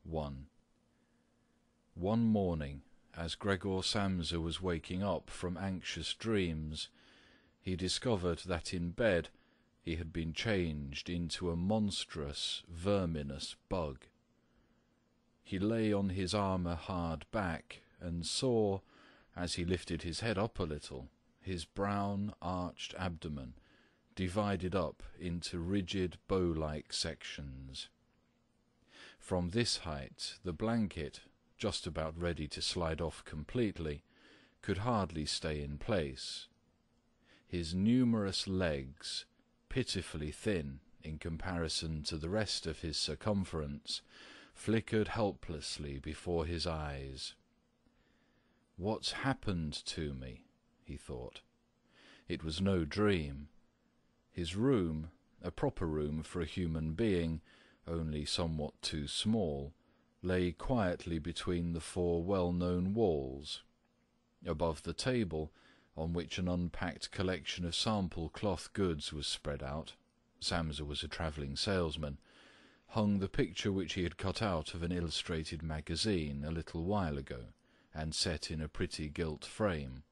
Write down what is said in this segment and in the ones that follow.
1. One morning, as Gregor Samsa was waking up from anxious dreams, he discovered that in bed he had been changed into a monstrous, verminous bug. He lay on his armour-hard back and saw, as he lifted his head up a little, his brown, arched abdomen divided up into rigid bow-like sections. From this height, the blanket, just about ready to slide off completely, could hardly stay in place. His numerous legs, pitifully thin in comparison to the rest of his circumference, flickered helplessly before his eyes. "What's happened to me?" he thought. It was no dream. His room, a proper room for a human being, only somewhat too small, lay quietly between the four well-known walls. Above the table, on which an unpacked collection of sample cloth goods was spread out (Samsa was a travelling salesman), hung the picture which he had cut out of an illustrated magazine a little while ago, and set in a pretty gilt frame.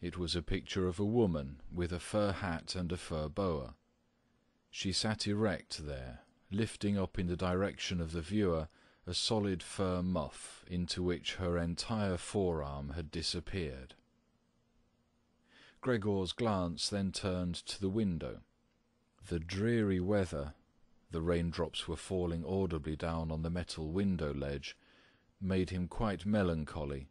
It was a picture of a woman with a fur hat and a fur boa. She sat erect there, lifting up in the direction of the viewer a solid fur muff into which her entire forearm had disappeared. Gregor's glance then turned to the window. The dreary weather, the raindrops were falling audibly down on the metal window ledge, made him quite melancholy.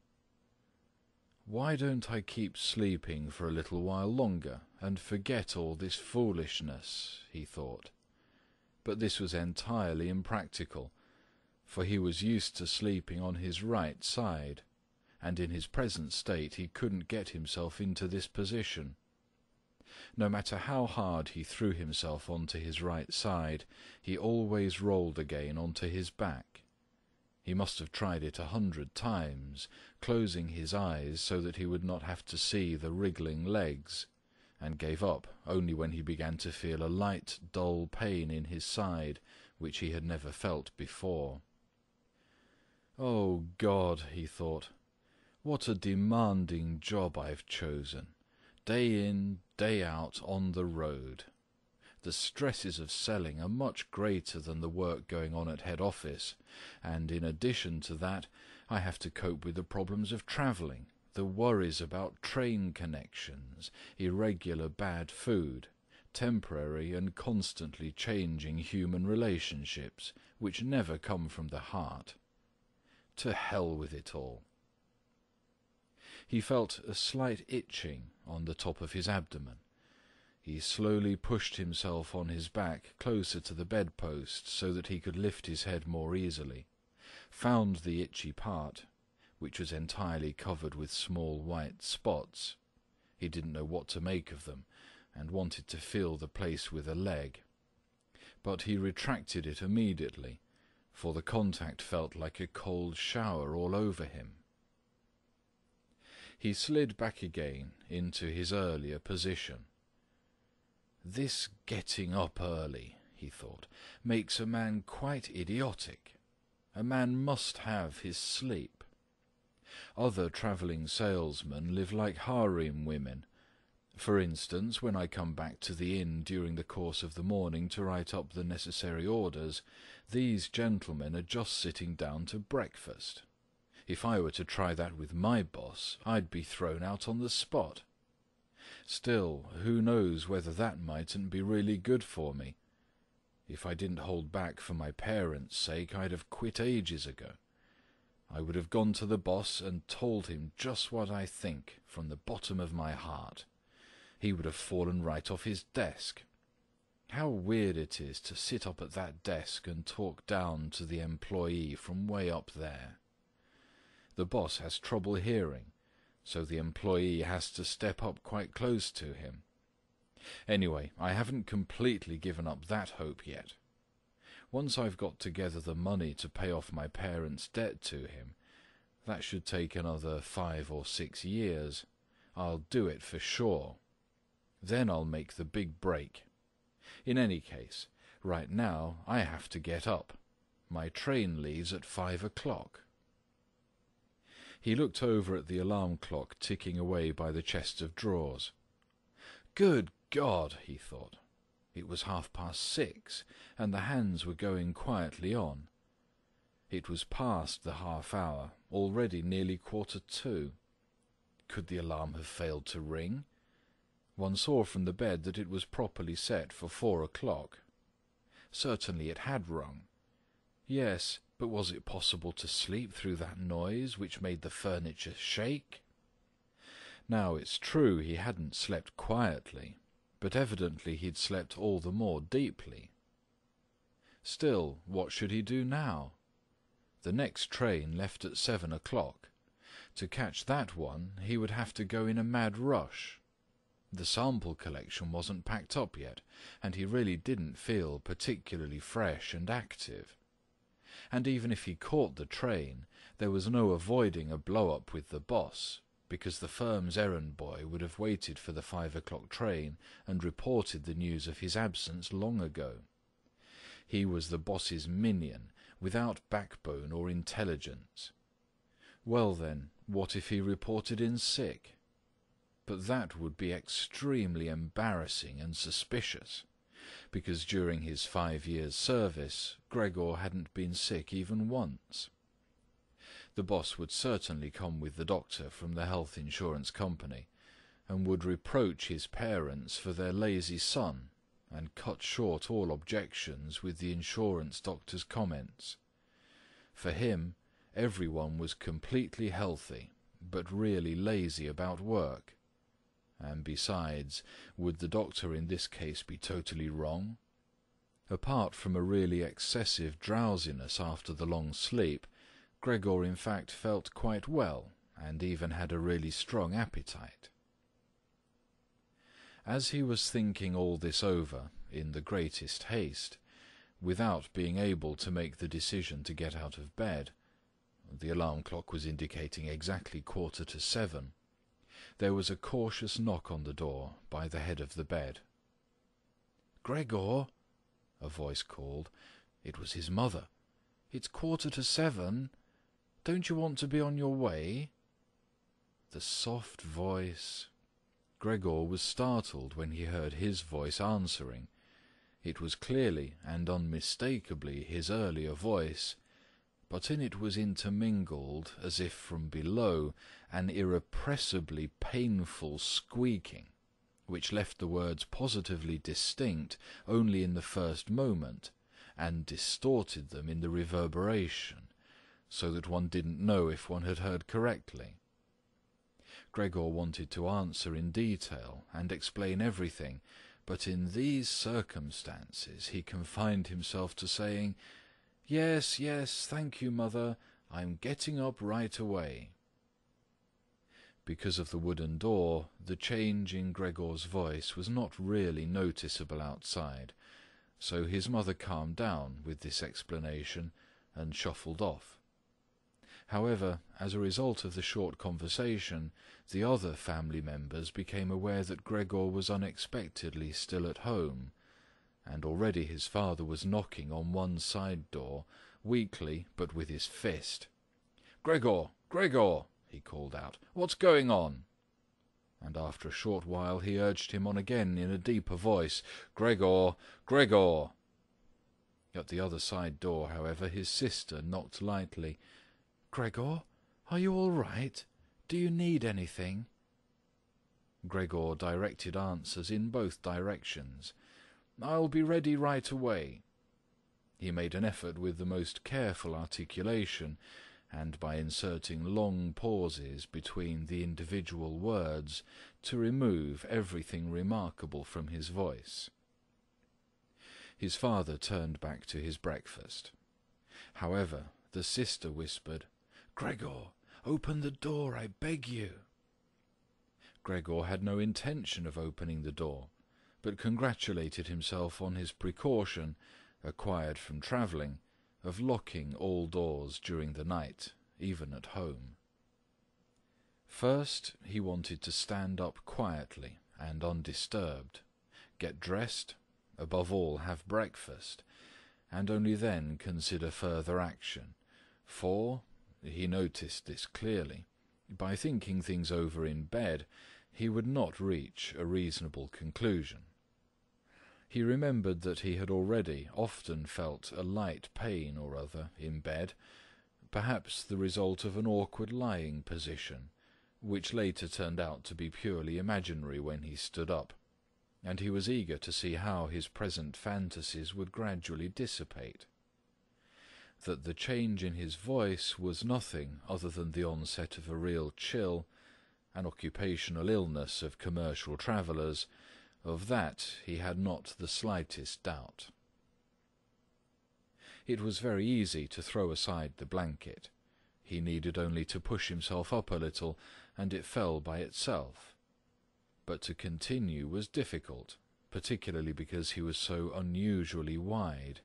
"Why don't I keep sleeping for a little while longer and forget all this foolishness?" he thought. But this was entirely impractical, for he was used to sleeping on his right side, and in his present state he couldn't get himself into this position. No matter how hard he threw himself onto his right side, he always rolled again onto his back. He must have tried it 100 times, closing his eyes so that he would not have to see the wriggling legs, and gave up only when he began to feel a light, dull pain in his side which he had never felt before. "Oh God," he thought, "what a demanding job I've chosen. Day in, day out on the road. The stresses of selling are much greater than the work going on at head office, and in addition to that, I have to cope with the problems of travelling, the worries about train connections, irregular bad food, temporary and constantly changing human relationships, which never come from the heart. To hell with it all." He felt a slight itching on the top of his abdomen. He slowly pushed himself on his back closer to the bedpost so that he could lift his head more easily, found the itchy part, which was entirely covered with small white spots. He didn't know what to make of them, and wanted to feel the place with a leg. But he retracted it immediately, for the contact felt like a cold shower all over him. He slid back again into his earlier position. "This getting up early," he thought, "makes a man quite idiotic. A man must have his sleep. Other travelling salesmen live like harem women. For instance, when I come back to the inn during the course of the morning to write up the necessary orders, these gentlemen are just sitting down to breakfast. If I were to try that with my boss, I'd be thrown out on the spot. Still, who knows whether that mightn't be really good for me. If I didn't hold back for my parents' sake, I'd have quit ages ago. I would have gone to the boss and told him just what I think from the bottom of my heart. He would have fallen right off his desk. How weird it is to sit up at that desk and talk down to the employee from way up there. The boss has trouble hearing, so the employee has to step up quite close to him. Anyway, I haven't completely given up that hope yet. Once I've got together the money to pay off my parents' debt to him, that should take another 5 or 6 years. I'll do it for sure. Then I'll make the big break. In any case, right now I have to get up. My train leaves at 5 o'clock." He looked over at the alarm clock ticking away by the chest of drawers. Good God, he thought. It was 6:30, and the hands were going quietly on. It was past the half hour, already nearly 2:45. Could the alarm have failed to ring? One saw from the bed that it was properly set for 4 o'clock. Certainly it had rung. Yes, but was it possible to sleep through that noise which made the furniture shake? Now it's true he hadn't slept quietly, but evidently he'd slept all the more deeply. Still, what should he do now? The next train left at 7 o'clock. To catch that one, he would have to go in a mad rush. The sample collection wasn't packed up yet, and he really didn't feel particularly fresh and active. And even if he caught the train, there was no avoiding a blow-up with the boss, because the firm's errand boy would have waited for the 5 o'clock train and reported the news of his absence long ago. He was the boss's minion, without backbone or intelligence. Well then, what if he reported in sick? But that would be extremely embarrassing and suspicious, because during his 5 years' service, Gregor hadn't been sick even once. The boss would certainly come with the doctor from the health insurance company, and would reproach his parents for their lazy son, and cut short all objections with the insurance doctor's comments. For him, everyone was completely healthy, but really lazy about work. And besides, would the doctor in this case be totally wrong? Apart from a really excessive drowsiness after the long sleep, Gregor in fact felt quite well, and even had a really strong appetite. As he was thinking all this over, in the greatest haste, without being able to make the decision to get out of bed, the alarm clock was indicating exactly 7:15, there was a cautious knock on the door by the head of the bed. "Gregor," a voice called. It was his mother. "It's 7:15. Don't you want to be on your way?" The soft voice. Gregor was startled when he heard his voice answering. It was clearly and unmistakably his earlier voice, but in it was intermingled, as if from below, an irrepressibly painful squeaking, which left the words positively distinct only in the first moment, and distorted them in the reverberation, so that one didn't know if one had heard correctly. Gregor wanted to answer in detail and explain everything, but in these circumstances he confined himself to saying, "Yes, yes, thank you, mother. I'm getting up right away." Because of the wooden door, the change in Gregor's voice was not really noticeable outside, so his mother calmed down with this explanation and shuffled off. However, as a result of the short conversation, the other family members became aware that Gregor was unexpectedly still at home, and already his father was knocking on one side door, weakly but with his fist. "Gregor, Gregor!" he called out. "What's going on?" And after a short while he urged him on again in a deeper voice. "Gregor, Gregor!" At the other side door, however, his sister knocked lightly. "Gregor, are you all right? Do you need anything?" Gregor directed answers in both directions. "I'll be ready right away." He made an effort with the most careful articulation, and by inserting long pauses between the individual words, to remove everything remarkable from his voice. His father turned back to his breakfast. However, the sister whispered, "Gregor, open the door, I beg you." Gregor had no intention of opening the door, but congratulated himself on his precaution, acquired from travelling, of locking all doors during the night, even at home. First, he wanted to stand up quietly and undisturbed, get dressed, above all have breakfast, and only then consider further action, for, he noticed this clearly, by thinking things over in bed, he would not reach a reasonable conclusion. He remembered that he had already often felt a light pain or other in bed, perhaps the result of an awkward lying position, which later turned out to be purely imaginary when he stood up, and he was eager to see how his present fantasies would gradually dissipate. That the change in his voice was nothing other than the onset of a real chill, an occupational illness of commercial travellers, of that he had not the slightest doubt. It was very easy to throw aside the blanket. He needed only to push himself up a little, and it fell by itself. But to continue was difficult, particularly because he was so unusually wide.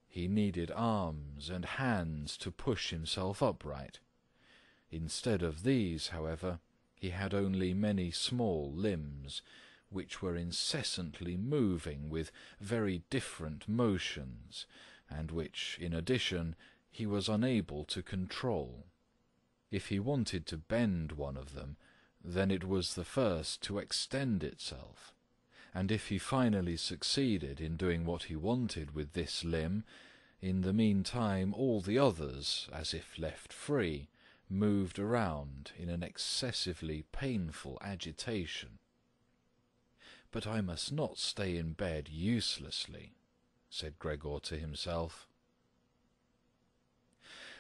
He needed arms and hands to push himself upright. Instead of these, however, he had only many small limbs, which were incessantly moving with very different motions, and which, in addition, he was unable to control. If he wanted to bend one of them, then it was the first to extend itself, and if he finally succeeded in doing what he wanted with this limb, in the meantime all the others, as if left free, moved around in an excessively painful agitation. "But I must not stay in bed uselessly," said Gregor to himself.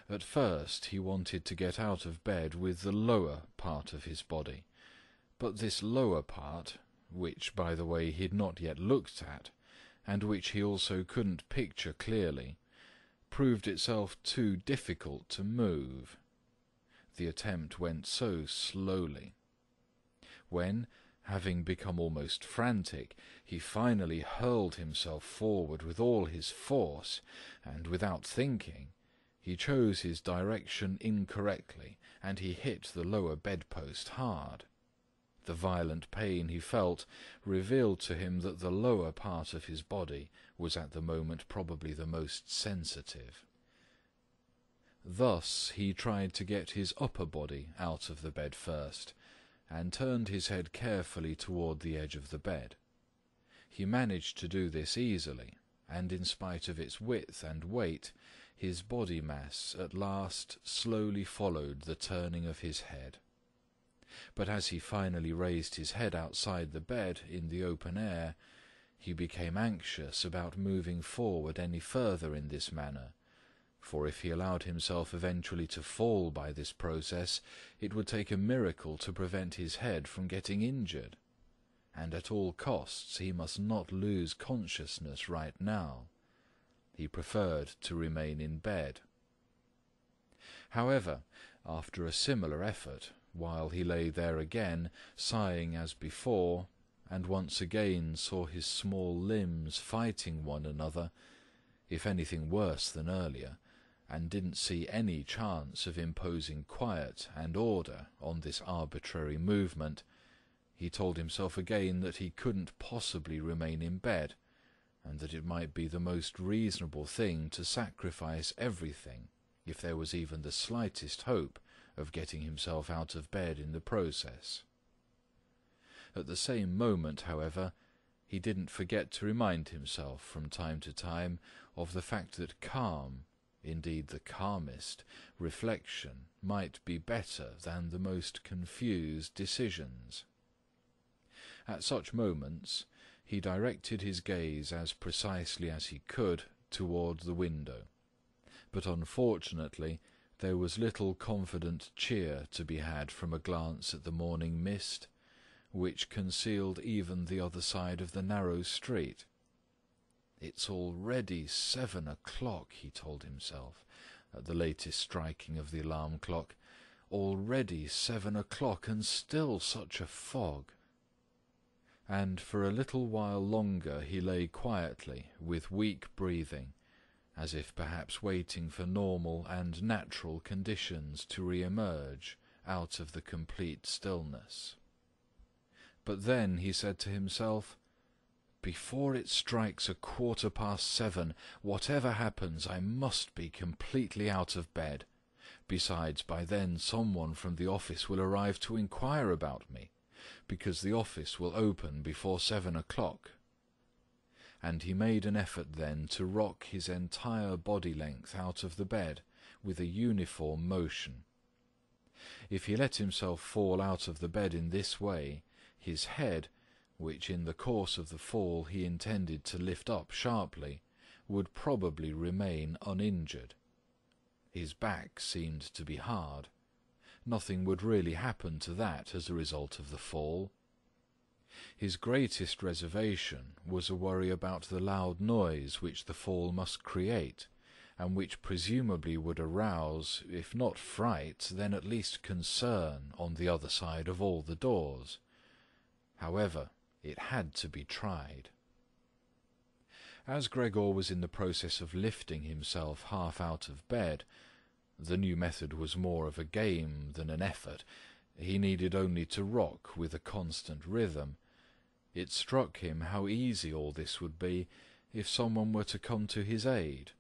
At first he wanted to get out of bed with the lower part of his body, but this lower part, which, by the way, he had not yet looked at, and which he also couldn't picture clearly, proved itself too difficult to move. The attempt went so slowly. When, having become almost frantic, he finally hurled himself forward with all his force, and without thinking, he chose his direction incorrectly, and he hit the lower bedpost hard. The violent pain he felt revealed to him that the lower part of his body was at the moment probably the most sensitive. Thus he tried to get his upper body out of the bed first, and turned his head carefully toward the edge of the bed. He managed to do this easily, and in spite of its width and weight, his body mass at last slowly followed the turning of his head. But as he finally raised his head outside the bed in the open air, he became anxious about moving forward any further in this manner, for if he allowed himself eventually to fall by this process, it would take a miracle to prevent his head from getting injured, and at all costs he must not lose consciousness right now. He preferred to remain in bed. However, after a similar effort, while he lay there again, sighing as before, and once again saw his small limbs fighting one another, if anything worse than earlier, and didn't see any chance of imposing quiet and order on this arbitrary movement, he told himself again that he couldn't possibly remain in bed, and that it might be the most reasonable thing to sacrifice everything, if there was even the slightest hope of getting himself out of bed in the process. At the same moment, however, he didn't forget to remind himself from time to time of the fact that calm, indeed the calmest, reflection might be better than the most confused decisions. At such moments, he directed his gaze as precisely as he could toward the window, but unfortunately there was little confident cheer to be had from a glance at the morning mist, which concealed even the other side of the narrow street. "It's already 7 o'clock," he told himself, at the latest striking of the alarm clock. "Already 7 o'clock, and still such a fog." And for a little while longer he lay quietly, with weak breathing, as if perhaps waiting for normal and natural conditions to re-emerge out of the complete stillness. But then he said to himself, Before it strikes 7:15, whatever happens, I must be completely out of bed. Besides, by then someone from the office will arrive to inquire about me, because the office will open before 7 o'clock. And he made an effort then to rock his entire body length out of the bed with a uniform motion. If he let himself fall out of the bed in this way, his head, which in the course of the fall he intended to lift up sharply, would probably remain uninjured. His back seemed to be hard. Nothing would really happen to that as a result of the fall. His greatest reservation was a worry about the loud noise which the fall must create, and which presumably would arouse, if not fright, then at least concern on the other side of all the doors. However, it had to be tried. As Gregor was in the process of lifting himself half out of bed, the new method was more of a game than an effort. He needed only to rock with a constant rhythm. It struck him how easy all this would be if someone were to come to his aid.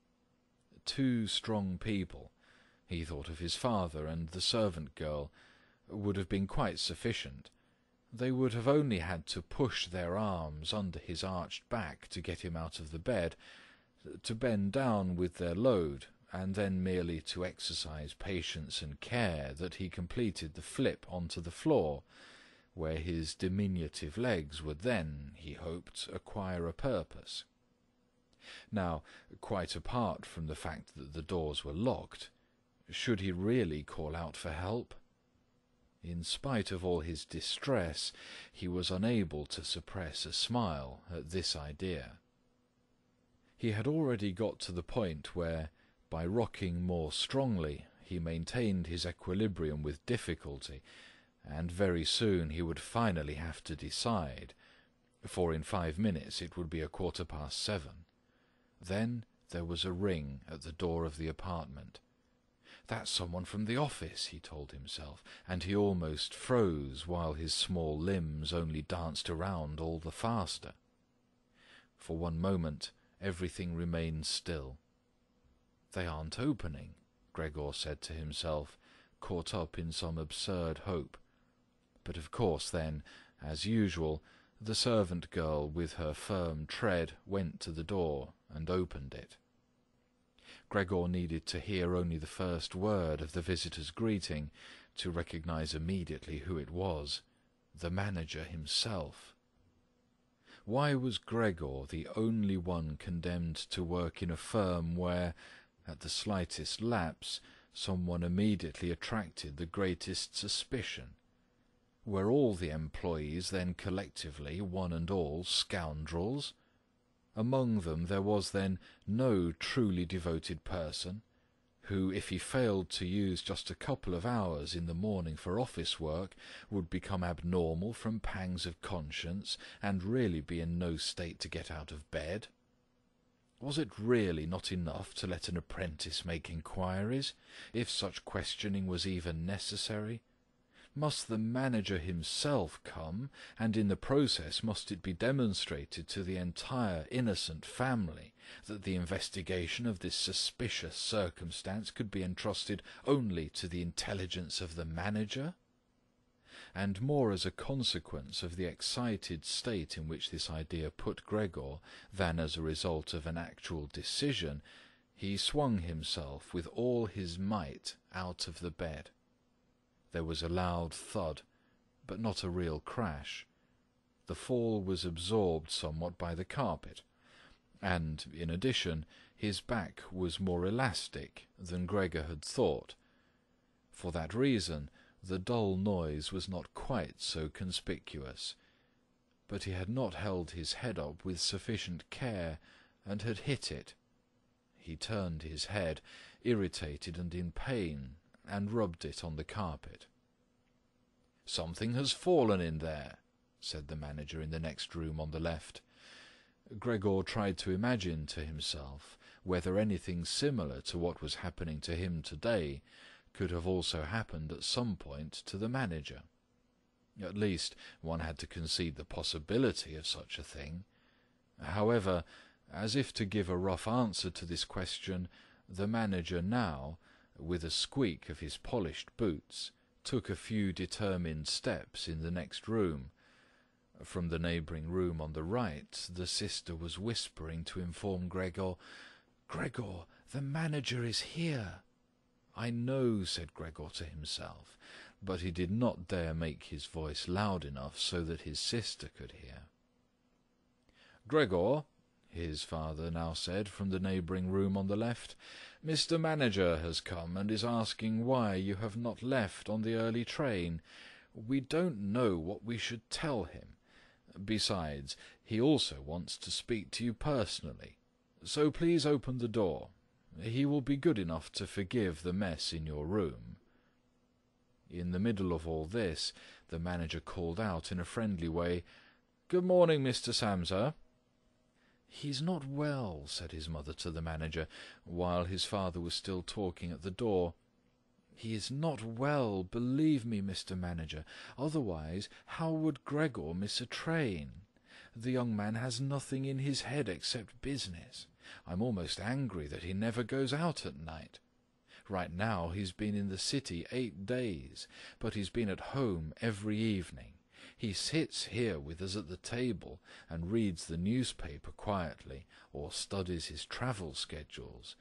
2 strong people, he thought of his father and the servant girl, would have been quite sufficient. They would have only had to push their arms under his arched back to get him out of the bed, to bend down with their load, and then merely to exercise patience and care that he completed the flip onto the floor, where his diminutive legs would then, he hoped, acquire a purpose. Now, quite apart from the fact that the doors were locked, should he really call out for help? In spite of all his distress, he was unable to suppress a smile at this idea. He had already got to the point where, by rocking more strongly, he maintained his equilibrium with difficulty, and very soon he would finally have to decide, for in 5 minutes it would be 7:15. Then there was a ring at the door of the apartment. "That's someone from the office," he told himself, and he almost froze while his small limbs only danced around all the faster. For one moment everything remained still. "They aren't opening," Gregor said to himself, caught up in some absurd hope. But of course then, as usual, the servant girl with her firm tread went to the door and opened it. Gregor needed to hear only the first word of the visitor's greeting to recognize immediately who it was, the manager himself. Why was Gregor the only one condemned to work in a firm where, at the slightest lapse, someone immediately attracted the greatest suspicion? Were all the employees then collectively, one and all, scoundrels? Among them there was then no truly devoted person, who, if he failed to use just a couple of hours in the morning for office work, would become abnormal from pangs of conscience, and really be in no state to get out of bed? Was it really not enough to let an apprentice make inquiries, if such questioning was even necessary? Must the manager himself come, and in the process must it be demonstrated to the entire innocent family that the investigation of this suspicious circumstance could be entrusted only to the intelligence of the manager? And more as a consequence of the excited state in which this idea put Gregor than as a result of an actual decision, he swung himself with all his might out of the bed. There was a loud thud, but not a real crash. The fall was absorbed somewhat by the carpet, and, in addition, his back was more elastic than Gregor had thought. For that reason, the dull noise was not quite so conspicuous, but he had not held his head up with sufficient care, and had hit it. He turned his head, irritated and in pain, and rubbed it on the carpet. "Something has fallen in there," said the manager in the next room on the left. Gregor tried to imagine to himself whether anything similar to what was happening to him today could have also happened at some point to the manager. At least, one had to concede the possibility of such a thing. However, as if to give a rough answer to this question, the manager now, with a squeak of his polished boots, took a few determined steps in the next room. From the neighbouring room on the right, the sister was whispering to inform Gregor, "Gregor, the manager is here." "I know," said Gregor to himself, but he did not dare make his voice loud enough so that his sister could hear. "Gregor," his father now said from the neighbouring room on the left, "Mr. Manager has come and is asking why you have not left on the early train. We don't know what we should tell him. Besides, he also wants to speak to you personally. So please open the door. He will be good enough to forgive the mess in your room." In the middle of all this, the manager called out in a friendly way, "Good morning, Mr. Samsa." "He's not well," said his mother to the manager, while his father was still talking at the door. "He is not well, believe me, Mr. Manager. Otherwise, how would Gregor miss a train? The young man has nothing in his head except business. I'm almost angry that he never goes out at night. Right now he's been in the city 8 days, but he's been at home every evening. He sits here with us at the table and reads the newspaper quietly, or studies his travel schedules.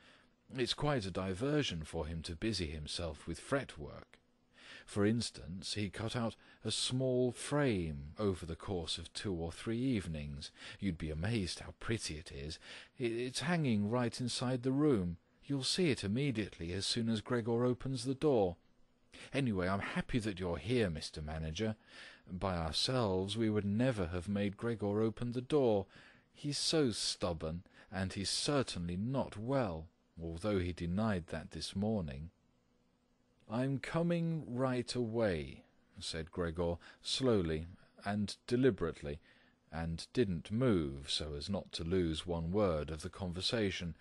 It's quite a diversion for him to busy himself with fretwork. For instance, he cut out a small frame over the course of 2 or 3 evenings. You'd be amazed how pretty it is. It's hanging right inside the room. You'll see it immediately as soon as Gregor opens the door. Anyway, I'm happy that you're here, Mr. Manager. By ourselves we would never have made Gregor open the door. He's so stubborn, and he's certainly not well, although he denied that this morning." "I'm coming right away," said Gregor, slowly and deliberately, and didn't move so as not to lose one word of the conversation.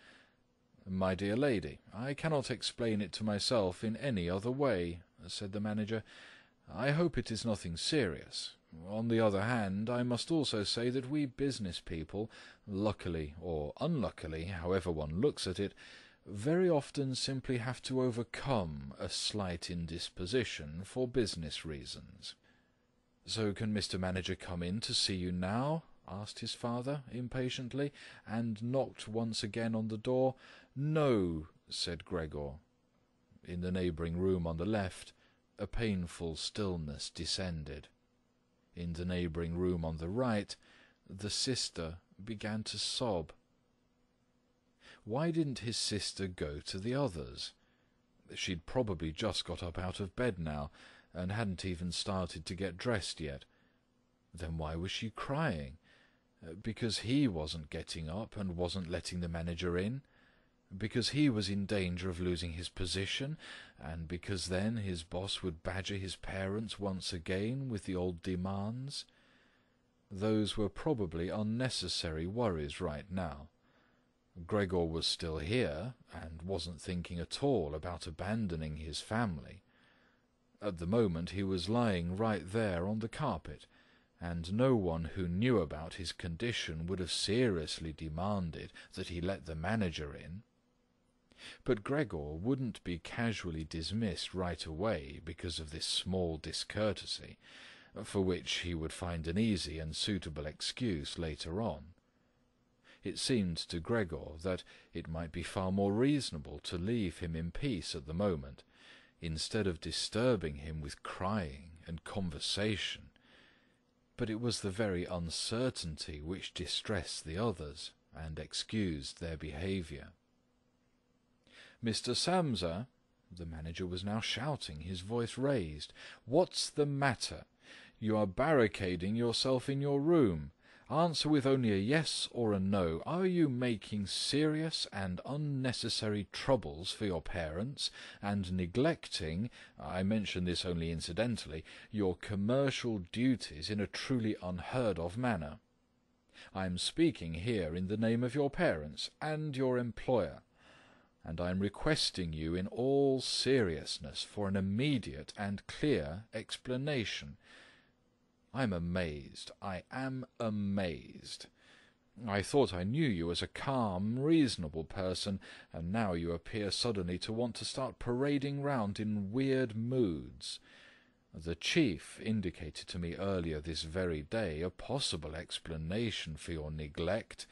"My dear lady, I cannot explain it to myself in any other way," said the manager. "I hope it is nothing serious. On the other hand, I must also say that we business people, luckily or unluckily, however one looks at it, very often simply have to overcome a slight indisposition for business reasons." "So can Mr. Manager come in to see you now?" asked his father impatiently, and knocked once again on the door. "No," said Gregor. In the neighbouring room on the left, a painful stillness descended. In the neighbouring room on the right, the sister began to sob. Why didn't his sister go to the others? She'd probably just got up out of bed now, and hadn't even started to get dressed yet. Then why was she crying? Because he wasn't getting up and wasn't letting the manager in? Because he was in danger of losing his position, and because then his boss would badger his parents once again with the old demands? Those were probably unnecessary worries right now. Gregor was still here, and wasn't thinking at all about abandoning his family. At the moment he was lying right there on the carpet, and no one who knew about his condition would have seriously demanded that he let the manager in. But Gregor wouldn't be casually dismissed right away because of this small discourtesy, for which he would find an easy and suitable excuse later on. It seemed to Gregor that it might be far more reasonable to leave him in peace at the moment, instead of disturbing him with crying and conversation. But it was the very uncertainty which distressed the others and excused their behaviour. "Mr. Samsa," the manager was now shouting, his voice raised, "what's the matter? You are barricading yourself in your room. Answer with only a yes or a no. Are you making serious and unnecessary troubles for your parents, and neglecting, I mention this only incidentally, your commercial duties in a truly unheard of manner? I am speaking here in the name of your parents and your employer, and I am requesting you in all seriousness for an immediate and clear explanation. I am amazed. I thought I knew you as a calm, reasonable person, and now you appear suddenly to want to start parading round in weird moods. The chief indicated to me earlier this very day a possible explanation for your neglect.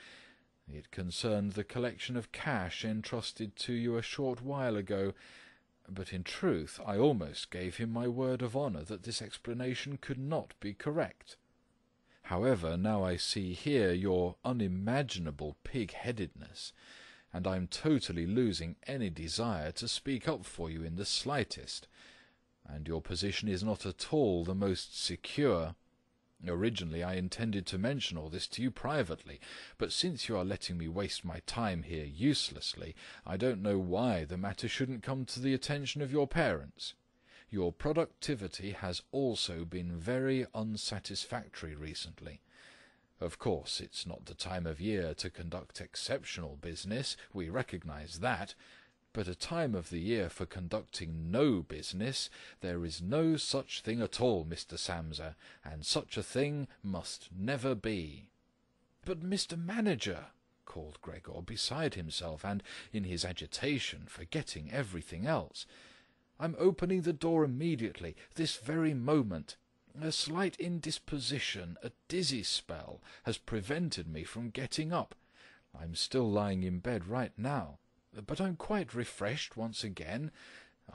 It concerned the collection of cash entrusted to you a short while ago, but in truth I almost gave him my word of honour that this explanation could not be correct. However, now I see here your unimaginable pig-headedness, and I am totally losing any desire to speak up for you in the slightest, and your position is not at all the most secure. Originally I intended to mention all this to you privately, but since you are letting me waste my time here uselessly, I don't know why the matter shouldn't come to the attention of your parents. Your productivity has also been very unsatisfactory recently. Of course, it's not the time of year to conduct exceptional business, we recognize that, but a time of the year for conducting no business, there is no such thing at all, Mr. Samsa, and such a thing must never be. But, Mr. Manager, called Gregor, beside himself, and, in his agitation, forgetting everything else, I'm opening the door immediately, this very moment. A slight indisposition, a dizzy spell, has prevented me from getting up. I'm still lying in bed right now, but I'm quite refreshed once again.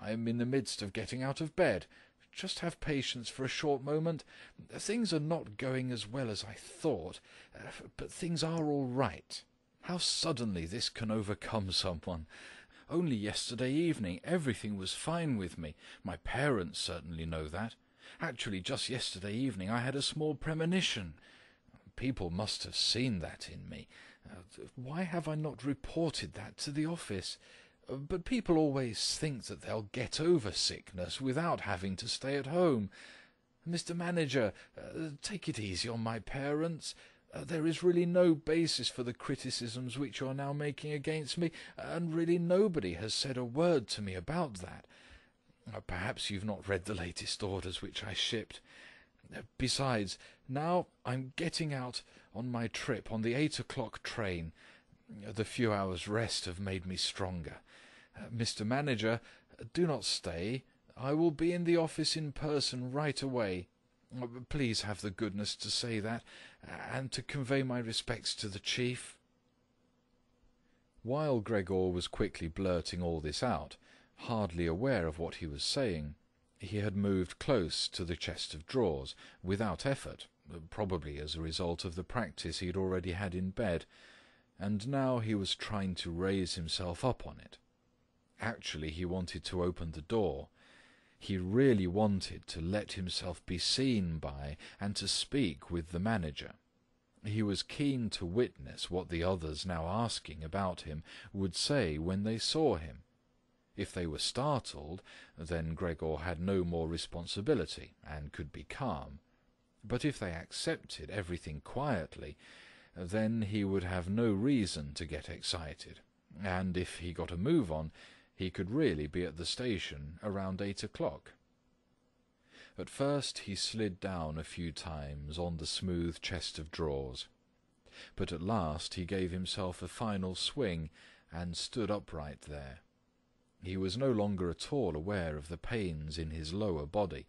I'm in the midst of getting out of bed. Just have patience for a short moment. Things are not going as well as I thought, but things are all right. How suddenly this can overcome someone! Only yesterday evening everything was fine with me. My parents certainly know that. Actually, just yesterday evening I had a small premonition. People must have seen that in me. Why have I not reported that to the office? But people always think that they'll get over sickness without having to stay at home. Mr. Manager, take it easy on my parents. There is really no basis for the criticisms which you are now making against me, and really nobody has said a word to me about that. Perhaps you've not read the latest orders which I shipped. Besides, now I'm getting out on my trip on the 8 o'clock train. The few hours' rest have made me stronger. Mr. Manager, do not stay. I will be in the office in person right away. Please have the goodness to say that, and to convey my respects to the chief." While Gregor was quickly blurting all this out, hardly aware of what he was saying, he had moved close to the chest of drawers, without effort, probably as a result of the practice he had already had in bed, and now he was trying to raise himself up on it. Actually, he wanted to open the door. He really wanted to let himself be seen by and to speak with the manager. He was keen to witness what the others now asking about him would say when they saw him. If they were startled, then Gregor had no more responsibility and could be calm. But if they accepted everything quietly, then he would have no reason to get excited, and if he got a move on, he could really be at the station around 8 o'clock. At first he slid down a few times on the smooth chest of drawers, but at last he gave himself a final swing and stood upright there. He was no longer at all aware of the pains in his lower body,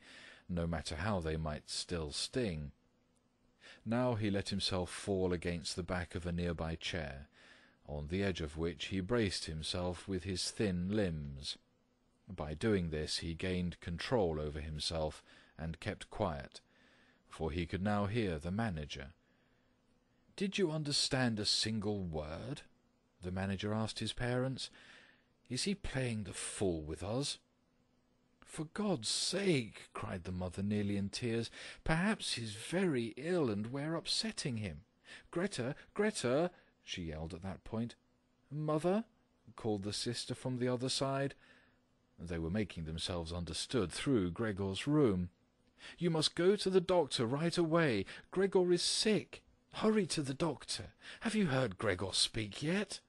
no matter how they might still sting. Now he let himself fall against the back of a nearby chair, on the edge of which he braced himself with his thin limbs. By doing this he gained control over himself and kept quiet, for he could now hear the manager. "Did you understand a single word?" the manager asked his parents. "Is he playing the fool with us?" "For God's sake," cried the mother, nearly in tears, "perhaps he's very ill and we're upsetting him. Greta, Greta!" she yelled at that point. "Mother?" called the sister from the other side. They were making themselves understood through Gregor's room. "You must go to the doctor right away. Gregor is sick. Hurry to the doctor. Have you heard Gregor speak yet?"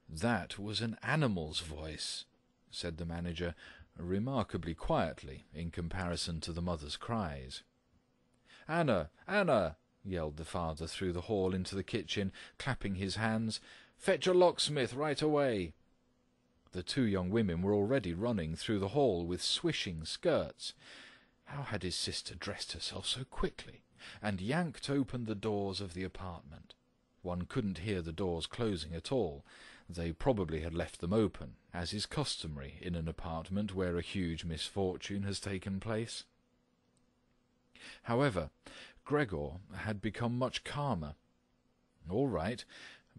"That was an animal's voice," said the manager, remarkably quietly in comparison to the mother's cries. "Anna, Anna!" yelled the father through the hall into the kitchen, clapping his hands. "Fetch a locksmith right away!" The two young women were already running through the hall with swishing skirts. How had his sister dressed herself so quickly, and yanked open the doors of the apartment? One couldn't hear the doors closing at all. They probably had left them open, as is customary in an apartment where a huge misfortune has taken place. However, Gregor had become much calmer. All right,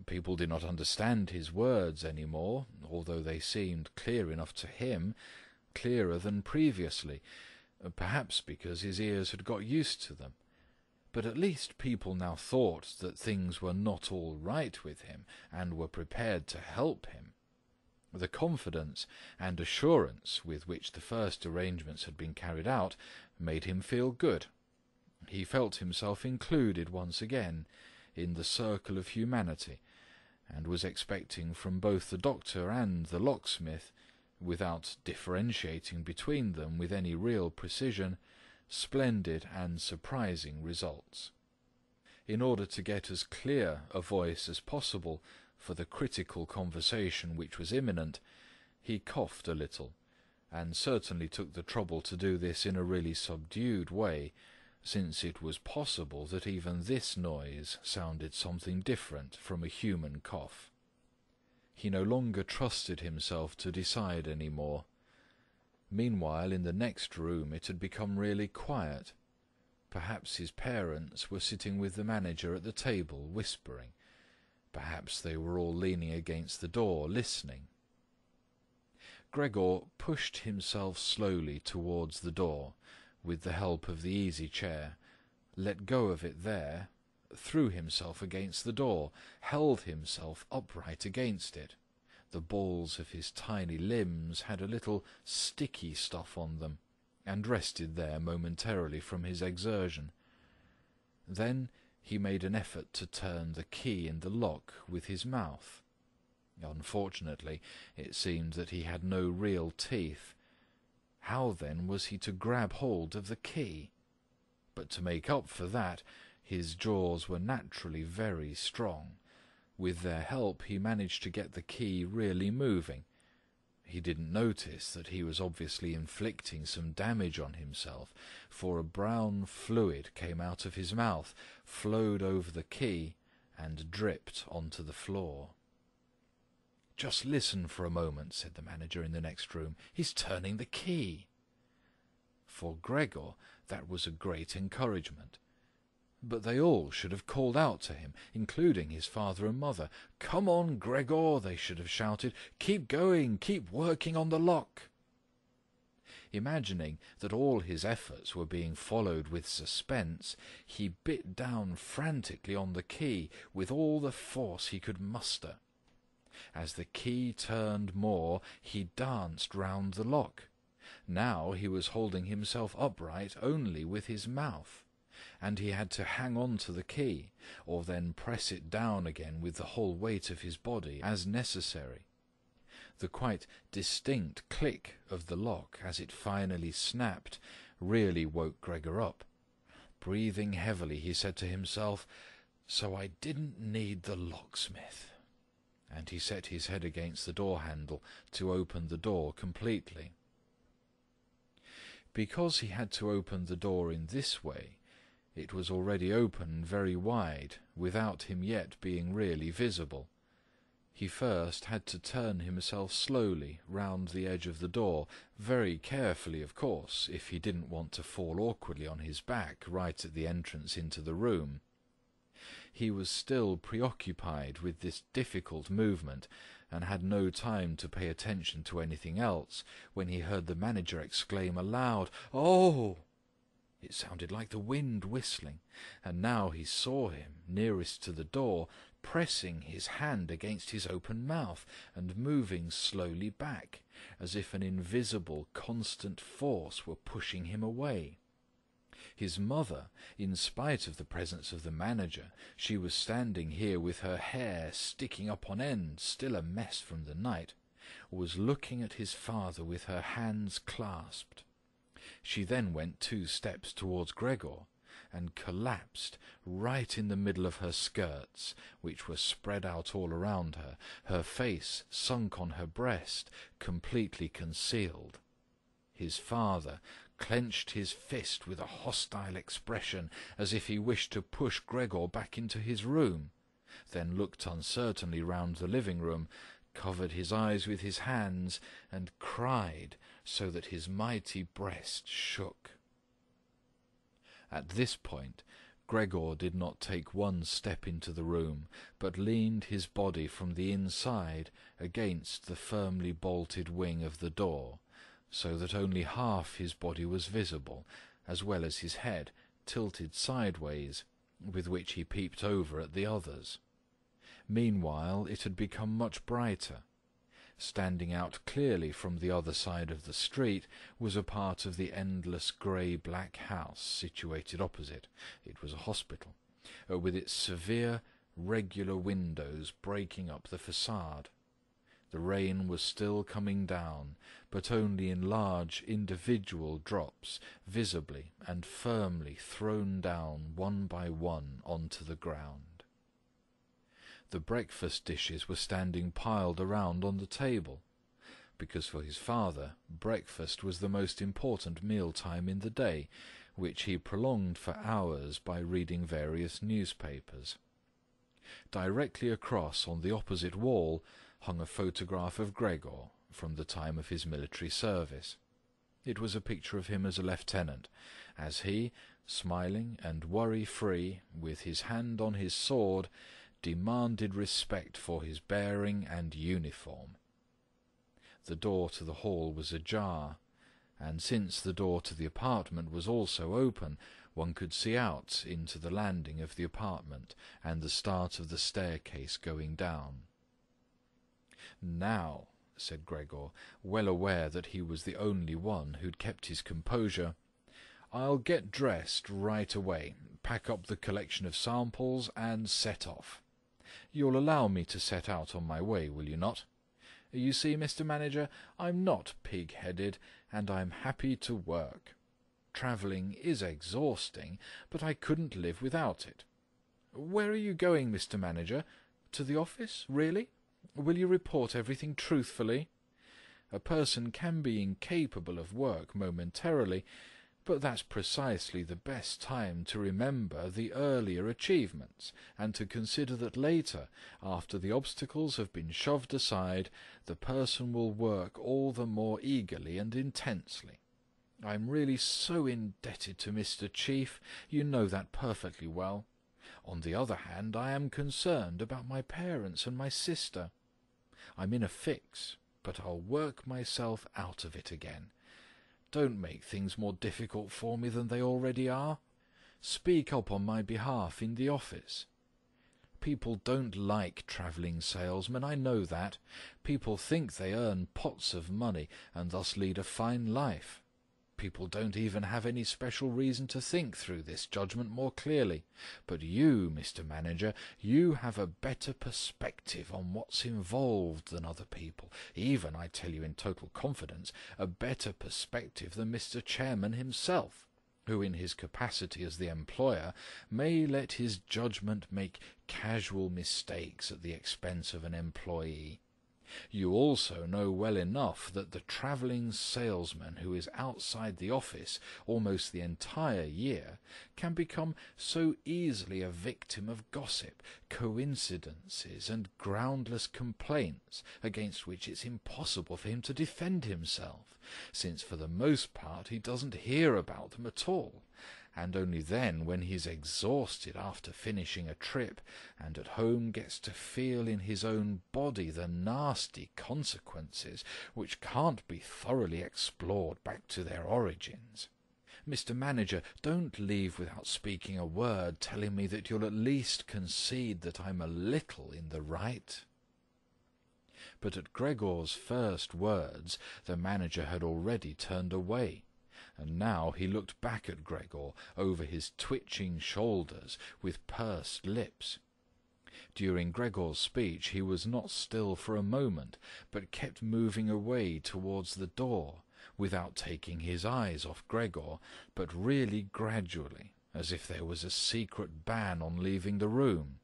people did not understand his words any more, although they seemed clear enough to him, clearer than previously, perhaps because his ears had got used to them. But at least people now thought that things were not all right with him, and were prepared to help him. The confidence and assurance with which the first arrangements had been carried out made him feel good. He felt himself included once again in the circle of humanity, and was expecting from both the doctor and the locksmith, without differentiating between them with any real precision, splendid and surprising results. In order to get as clear a voice as possible for the critical conversation which was imminent, he coughed a little, and certainly took the trouble to do this in a really subdued way, since it was possible that even this noise sounded something different from a human cough. He no longer trusted himself to decide any more. Meanwhile, in the next room it had become really quiet. Perhaps his parents were sitting with the manager at the table, whispering. Perhaps they were all leaning against the door, listening. Gregor pushed himself slowly towards the door, with the help of the easy chair, let go of it there, threw himself against the door, held himself upright against it. The balls of his tiny limbs had a little sticky stuff on them, and rested there momentarily from his exertion. Then he made an effort to turn the key in the lock with his mouth. Unfortunately, it seemed that he had no real teeth. How then was he to grab hold of the key? But to make up for that, his jaws were naturally very strong. With their help he managed to get the key really moving. He didn't notice that he was obviously inflicting some damage on himself, for a brown fluid came out of his mouth, flowed over the key, and dripped onto the floor. "Just listen for a moment," said the manager in the next room. "He's turning the key." For Gregor that was a great encouragement. But they all should have called out to him, including his father and mother. "Come on, Gregor," they should have shouted. "Keep going, keep working on the lock." Imagining that all his efforts were being followed with suspense, he bit down frantically on the key with all the force he could muster. As the key turned more, he danced round the lock. Now he was holding himself upright only with his mouth, and he had to hang on to the key, or then press it down again with the whole weight of his body, as necessary. The quite distinct click of the lock as it finally snapped really woke Gregor up. Breathing heavily, he said to himself, "So I didn't need the locksmith." And he set his head against the door handle to open the door completely. Because he had to open the door in this way, it was already open very wide, without him yet being really visible. He first had to turn himself slowly round the edge of the door, very carefully, of course, if he didn't want to fall awkwardly on his back right at the entrance into the room. He was still preoccupied with this difficult movement, and had no time to pay attention to anything else, when he heard the manager exclaim aloud, "Oh!" It sounded like the wind whistling, and now he saw him, nearest to the door, pressing his hand against his open mouth, and moving slowly back, as if an invisible, constant force were pushing him away. His mother, in spite of the presence of the manager, she was standing here with her hair sticking up on end, still a mess from the night, was looking at his father with her hands clasped. She then went 2 steps towards Gregor, and collapsed right in the middle of her skirts, which were spread out all around her, her face sunk on her breast, completely concealed. His father clenched his fist with a hostile expression, as if he wished to push Gregor back into his room, then looked uncertainly round the living-room, covered his eyes with his hands, and cried so that his mighty breast shook. At this point, Gregor did not take one step into the room, but leaned his body from the inside against the firmly bolted wing of the door, so that only half his body was visible, as well as his head, tilted sideways, with which he peeped over at the others. Meanwhile it had become much brighter. Standing out clearly from the other side of the street was a part of the endless grey-black house situated opposite. It was a hospital, with its severe, regular windows breaking up the facade. The rain was still coming down, but only in large individual drops, visibly and firmly thrown down one by one onto the ground. The breakfast dishes were standing piled around on the table, because for his father breakfast was the most important meal-time in the day, which he prolonged for hours by reading various newspapers. Directly across, on the opposite wall, hung a photograph of Gregor from the time of his military service. It was a picture of him as a lieutenant, as he, smiling and worry-free, with his hand on his sword, demanded respect for his bearing and uniform. The door to the hall was ajar, and since the door to the apartment was also open, one could see out into the landing of the apartment and the start of the staircase going down. "Now," said Gregor, well aware that he was the only one who'd kept his composure, "I'll get dressed right away, pack up the collection of samples, and set off. You'll allow me to set out on my way, will you not? You see, Mr. Manager, I'm not pig-headed, and I'm happy to work. Travelling is exhausting, but I couldn't live without it. Where are you going, Mr. Manager? To the office, really? Will you report everything truthfully? A person can be incapable of work momentarily, but that's precisely the best time to remember the earlier achievements, and to consider that later, after the obstacles have been shoved aside, the person will work all the more eagerly and intensely. I'm really so indebted to Mr. Chief, you know that perfectly well. On the other hand, I am concerned about my parents and my sister. I'm in a fix, but I'll work myself out of it again. Don't make things more difficult for me than they already are. Speak up on my behalf in the office. People don't like travelling salesmen, I know that. People think they earn pots of money and thus lead a fine life. People don't even have any special reason to think through this judgment more clearly. But you, Mr. Manager, you have a better perspective on what's involved than other people, even, I tell you in total confidence, a better perspective than Mr. Chairman himself, who in his capacity as the employer may let his judgment make casual mistakes at the expense of an employee. You also know well enough that the travelling salesman who is outside the office almost the entire year can become so easily a victim of gossip, coincidences, and groundless complaints, against which it's impossible for him to defend himself, since for the most part he doesn't hear about them at all, and only then, when he's exhausted after finishing a trip, and at home gets to feel in his own body the nasty consequences, which can't be thoroughly explored back to their origins. Mr. Manager, don't leave without speaking a word telling me that you'll at least concede that I'm a little in the right." But at Gregor's first words the manager had already turned away, and now he looked back at Gregor over his twitching shoulders with pursed lips. During Gregor's speech he was not still for a moment, but kept moving away towards the door, without taking his eyes off Gregor, but really gradually, as if there was a secret ban on leaving the room.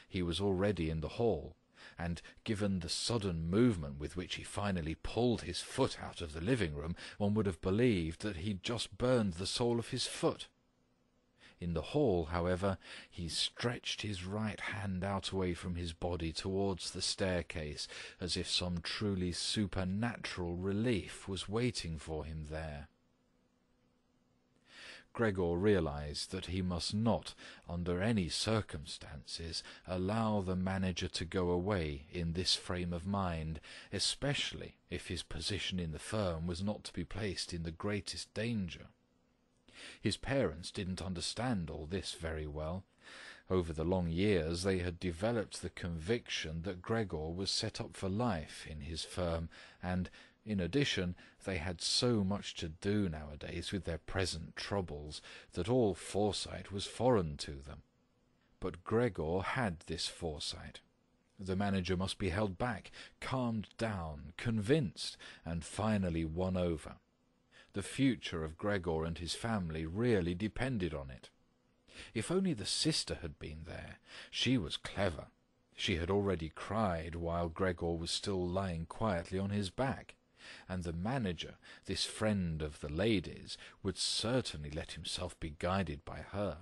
He was already in the hall, and given the sudden movement with which he finally pulled his foot out of the living-room, one would have believed that he'd just burned the sole of his foot. In the hall, however, he stretched his right hand out away from his body towards the staircase, as if some truly supernatural relief was waiting for him there. Gregor realized that he must not, under any circumstances, allow the manager to go away in this frame of mind, especially if his position in the firm was not to be placed in the greatest danger. His parents didn't understand all this very well. Over the long years they had developed the conviction that Gregor was set up for life in his firm, and, in addition, they had so much to do nowadays with their present troubles that all foresight was foreign to them. But Gregor had this foresight. The manager must be held back, calmed down, convinced, and finally won over. The future of Gregor and his family really depended on it. If only the sister had been there. She was clever. She had already cried while Gregor was still lying quietly on his back, and the manager, this friend of the ladies, would certainly let himself be guided by her.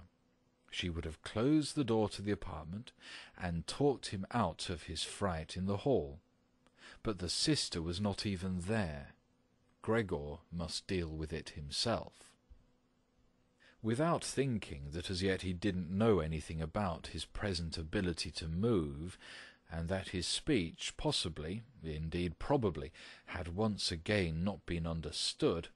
She would have closed the door to the apartment and talked him out of his fright in the hall. But the sister was not even there. Gregor must deal with it himself. Without thinking that as yet he didn't know anything about his present ability to move, and that his speech possibly, indeed probably, had once again not been understood,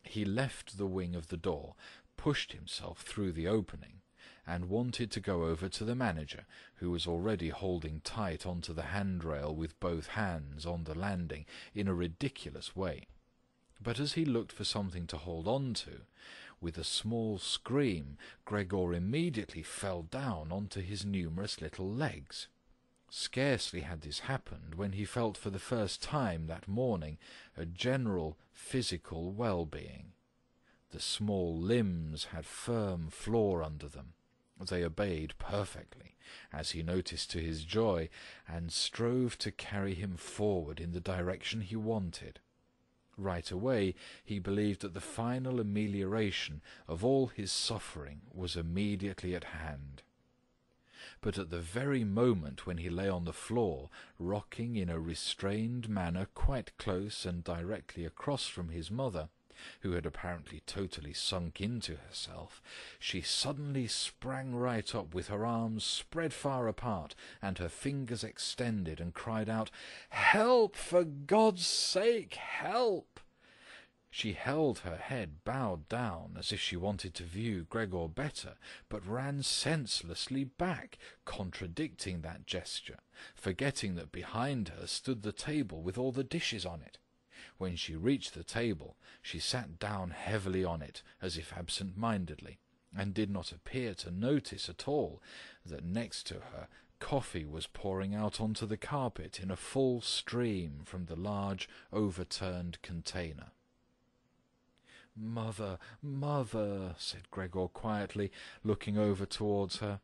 he left the wing of the door, pushed himself through the opening, and wanted to go over to the manager, who was already holding tight onto the handrail with both hands on the landing in a ridiculous way. But as he looked for something to hold on to, with a small scream, Gregor immediately fell down onto his numerous little legs. Scarcely had this happened when he felt for the first time that morning a general physical well-being. The small limbs had firm floor under them. They obeyed perfectly, as he noticed to his joy, and strove to carry him forward in the direction he wanted. Right away he believed that the final amelioration of all his suffering was immediately at hand. But at the very moment when he lay on the floor, rocking in a restrained manner quite close and directly across from his mother, who had apparently totally sunk into herself, she suddenly sprang right up with her arms spread far apart and her fingers extended, and cried out, "Help! For God's sake, help!" She held her head bowed down as if she wanted to view Gregor better, but ran senselessly back, contradicting that gesture, forgetting that behind her stood the table with all the dishes on it. When she reached the table, she sat down heavily on it, as if absent-mindedly, and did not appear to notice at all that next to her coffee was pouring out onto the carpet in a full stream from the large overturned container. "Mother, mother," said Gregor quietly, looking over towards her.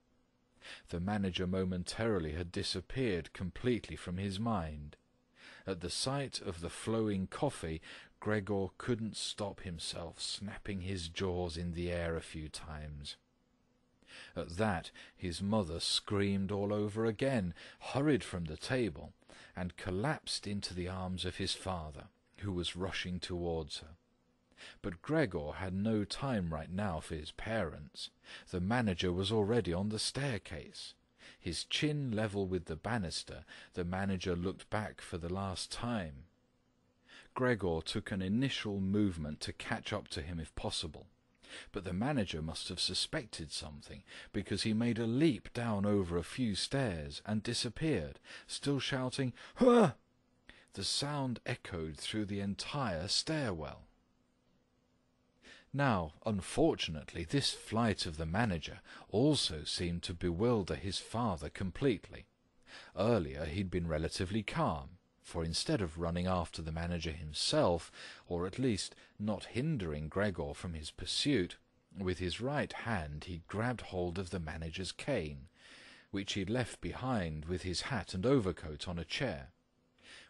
The manager momentarily had disappeared completely from his mind. At the sight of the flowing coffee, Gregor couldn't stop himself snapping his jaws in the air a few times. At that his mother screamed all over again, hurried from the table, and collapsed into the arms of his father, who was rushing towards her. But Gregor had no time right now for his parents. The manager was already on the staircase. His chin level with the banister, the manager looked back for the last time. Gregor took an initial movement to catch up to him if possible, but the manager must have suspected something, because he made a leap down over a few stairs and disappeared, still shouting, "Huh!" The sound echoed through the entire stairwell. Now, unfortunately, this flight of the manager also seemed to bewilder his father completely. Earlier he'd been relatively calm, for instead of running after the manager himself, or at least not hindering Gregor from his pursuit, With his right hand he grabbed hold of the manager's cane, which he had left behind with his hat and overcoat on a chair.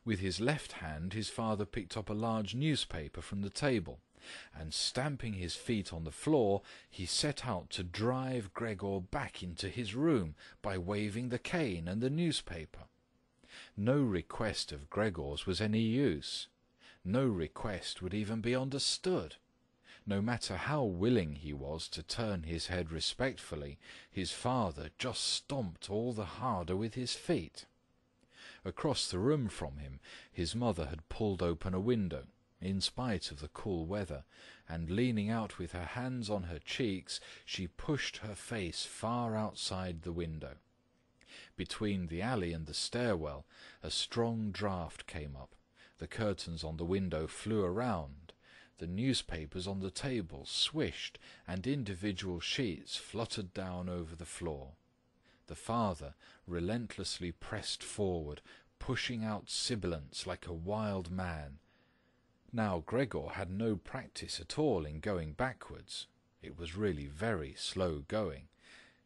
With his left hand his father picked up a large newspaper from the table, and stamping his feet on the floor, he set out to drive Gregor back into his room by waving the cane and the newspaper. No request of Gregor's was any use. No request would even be understood. No matter how willing he was to turn his head respectfully, his father just stomped all the harder with his feet. Across the room from him, his mother had pulled open a window, in spite of the cool weather, and leaning out with her hands on her cheeks, she pushed her face far outside the window. Between the alley and the stairwell, a strong draught came up. The curtains on the window flew around. The newspapers on the table swished, and individual sheets fluttered down over the floor. The father relentlessly pressed forward, pushing out sibilants like a wild man. Now Gregor had no practice at all in going backwards. It was really very slow going.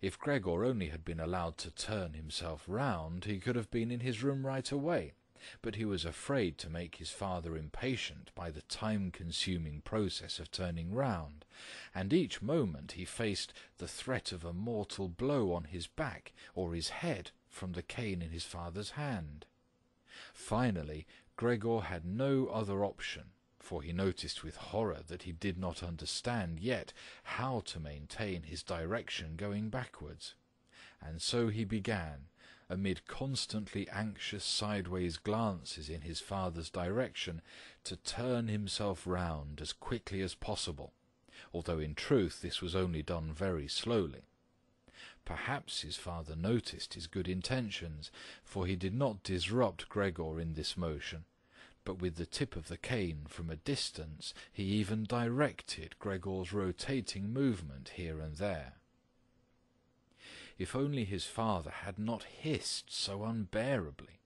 If Gregor only had been allowed to turn himself round, he could have been in his room right away. But he was afraid to make his father impatient by the time-consuming process of turning round, and each moment he faced the threat of a mortal blow on his back or his head from the cane in his father's hand. Finally, Gregor had no other option, for he noticed with horror that he did not understand yet how to maintain his direction going backwards. And so he began, amid constantly anxious sideways glances in his father's direction, to turn himself round as quickly as possible, although in truth this was only done very slowly. Perhaps his father noticed his good intentions, for he did not disrupt Gregor in this motion, but with the tip of the cane from a distance he even directed Gregor's rotating movement here and there. If only his father had not hissed so unbearably.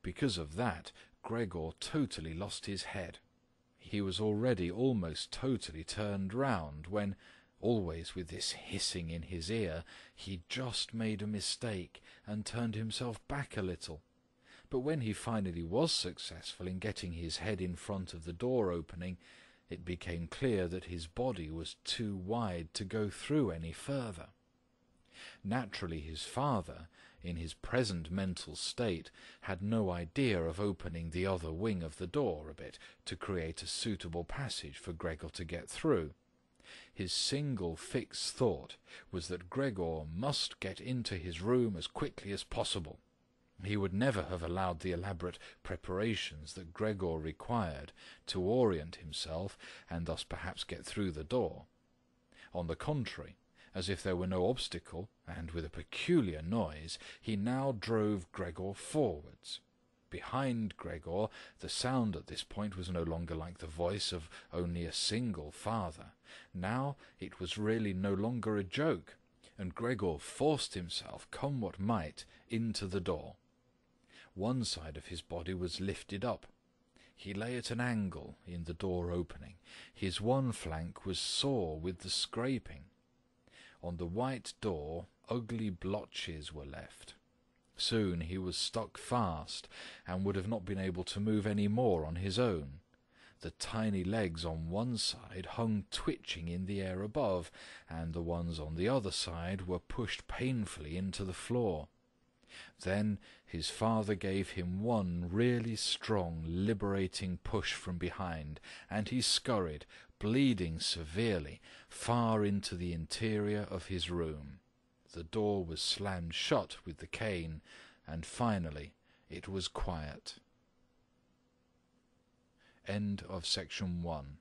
Because of that, Gregor totally lost his head. He was already almost totally turned round when, always with this hissing in his ear, he just made a mistake and turned himself back a little. But when he finally was successful in getting his head in front of the door opening, it became clear that his body was too wide to go through any further. Naturally, his father, in his present mental state, had no idea of opening the other wing of the door a bit to create a suitable passage for Gregor to get through. His single fixed thought was that Gregor must get into his room as quickly as possible. He would never have allowed the elaborate preparations that Gregor required to orient himself and thus perhaps get through the door. On the contrary, as if there were no obstacle, and with a peculiar noise, he now drove Gregor forwards. Behind Gregor, the sound at this point was no longer like the voice of only a single father. Now it was really no longer a joke, and Gregor forced himself, come what might, into the door. One side of his body was lifted up. He lay at an angle in the door opening. His one flank was sore with the scraping. On the white door, ugly blotches were left. Soon he was stuck fast, and would have not been able to move any more on his own. The tiny legs on one side hung twitching in the air above, and the ones on the other side were pushed painfully into the floor. Then his father gave him one really strong, liberating push from behind, and he scurried, bleeding severely, far into the interior of his room. The door was slammed shut with the cane, and finally it was quiet. End of section 1.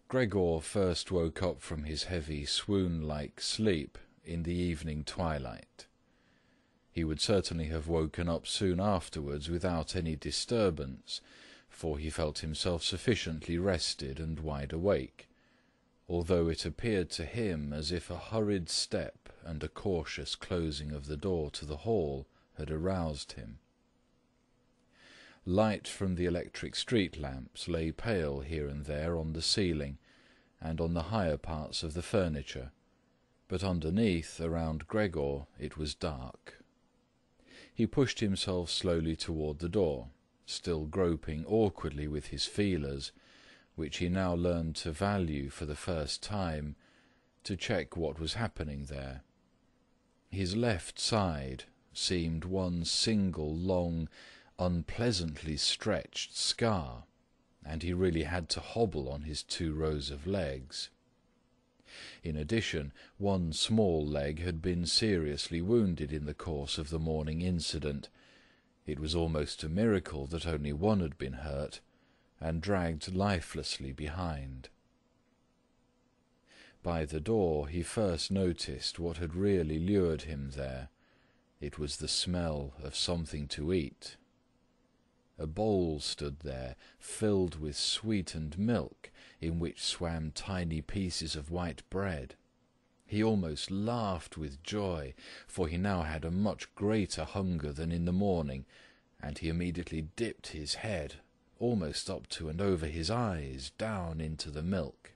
Gregor first woke up from his heavy swoon-like sleep in the evening twilight. He would certainly have woken up soon afterwards without any disturbance, for he felt himself sufficiently rested and wide awake. although it appeared to him as if a hurried step and a cautious closing of the door to the hall had aroused him. Light from the electric street lamps lay pale here and there on the ceiling and on the higher parts of the furniture, but underneath, around Gregor, it was dark. He pushed himself slowly toward the door, still groping awkwardly with his feelers, which he now learned to value for the first time, to check what was happening there. His left side seemed one single long, unpleasantly stretched scar, and he really had to hobble on his 2 rows of legs. In addition, one small leg had been seriously wounded in the course of the morning incident. It was almost a miracle that only one had been hurt, and dragged lifelessly behind. By the door he first noticed what had really lured him there. It was the smell of something to eat. A bowl stood there, filled with sweetened milk, in which swam tiny pieces of white bread. He almost laughed with joy, for he now had a much greater hunger than in the morning, and he immediately dipped his head, almost up to and over his eyes, down into the milk.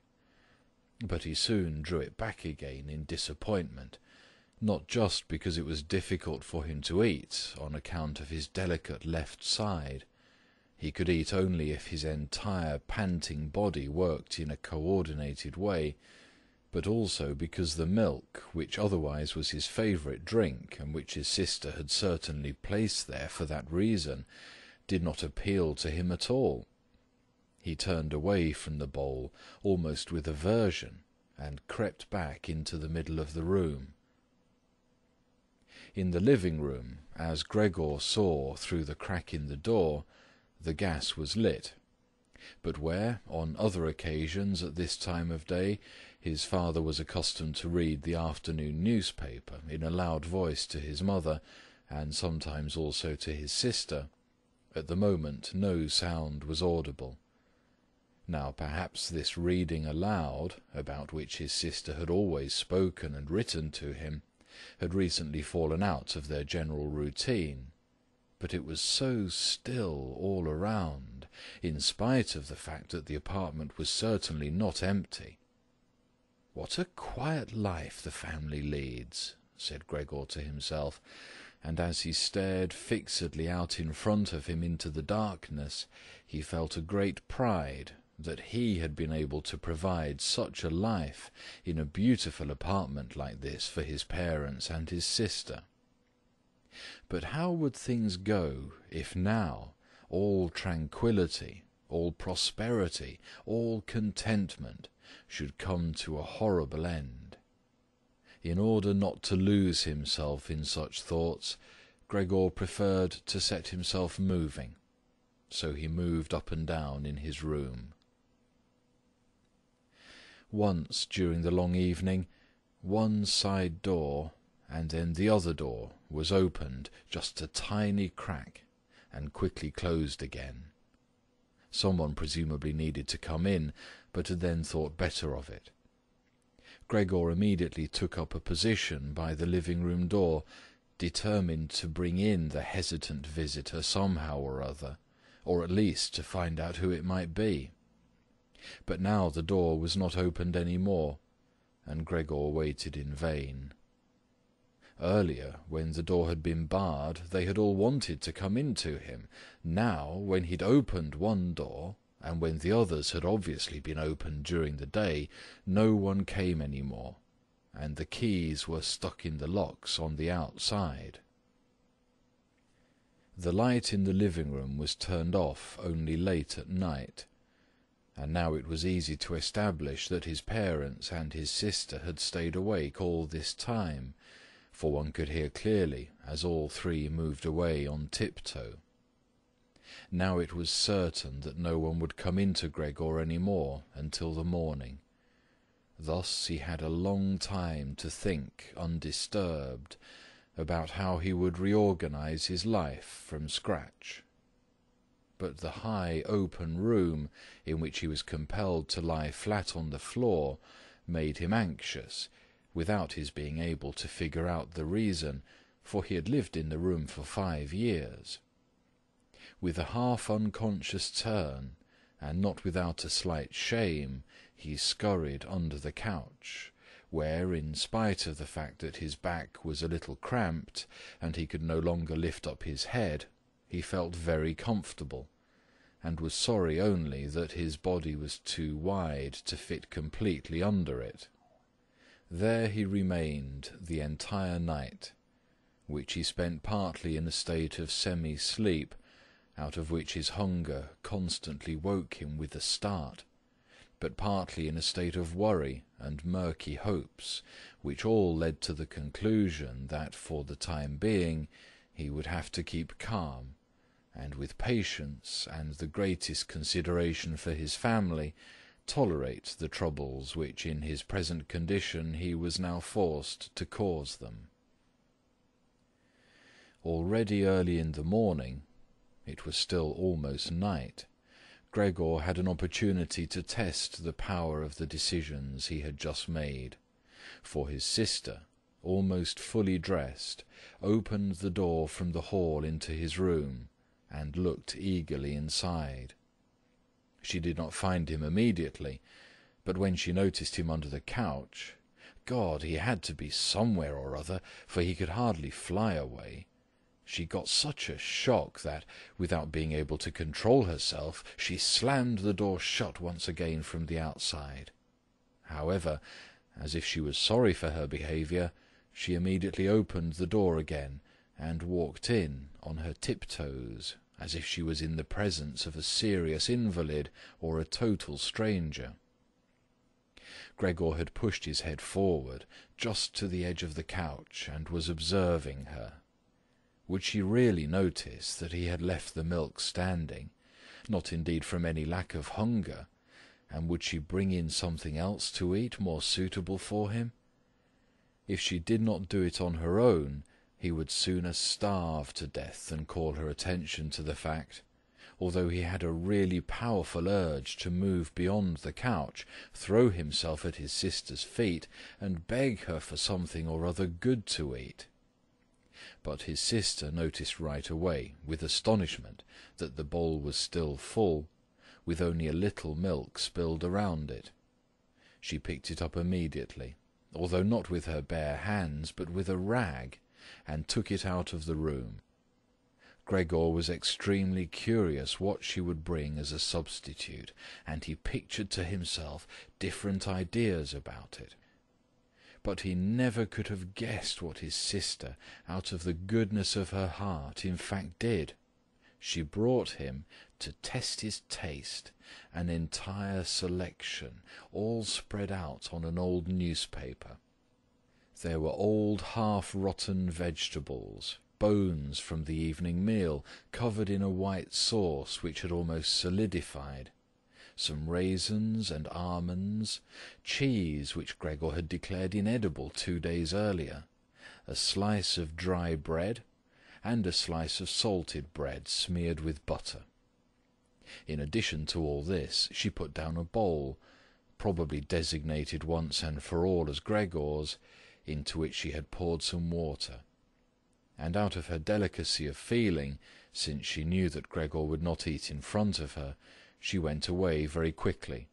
But he soon drew it back again in disappointment, not just because it was difficult for him to eat on account of his delicate left side. He could eat only if his entire panting body worked in a coordinated way, but also because the milk, which otherwise was his favourite drink, and which his sister had certainly placed there for that reason, did not appeal to him at all. He turned away from the bowl, almost with aversion, and crept back into the middle of the room. In the living room, as Gregor saw through the crack in the door, the gas was lit, but where, on other occasions at this time of day, his father was accustomed to read the afternoon newspaper in a loud voice to his mother, and sometimes also to his sister, at the moment no sound was audible. Now perhaps this reading aloud, about which his sister had always spoken and written to him, had recently fallen out of their general routine, but it was so still all around, in spite of the fact that the apartment was certainly not empty. "What a quiet life the family leads," said Gregor to himself, and as he stared fixedly out in front of him into the darkness, he felt a great pride that he had been able to provide such a life in a beautiful apartment like this for his parents and his sister. But how would things go if now all tranquillity, all prosperity, all contentment should come to a horrible end? In order not to lose himself in such thoughts, Gregor preferred to set himself moving, so he moved up and down in his room. Once during the long evening, one side door and then the other door was opened just a tiny crack and quickly closed again. Someone presumably needed to come in, but had then thought better of it. Gregor immediately took up a position by the living-room door, determined to bring in the hesitant visitor somehow or other, or at least to find out who it might be. But now the door was not opened any more, and Gregor waited in vain. Earlier, when the door had been barred, they had all wanted to come in to him. Now, when he'd opened one door, and when the others had obviously been opened during the day, no one came any more, and the keys were stuck in the locks on the outside. The light in the living-room was turned off only late at night, and now it was easy to establish that his parents and his sister had stayed awake all this time, for one could hear clearly as all three moved away on tiptoe. Now it was certain that no one would come into Gregor any more until the morning. Thus he had a long time to think undisturbed about how he would reorganize his life from scratch. but the high open room in which he was compelled to lie flat on the floor made him anxious, without his being able to figure out the reason, for he had lived in the room for 5 years. With a half-unconscious turn, and not without a slight shame, he scurried under the couch, where, in spite of the fact that his back was a little cramped, and he could no longer lift up his head, he felt very comfortable, and was sorry only that his body was too wide to fit completely under it. There he remained the entire night, which he spent partly in a state of semi-sleep, out of which his hunger constantly woke him with a start, but partly in a state of worry and murky hopes, which all led to the conclusion that for the time being he would have to keep calm, and with patience and the greatest consideration for his family tolerate the troubles which in his present condition he was now forced to cause them. Already early in the morning, it was still almost night, Gregor had an opportunity to test the power of the decisions he had just made, for his sister, almost fully dressed, opened the door from the hall into his room, and looked eagerly inside. She did not find him immediately, but when she noticed him under the couch, God, he had to be somewhere or other, for he could hardly fly away, she got such a shock that, without being able to control herself, she slammed the door shut once again from the outside. However, as if she was sorry for her behaviour, she immediately opened the door again, and walked in on her tiptoes, as if she was in the presence of a serious invalid or a total stranger. Gregor had pushed his head forward, just to the edge of the couch, and was observing her. Would she really notice that he had left the milk standing, not indeed from any lack of hunger, and would she bring in something else to eat more suitable for him? If she did not do it on her own, he would sooner starve to death than call her attention to the fact, although he had a really powerful urge to move beyond the couch, throw himself at his sister's feet, and beg her for something or other good to eat. But his sister noticed right away, with astonishment, that the bowl was still full, with only a little milk spilled around it. She picked it up immediately, although not with her bare hands, but with a rag, and took it out of the room. Gregor was extremely curious what she would bring as a substitute, and he pictured to himself different ideas about it. But he never could have guessed what his sister, out of the goodness of her heart, in fact did. She brought him, to test his taste, an entire selection, all spread out on an old newspaper. There were old half-rotten vegetables, bones from the evening meal, covered in a white sauce which had almost solidified, some raisins and almonds, cheese which Gregor had declared inedible 2 days earlier, a slice of dry bread, and a slice of salted bread smeared with butter. In addition to all this, she put down a bowl, probably designated once and for all as Gregor's, into which she had poured some water. And out of her delicacy of feeling, since she knew that Gregor would not eat in front of her, she went away very quickly,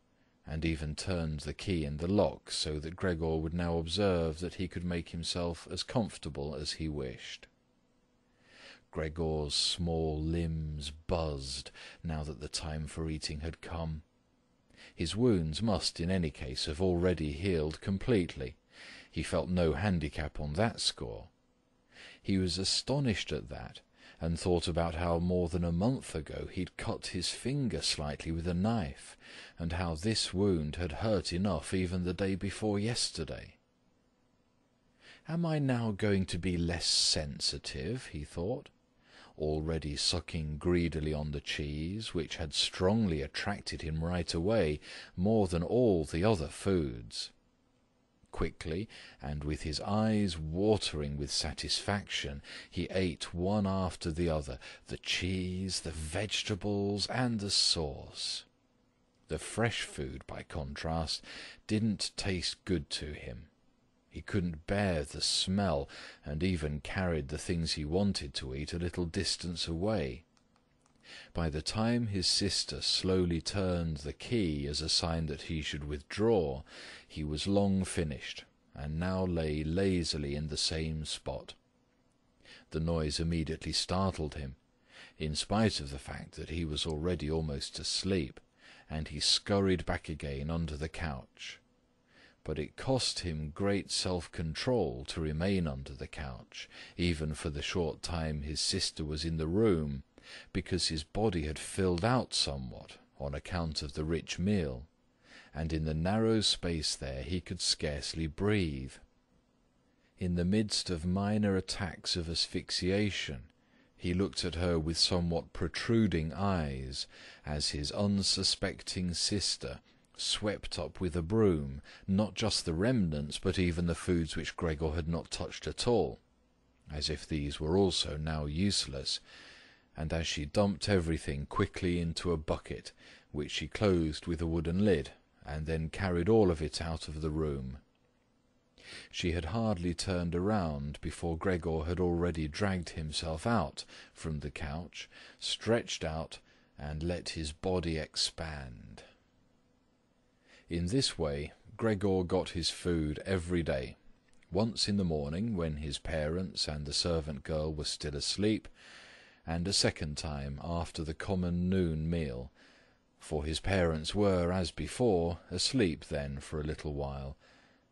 and even turned the key in the lock so that Gregor would now observe that he could make himself as comfortable as he wished. Gregor's small limbs buzzed now that the time for eating had come. His wounds must in any case have already healed completely. He felt no handicap on that score. He was astonished at that, and thought about how more than a month ago he'd cut his finger slightly with a knife, and how this wound had hurt enough even the day before yesterday. Am I now going to be less sensitive, he thought, already sucking greedily on the cheese, which had strongly attracted him right away, more than all the other foods. quickly, and with his eyes watering with satisfaction, he ate one after the other, the cheese, the vegetables, and the sauce. The fresh food, by contrast, didn't taste good to him. He couldn't bear the smell, and even carried the things he wanted to eat a little distance away. By the time his sister slowly turned the key as a sign that he should withdraw, he was long finished, and now lay lazily in the same spot. The noise immediately startled him, in spite of the fact that he was already almost asleep, and he scurried back again under the couch. But it cost him great self-control to remain under the couch, even for the short time his sister was in the room, because his body had filled out somewhat on account of the rich meal, and in the narrow space there he could scarcely breathe. In the midst of minor attacks of asphyxiation, he looked at her with somewhat protruding eyes, as his unsuspecting sister swept up with a broom, not just the remnants, but even the foods which Gregor had not touched at all, as if these were also now useless, and as she dumped everything quickly into a bucket, which she closed with a wooden lid, and then carried all of it out of the room. She had hardly turned around before Gregor had already dragged himself out from the couch, stretched out, and let his body expand. In this way Gregor got his food every day, once in the morning when his parents and the servant girl were still asleep, and a second time after the common noon meal, for his parents were, as before, asleep then for a little while,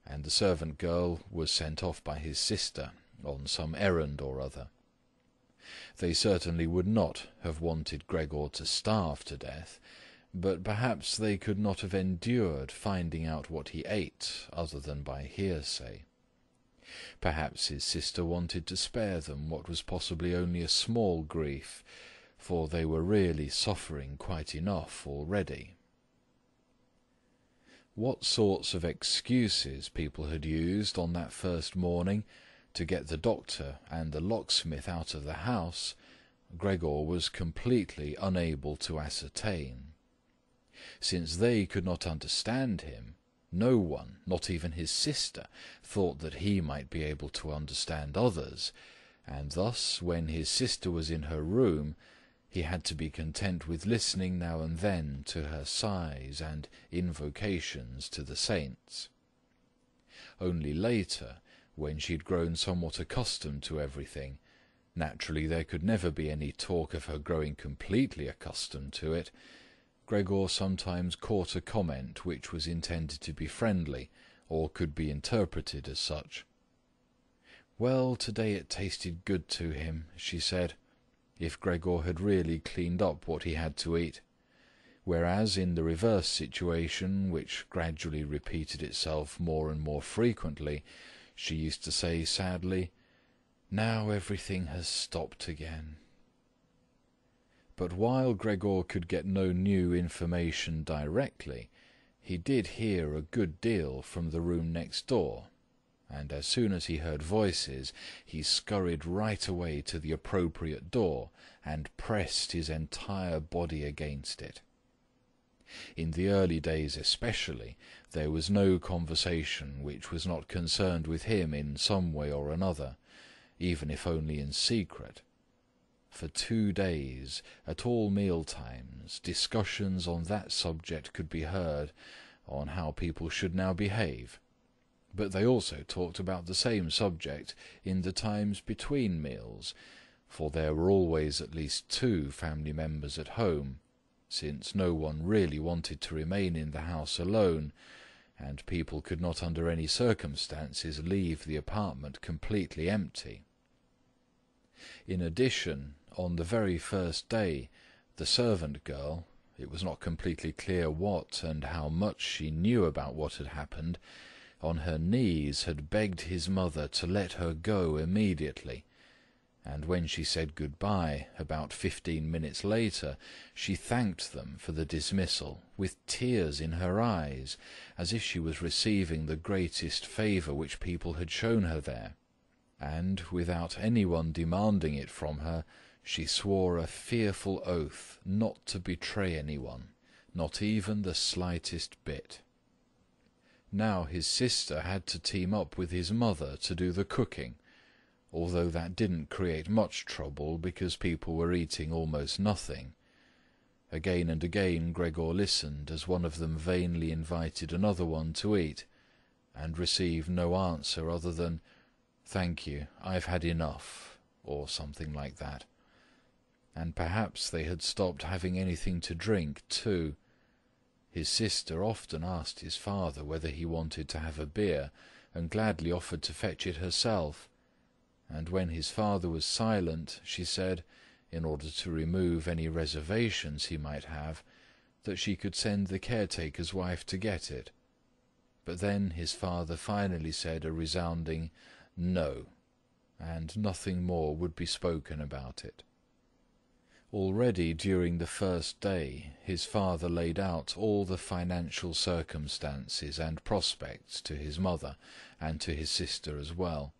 and the servant girl was sent off by his sister on some errand or other. They certainly would not have wanted Gregor to starve to death, but perhaps they could not have endured finding out what he ate other than by hearsay. Perhaps his sister wanted to spare them what was possibly only a small grief, for they were really suffering quite enough already. What sorts of excuses people had used on that first morning to get the doctor and the locksmith out of the house, Gregor was completely unable to ascertain. Since they could not understand him, no one, not even his sister, thought that he might be able to understand others, and thus, when his sister was in her room, he had to be content with listening now and then to her sighs and invocations to the saints. Only later, when she had grown somewhat accustomed to everything, naturally there could never be any talk of her growing completely accustomed to it, Gregor sometimes caught a comment which was intended to be friendly, or could be interpreted as such. "Well, today it tasted good to him," she said, if Gregor had really cleaned up what he had to eat, whereas in the reverse situation, which gradually repeated itself more and more frequently, she used to say sadly, "Now everything has stopped again." But while Gregor could get no new information directly, he did hear a good deal from the room next door, and as soon as he heard voices, he scurried right away to the appropriate door and pressed his entire body against it. In the early days especially, there was no conversation which was not concerned with him in some way or another, even if only in secret. For 2 days, at all meal-times, discussions on that subject could be heard, on how people should now behave, but they also talked about the same subject in the times between meals, for there were always at least 2 family members at home, since no one really wanted to remain in the house alone, and people could not under any circumstances leave the apartment completely empty. In addition, on the very first day, the servant girl, it was not completely clear what and how much she knew about what had happened, on her knees had begged his mother to let her go immediately, and when she said good-bye about 15 minutes later, she thanked them for the dismissal with tears in her eyes, as if she was receiving the greatest favour which people had shown her there, and, without anyone demanding it from her, she swore a fearful oath not to betray anyone, not even the slightest bit. Now his sister had to team up with his mother to do the cooking, although that didn't create much trouble because people were eating almost nothing. Again and again Gregor listened as one of them vainly invited another one to eat, and received no answer other than, "Thank you, I've had enough," or something like that. And perhaps they had stopped having anything to drink too. His sister often asked his father whether he wanted to have a beer, and gladly offered to fetch it herself. And when his father was silent, she said, in order to remove any reservations he might have, that she could send the caretaker's wife to get it. But then his father finally said a resounding "no," and nothing more would be spoken about it. Already during the first day his father laid out all the financial circumstances and prospects to his mother, and to his sister as well.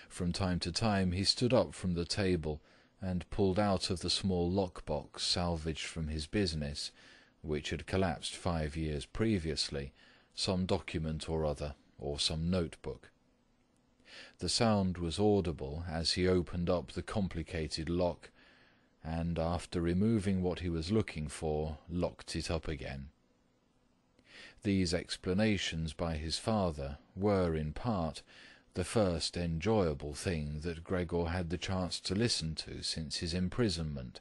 From time to time he stood up from the table and pulled out of the small lock-box salvaged from his business, which had collapsed 5 years previously, some document or other, or some notebook. The sound was audible as he opened up the complicated lock, and after removing what he was looking for, locked it up again. These explanations by his father were, in part, the first enjoyable thing that Gregor had the chance to listen to since his imprisonment.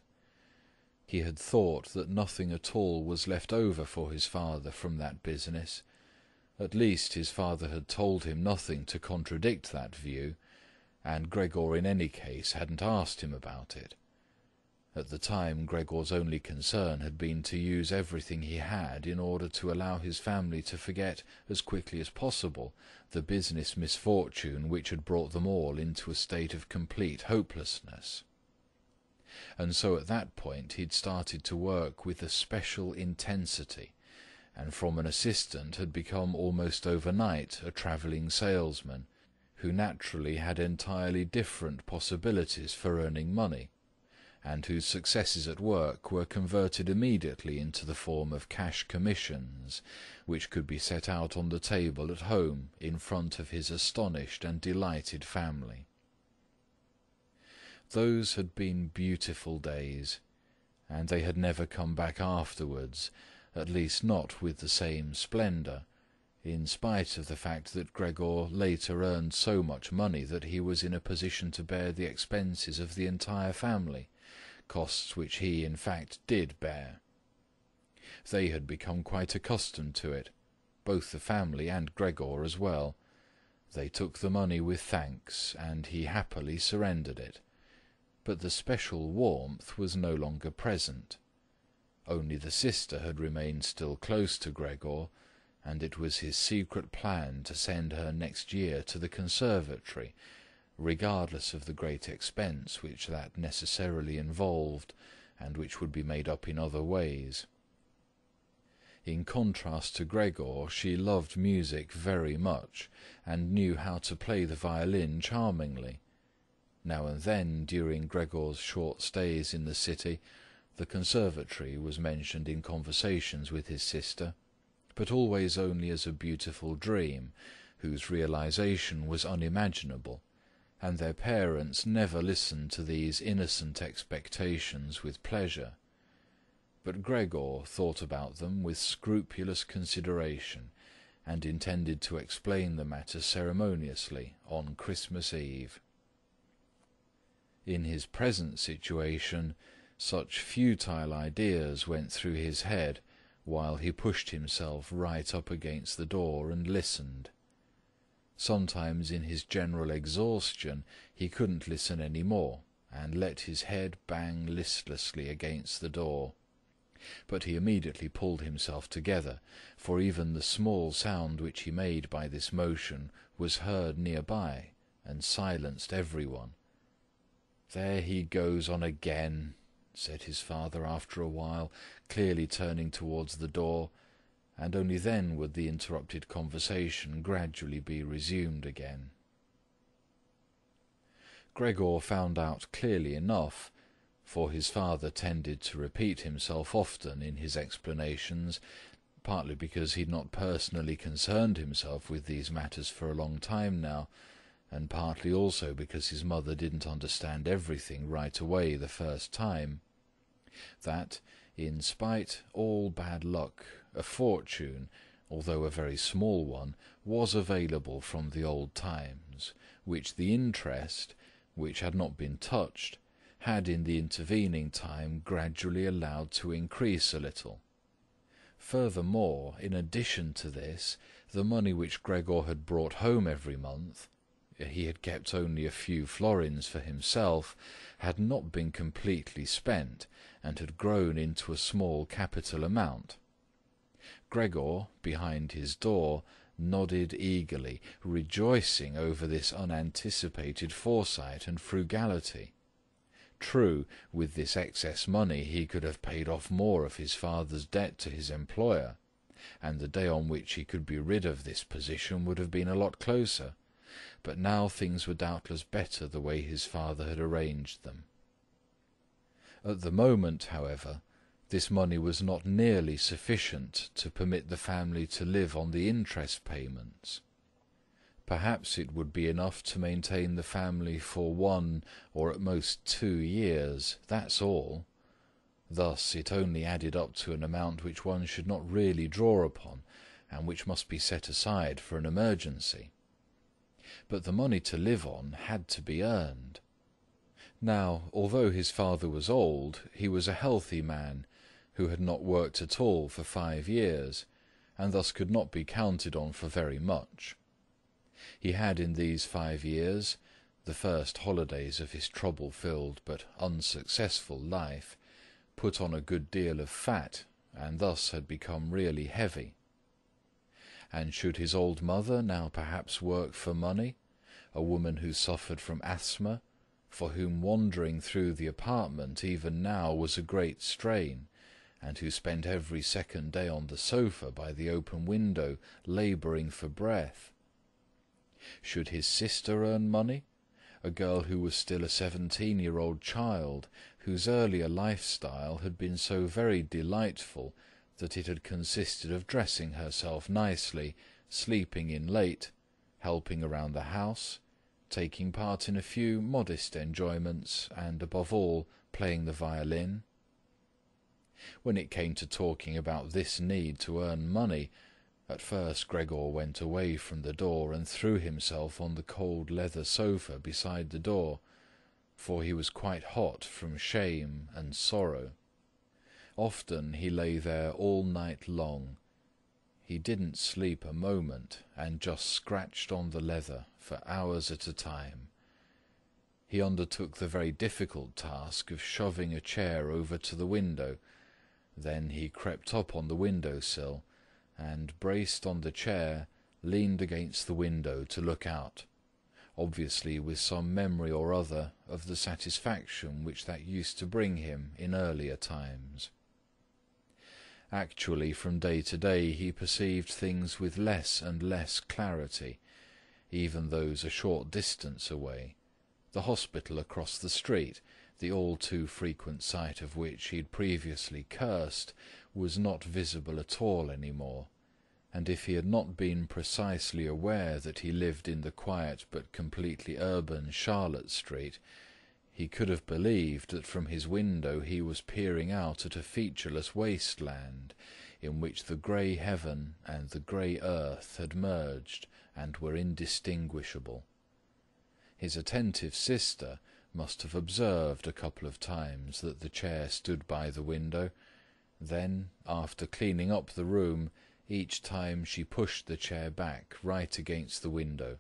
He had thought that nothing at all was left over for his father from that business. At least his father had told him nothing to contradict that view, and Gregor in any case hadn't asked him about it. At the time, Gregor's only concern had been to use everything he had in order to allow his family to forget as quickly as possible the business misfortune which had brought them all into a state of complete hopelessness. And so at that point he'd started to work with a special intensity, and from an assistant had become almost overnight a travelling salesman, who naturally had entirely different possibilities for earning money, and whose successes at work were converted immediately into the form of cash commissions, which could be set out on the table at home in front of his astonished and delighted family. Those had been beautiful days, and they had never come back afterwards, at least not with the same splendour, in spite of the fact that Gregor later earned so much money that he was in a position to bear the expenses of the entire family, costs which he, in fact, did bear. They had become quite accustomed to it, both the family and Gregor as well. They took the money with thanks, and he happily surrendered it. But the special warmth was no longer present. Only the sister had remained still close to Gregor, and it was his secret plan to send her next year to the conservatory, regardless of the great expense which that necessarily involved, and which would be made up in other ways. In contrast to Gregor, she loved music very much, and knew how to play the violin charmingly. Now and then, during Gregor's short stays in the city, the conservatory was mentioned in conversations with his sister, but always only as a beautiful dream, whose realization was unimaginable, and their parents never listened to these innocent expectations with pleasure. But Gregor thought about them with scrupulous consideration, and intended to explain the matter ceremoniously on Christmas Eve. In his present situation, such futile ideas went through his head while he pushed himself right up against the door and listened. Sometimes in his general exhaustion he couldn't listen any more, and let his head bang listlessly against the door. But he immediately pulled himself together, for even the small sound which he made by this motion was heard near by, and silenced everyone. "There he goes on again," said his father after a while, clearly turning towards the door, and only then would the interrupted conversation gradually be resumed again. Gregor found out clearly enough, for his father tended to repeat himself often in his explanations, partly because he had not personally concerned himself with these matters for a long time now, and partly also because his mother didn't understand everything right away the first time, that, in spite all bad luck, a fortune, although a very small one, was available from the old times, which the interest, which had not been touched, had in the intervening time gradually allowed to increase a little. Furthermore, in addition to this, the money which Gregor had brought home every month, he had kept only a few florins for himself, had not been completely spent, and had grown into a small capital amount. Gregor, behind his door, nodded eagerly, rejoicing over this unanticipated foresight and frugality. True, with this excess money he could have paid off more of his father's debt to his employer, and the day on which he could be rid of this position would have been a lot closer, but now things were doubtless better the way his father had arranged them. At the moment, however, this money was not nearly sufficient to permit the family to live on the interest payments. Perhaps it would be enough to maintain the family for 1 or at most 2 years, that's all. Thus it only added up to an amount which one should not really draw upon, and which must be set aside for an emergency. But the money to live on had to be earned. Now, although his father was old, he was a healthy man, who had not worked at all for 5 years, and thus could not be counted on for very much. He had in these 5 years, the first holidays of his trouble-filled but unsuccessful life, put on a good deal of fat, and thus had become really heavy. And should his old mother now perhaps work for money, a woman who suffered from asthma, for whom wandering through the apartment even now was a great strain, and who spent every second day on the sofa by the open window, labouring for breath? Should his sister earn money, a girl who was still a 17-year-old child, whose earlier lifestyle had been so very delightful that it had consisted of dressing herself nicely, sleeping in late, helping around the house, taking part in a few modest enjoyments, and, above all, playing the violin? When it came to talking about this need to earn money, at first Gregor went away from the door and threw himself on the cold leather sofa beside the door, for he was quite hot from shame and sorrow. Often he lay there all night long. He didn't sleep a moment, and just scratched on the leather for hours at a time. He undertook the very difficult task of shoving a chair over to the window. Then he crept up on the window-sill, and, braced on the chair, leaned against the window to look out, obviously with some memory or other of the satisfaction which that used to bring him in earlier times. Actually, from day to day he perceived things with less and less clarity, even those a short distance away, the hospital across the street, the all too frequent sight of which he had previously cursed, was not visible at all any more, and if he had not been precisely aware that he lived in the quiet but completely urban Charlotte Street, he could have believed that from his window he was peering out at a featureless wasteland, in which the grey heaven and the grey earth had merged and were indistinguishable. His attentive sister must have observed a couple of times that the chair stood by the window. Then, after cleaning up the room, each time she pushed the chair back right against the window,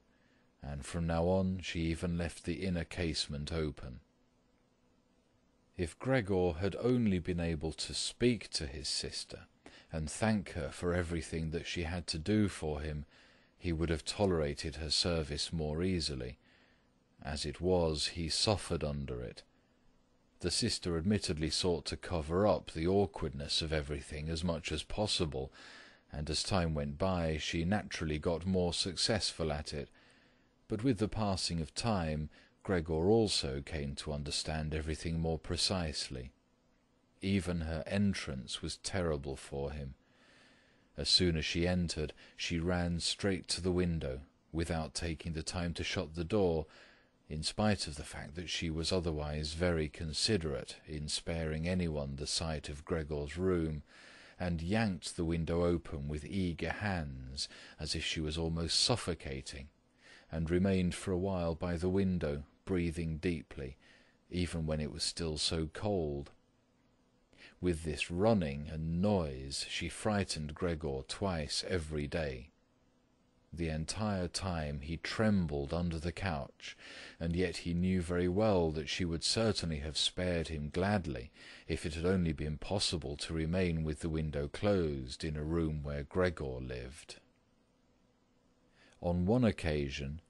and from now on she even left the inner casement open. If Gregor had only been able to speak to his sister and thank her for everything that she had to do for him, he would have tolerated her service more easily, As it was, he suffered under it. The sister admittedly sought to cover up the awkwardness of everything as much as possible, and as time went by she naturally got more successful at it. But with the passing of time, Gregor also came to understand everything more precisely. Even her entrance was terrible for him. As soon as she entered, she ran straight to the window, without taking the time to shut the door, in spite of the fact that she was otherwise very considerate in sparing anyone the sight of Gregor's room, and yanked the window open with eager hands, as if she was almost suffocating, and remained for a while by the window, breathing deeply, even when it was still so cold. With this running and noise she frightened Gregor twice every day. The entire time he trembled under the couch, and yet he knew very well that she would certainly have spared him gladly if it had only been possible to remain with the window closed in a room where Gregor lived. On one occasion,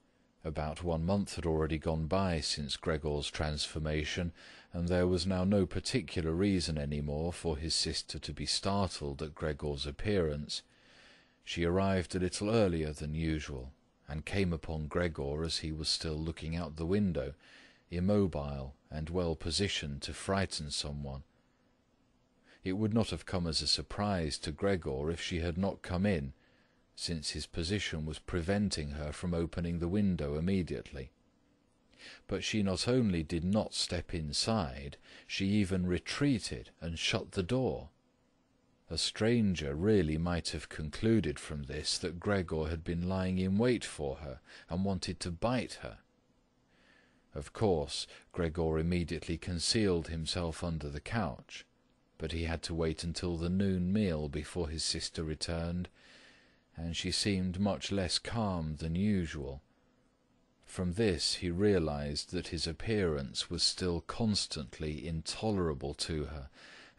about 1 month had already gone by since Gregor's transformation, and there was now no particular reason any more for his sister to be startled at Gregor's appearance. She arrived a little earlier than usual, and came upon Gregor as he was still looking out the window, immobile and well positioned to frighten someone. It would not have come as a surprise to Gregor if she had not come in, since his position was preventing her from opening the window immediately. But she not only did not step inside, she even retreated and shut the door. A stranger really might have concluded from this that Gregor had been lying in wait for her and wanted to bite her. Of course, Gregor immediately concealed himself under the couch, but he had to wait until the noon meal before his sister returned, and she seemed much less calm than usual. From this he realized that his appearance was still constantly intolerable to her,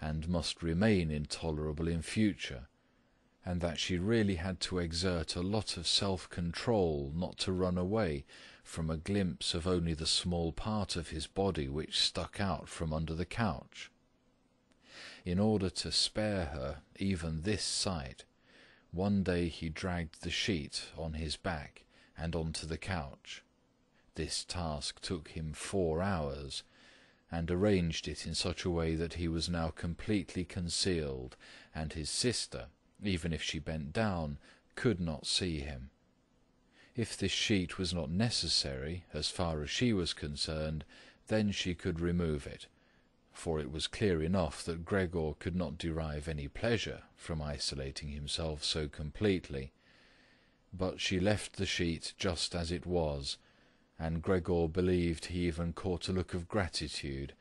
and must remain intolerable in future, and that she really had to exert a lot of self-control not to run away from a glimpse of only the small part of his body which stuck out from under the couch. In order to spare her even this sight, one day he dragged the sheet on his back and onto the couch. This task took him 4 hours, and arranged it in such a way that he was now completely concealed, and his sister, even if she bent down, could not see him. If this sheet was not necessary, as far as she was concerned, then she could remove it, for it was clear enough that Gregor could not derive any pleasure from isolating himself so completely. But she left the sheet just as it was, and Gregor believed he even caught a look of gratitude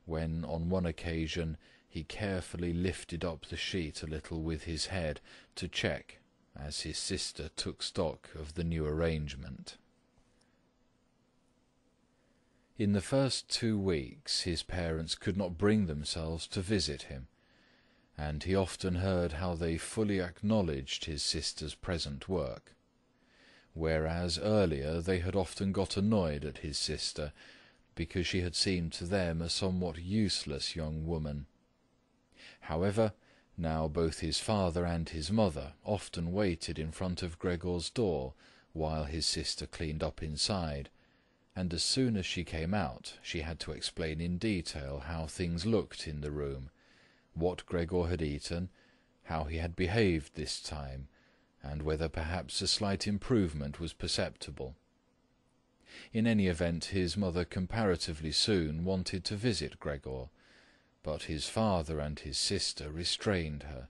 when, on one occasion, he carefully lifted up the sheet a little with his head to check, as his sister took stock of the new arrangement. In the first 2 weeks his parents could not bring themselves to visit him, and he often heard how they fully acknowledged his sister's present work, whereas earlier they had often got annoyed at his sister because she had seemed to them a somewhat useless young woman. However, now both his father and his mother often waited in front of Gregor's door while his sister cleaned up inside, and as soon as she came out she had to explain in detail how things looked in the room, what Gregor had eaten, how he had behaved this time, and whether perhaps a slight improvement was perceptible. In any event, his mother comparatively soon wanted to visit Gregor, but his father and his sister restrained her,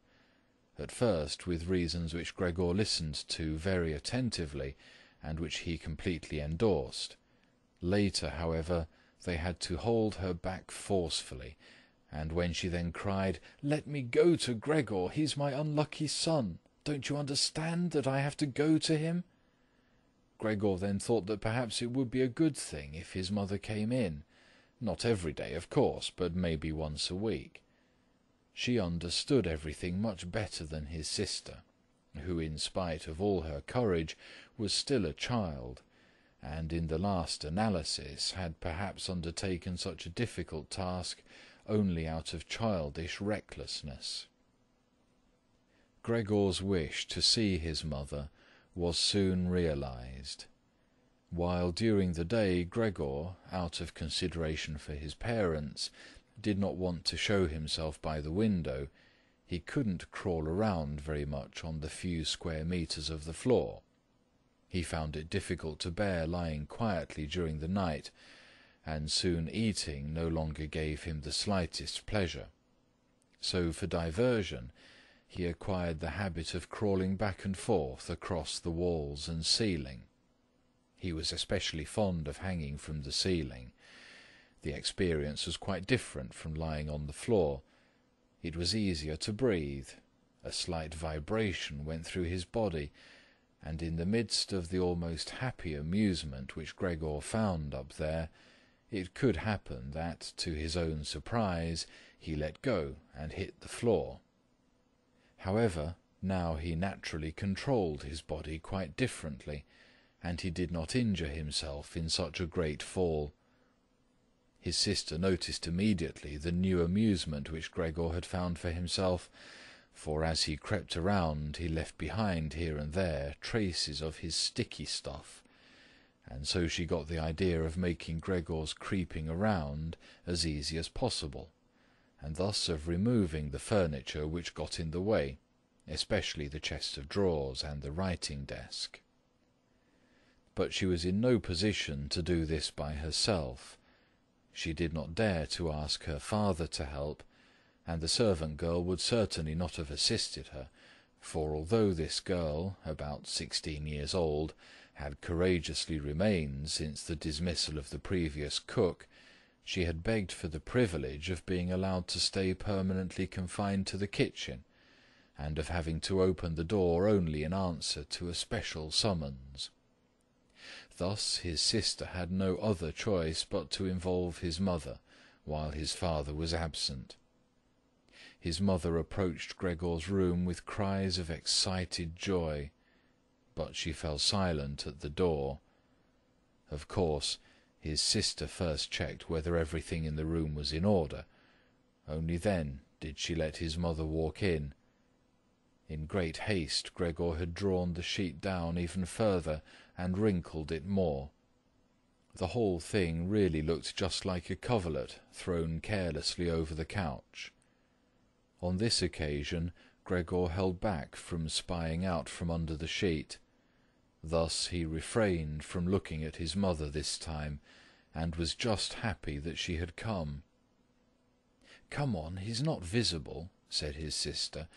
at first with reasons which Gregor listened to very attentively and which he completely endorsed. Later, however, they had to hold her back forcefully, and when she then cried, "Let me go to Gregor, he's my unlucky son. Don't you understand that I have to go to him?" Gregor then thought that perhaps it would be a good thing if his mother came in, not every day, of course, but maybe once a week. She understood everything much better than his sister, who, in spite of all her courage, was still a child, and in the last analysis had perhaps undertaken such a difficult task only out of childish recklessness. Gregor's wish to see his mother was soon realized. While during the day Gregor, out of consideration for his parents, did not want to show himself by the window, he couldn't crawl around very much on the few square meters of the floor. He found it difficult to bear lying quietly during the night, and soon eating no longer gave him the slightest pleasure. So for diversion, he acquired the habit of crawling back and forth across the walls and ceiling. He was especially fond of hanging from the ceiling. The experience was quite different from lying on the floor. It was easier to breathe. A slight vibration went through his body, and in the midst of the almost happy amusement which Gregor found up there, it could happen that, to his own surprise, he let go and hit the floor. However, now he naturally controlled his body quite differently, and he did not injure himself in such a great fall. His sister noticed immediately the new amusement which Gregor had found for himself, for as he crept around he left behind here and there traces of his sticky stuff, and so she got the idea of making Gregor's creeping around as easy as possible, and thus of removing the furniture which got in the way, especially the chest of drawers and the writing desk. But she was in no position to do this by herself. She did not dare to ask her father to help, and the servant girl would certainly not have assisted her, for although this girl, about 16 years old, had courageously remained since the dismissal of the previous cook, she had begged for the privilege of being allowed to stay permanently confined to the kitchen, and of having to open the door only in answer to a special summons. Thus his sister had no other choice but to involve his mother while his father was absent. His mother approached Gregor's room with cries of excited joy, but she fell silent at the door. Of course, his sister first checked whether everything in the room was in order. Only then did she let his mother walk in. In great haste, Gregor had drawn the sheet down even further and wrinkled it more. The whole thing really looked just like a coverlet thrown carelessly over the couch. On this occasion, Gregor held back from spying out from under the sheet. Thus he refrained from looking at his mother this time, and was just happy that she had come. "Come on, he's not visible," said his sister,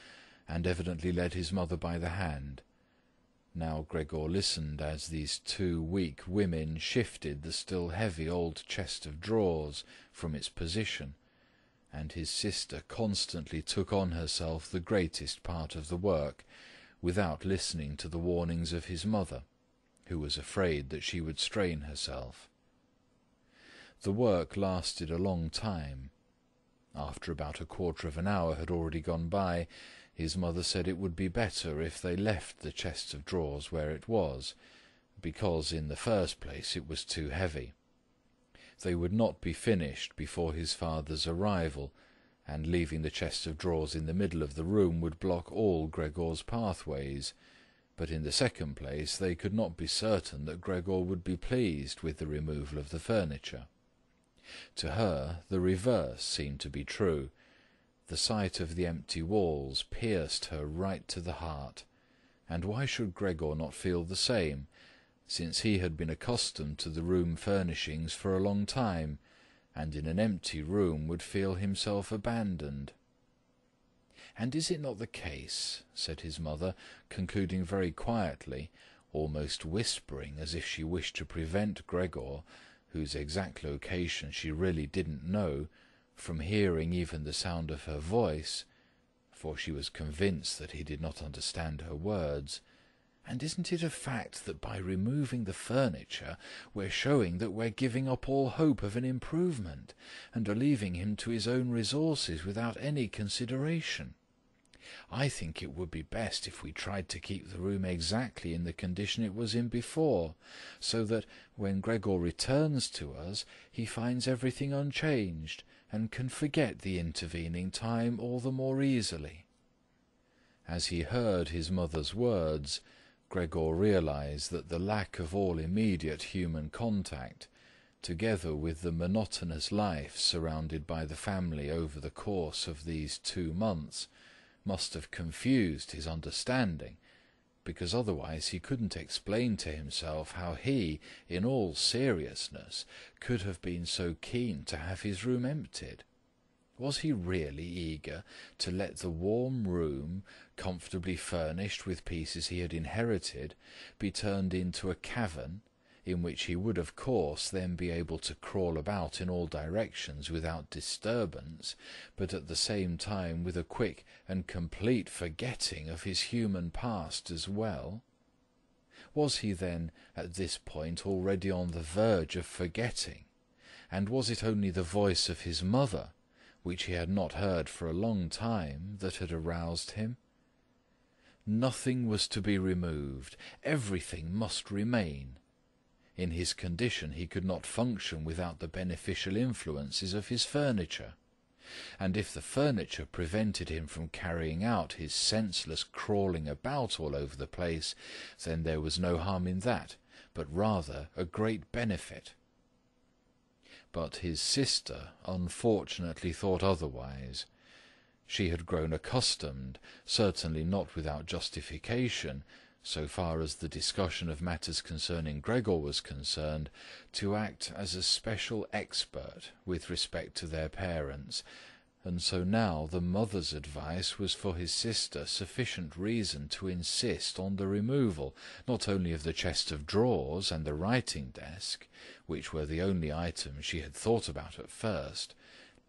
and evidently led his mother by the hand. Now Gregor listened as these two weak women shifted the still heavy old chest of drawers from its position, and his sister constantly took on herself the greatest part of the work, without listening to the warnings of his mother, who was afraid that she would strain herself. The work lasted a long time. After about a quarter of an hour had already gone by, his mother said it would be better if they left the chest of drawers where it was, because in the first place it was too heavy. They would not be finished before his father's arrival, and leaving the chest of drawers in the middle of the room would block all Gregor's pathways, but in the second place they could not be certain that Gregor would be pleased with the removal of the furniture. To her the reverse seemed to be true. The sight of the empty walls pierced her right to the heart, and why should Gregor not feel the same, since he had been accustomed to the room furnishings for a long time, and in an empty room would feel himself abandoned? "And is it not the case," said his mother, concluding very quietly, almost whispering as if she wished to prevent Gregor, whose exact location she really didn't know, from hearing even the sound of her voice, for she was convinced that he did not understand her words, "and isn't it a fact that by removing the furniture we're showing that we're giving up all hope of an improvement, and are leaving him to his own resources without any consideration? I think it would be best if we tried to keep the room exactly in the condition it was in before, so that when Gregor returns to us he finds everything unchanged and can forget the intervening time all the more easily." As he heard his mother's words, Gregor realized that the lack of all immediate human contact, together with the monotonous life surrounded by the family over the course of these 2 months, must have confused his understanding, because otherwise he couldn't explain to himself how he, in all seriousness, could have been so keen to have his room emptied. Was he really eager to let the warm room, comfortably furnished with pieces he had inherited, be turned into a cavern, in which he would of course then be able to crawl about in all directions without disturbance, but at the same time with a quick and complete forgetting of his human past as well? Was he then at this point already on the verge of forgetting, and was it only the voice of his mother, which he had not heard for a long time, that had aroused him? Nothing was to be removed, everything must remain. In his condition he could not function without the beneficial influences of his furniture, and if the furniture prevented him from carrying out his senseless crawling about all over the place, then there was no harm in that, but rather a great benefit. But his sister unfortunately thought otherwise. She had grown accustomed, certainly not without justification, so far as the discussion of matters concerning Gregor was concerned, to act as a special expert with respect to their parents, and so now the mother's advice was for his sister sufficient reason to insist on the removal, not only of the chest of drawers and the writing desk, which were the only items she had thought about at first,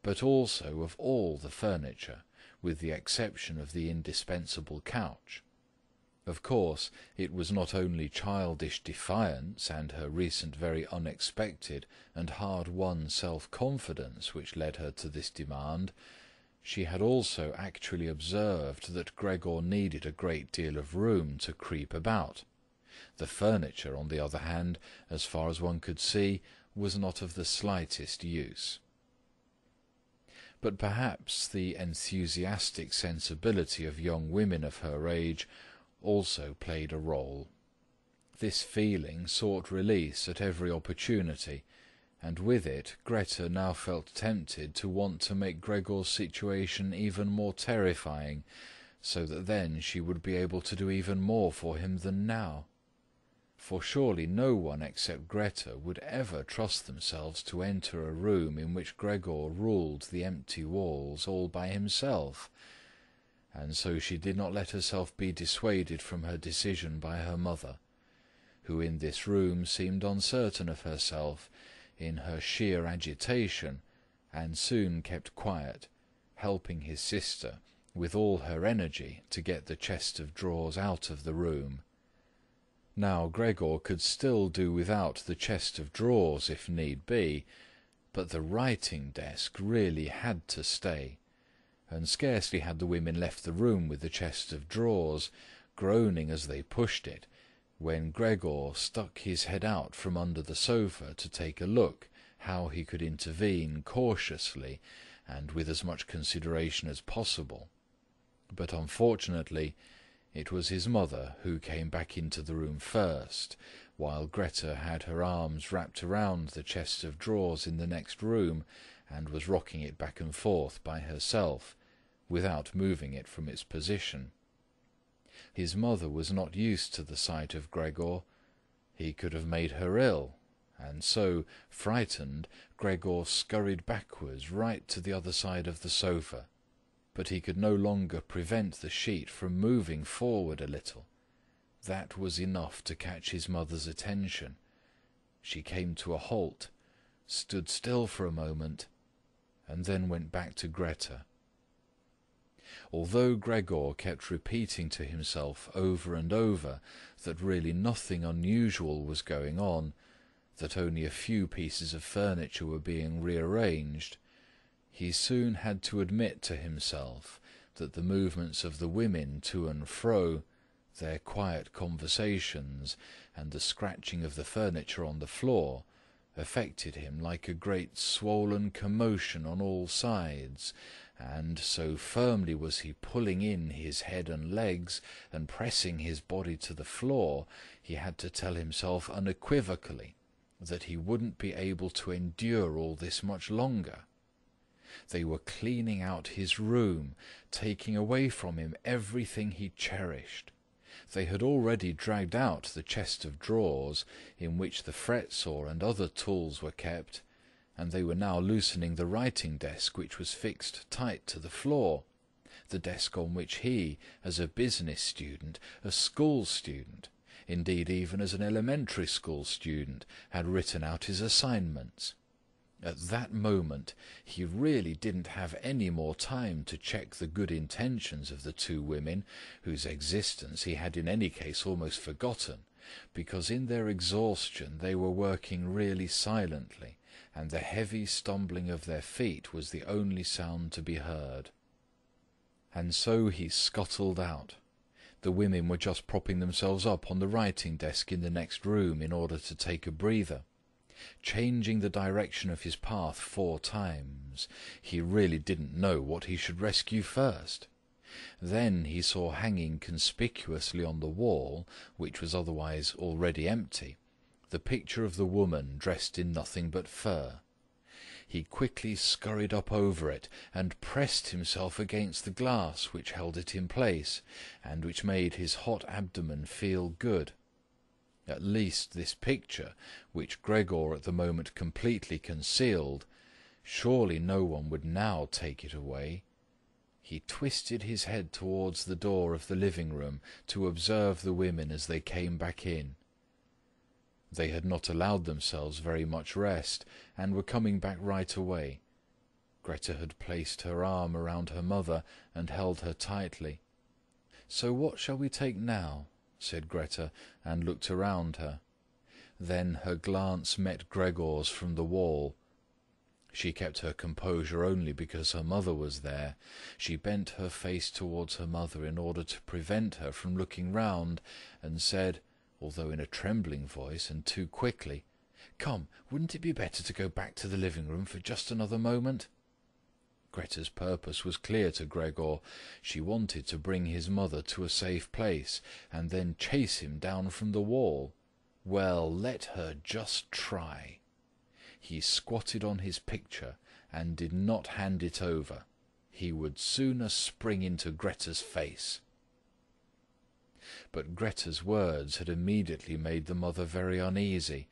but also of all the furniture, with the exception of the indispensable couch. Of course, it was not only childish defiance and her recent very unexpected and hard-won self-confidence which led her to this demand. She had also actually observed that Gregor needed a great deal of room to creep about. The furniture, on the other hand, as far as one could see, was not of the slightest use. But perhaps the enthusiastic sensibility of young women of her age also played a role. This feeling sought release at every opportunity, and with it Greta now felt tempted to want to make Gregor's situation even more terrifying, so that then she would be able to do even more for him than now. For surely no one except Greta would ever trust themselves to enter a room in which Gregor ruled the empty walls all by himself, and so she did not let herself be dissuaded from her decision by her mother, who in this room seemed uncertain of herself in her sheer agitation, and soon kept quiet, helping his sister with all her energy to get the chest of drawers out of the room. Now Gregor could still do without the chest of drawers if need be, but the writing desk really had to stay, and scarcely had the women left the room with the chest of drawers, groaning as they pushed it, when Gregor stuck his head out from under the sofa to take a look how he could intervene cautiously and with as much consideration as possible. But unfortunately it was his mother who came back into the room first, while Greta had her arms wrapped around the chest of drawers in the next room, and was rocking it back and forth by herself, without moving it from its position. His mother was not used to the sight of Gregor. He could have made her ill, and so, frightened, Gregor scurried backwards right to the other side of the sofa, but he could no longer prevent the sheet from moving forward a little. That was enough to catch his mother's attention. She came to a halt, stood still for a moment, and then went back to Greta. Although Gregor kept repeating to himself over and over that really nothing unusual was going on, that only a few pieces of furniture were being rearranged, he soon had to admit to himself that the movements of the women to and fro, their quiet conversations, and the scratching of the furniture on the floor affected him like a great swollen commotion on all sides, and so firmly was he pulling in his head and legs and pressing his body to the floor, he had to tell himself unequivocally that he wouldn't be able to endure all this much longer. They were cleaning out his room, taking away from him everything he cherished. They had already dragged out the chest of drawers in which the fret-saw and other tools were kept, and they were now loosening the writing desk which was fixed tight to the floor, the desk on which he, as a business student, a school student, indeed even as an elementary school student, had written out his assignments. At that moment he really didn't have any more time to check the good intentions of the two women, whose existence he had in any case almost forgotten, because in their exhaustion they were working really silently, and the heavy stumbling of their feet was the only sound to be heard. And so he scuttled out. The women were just propping themselves up on the writing desk in the next room in order to take a breather. Changing the direction of his path 4 times, he really didn't know what he should rescue first. Then he saw hanging conspicuously on the wall, which was otherwise already empty, the picture of the woman dressed in nothing but fur. He quickly scurried up over it and pressed himself against the glass which held it in place, and which made his hot abdomen feel good. At least this picture, which Gregor at the moment completely concealed, surely no one would now take it away. He twisted his head towards the door of the living-room to observe the women as they came back in. They had not allowed themselves very much rest, and were coming back right away. Greta had placed her arm around her mother and held her tightly. "So what shall we take now?" said Greta, and looked around her. Then her glance met Gregor's from the wall. She kept her composure only because her mother was there. She bent her face towards her mother in order to prevent her from looking round, and said, although in a trembling voice and too quickly, "Come, wouldn't it be better to go back to the living-room for just another moment?" Greta's purpose was clear to Gregor. She wanted to bring his mother to a safe place, and then chase him down from the wall. Well, let her just try. He squatted on his picture, and did not hand it over. He would sooner spring into Greta's face. But Greta's words had immediately made the mother very uneasy.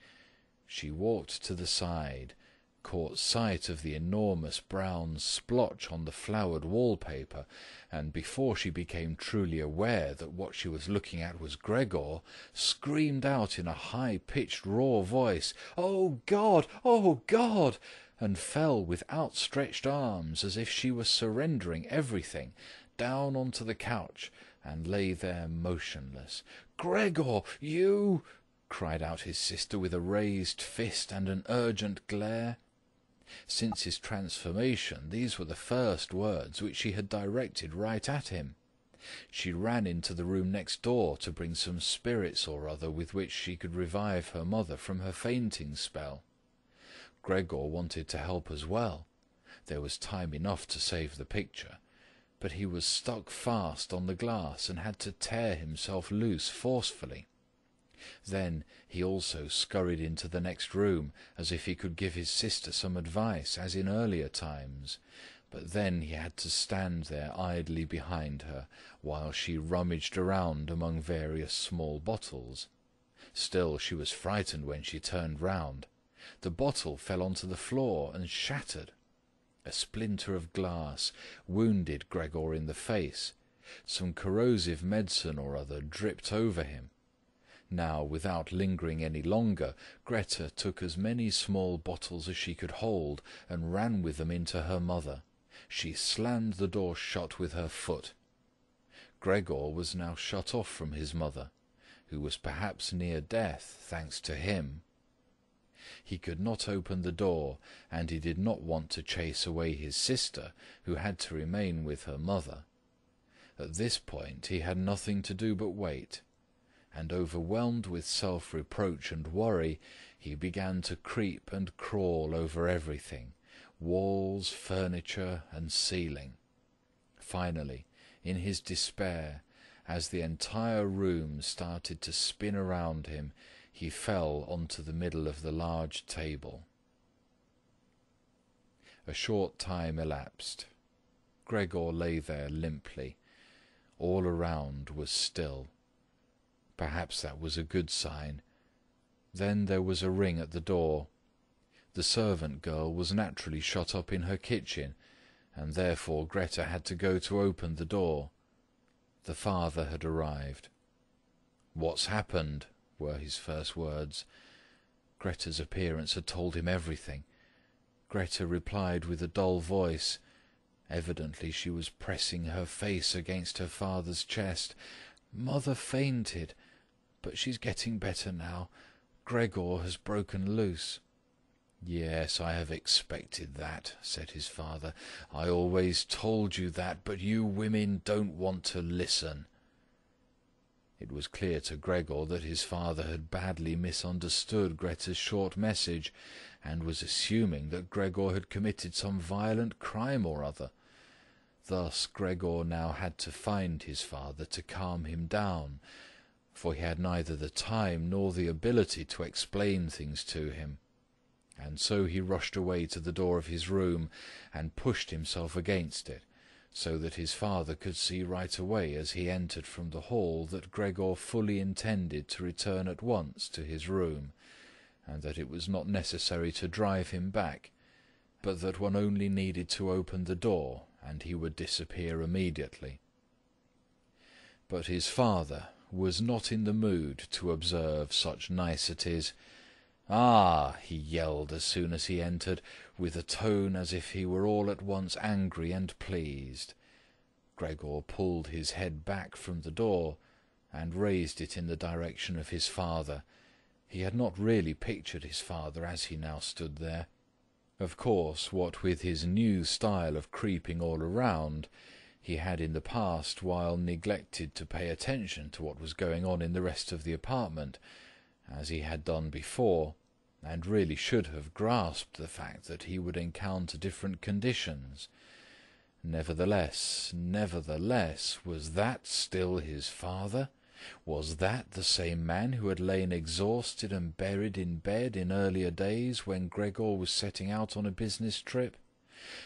She walked to the side, caught sight of the enormous brown splotch on the flowered wallpaper, and before she became truly aware that what she was looking at was Gregor, screamed out in a high-pitched raw voice, "Oh God! Oh God!" and fell with outstretched arms as if she was surrendering everything, down onto the couch, and lay there motionless. "Gregor, you—" cried out his sister with a raised fist and an urgent glare. Since his transformation, these were the first words which she had directed right at him. She ran into the room next door to bring some spirits or other with which she could revive her mother from her fainting spell. Gregor wanted to help as well. There was time enough to save the picture, but he was stuck fast on the glass and had to tear himself loose forcefully. Then he also scurried into the next room, as if he could give his sister some advice, as in earlier times, but then he had to stand there idly behind her, while she rummaged around among various small bottles. Still, she was frightened when she turned round. The bottle fell onto the floor and shattered. A splinter of glass wounded Gregor in the face. Some corrosive medicine or other dripped over him. Now, without lingering any longer, Greta took as many small bottles as she could hold and ran with them into her mother. She slammed the door shut with her foot. Gregor was now shut off from his mother, who was perhaps near death, thanks to him. He could not open the door, and he did not want to chase away his sister, who had to remain with her mother. At this point he had nothing to do but wait, and overwhelmed with self-reproach and worry, he began to creep and crawl over everything, walls, furniture, and ceiling. Finally, in his despair, as the entire room started to spin around him, he fell onto the middle of the large table. A short time elapsed. Gregor lay there limply. All around was still. Perhaps that was a good sign. Then there was a ring at the door. The servant girl was naturally shut up in her kitchen, and therefore Greta had to go to open the door. The father had arrived. "What's happened?" were his first words. Greta's appearance had told him everything. Greta replied with a dull voice. Evidently she was pressing her face against her father's chest. "Mother fainted, but she's getting better now. Gregor has broken loose." "Yes, I have expected that," said his father. "I always told you that, but you women don't want to listen." It was clear to Gregor that his father had badly misunderstood Greta's short message, and was assuming that Gregor had committed some violent crime or other. Thus Gregor now had to find his father to calm him down, for he had neither the time nor the ability to explain things to him. And so he rushed away to the door of his room and pushed himself against it, so that his father could see right away as he entered from the hall that Gregor fully intended to return at once to his room, and that it was not necessary to drive him back, but that one only needed to open the door and he would disappear immediately. But his father was not in the mood to observe such niceties. "Ah!" he yelled as soon as he entered, with a tone as if he were all at once angry and pleased. Gregor pulled his head back from the door and raised it in the direction of his father. He had not really pictured his father as he now stood there. Of course, what with his new style of creeping all around, he had in the past while neglected to pay attention to what was going on in the rest of the apartment, as he had done before, and really should have grasped the fact that he would encounter different conditions. Nevertheless, was that still his father? Was that the same man who had lain exhausted and buried in bed in earlier days when Gregor was setting out on a business trip?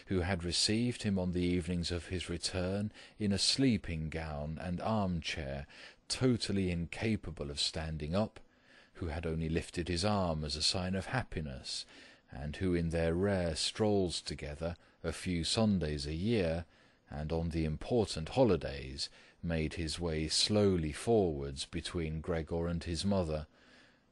Who had received him on the evenings of his return in a sleeping gown and armchair, totally incapable of standing up? Who had only lifted his arm as a sign of happiness, and who in their rare strolls together, a few Sundays a year, and on the important holidays, made his way slowly forwards between Gregor and his mother,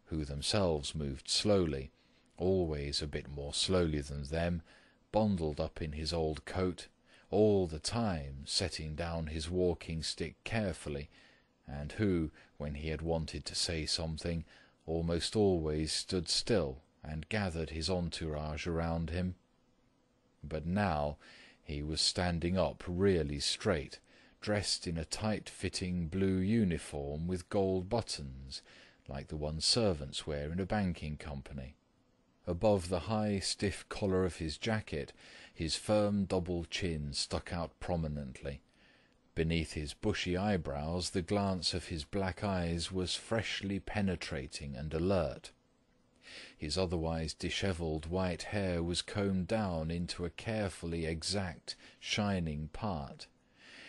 who themselves moved slowly, always a bit more slowly than them, bundled up in his old coat, all the time setting down his walking-stick carefully, and who, when he had wanted to say something, almost always stood still and gathered his entourage around him. But now he was standing up really straight, dressed in a tight-fitting blue uniform with gold buttons, like the ones servants wear in a banking company. Above the high, stiff collar of his jacket, his firm double chin stuck out prominently. Beneath his bushy eyebrows, the glance of his black eyes was freshly penetrating and alert. His otherwise dishevelled white hair was combed down into a carefully exact, shining part.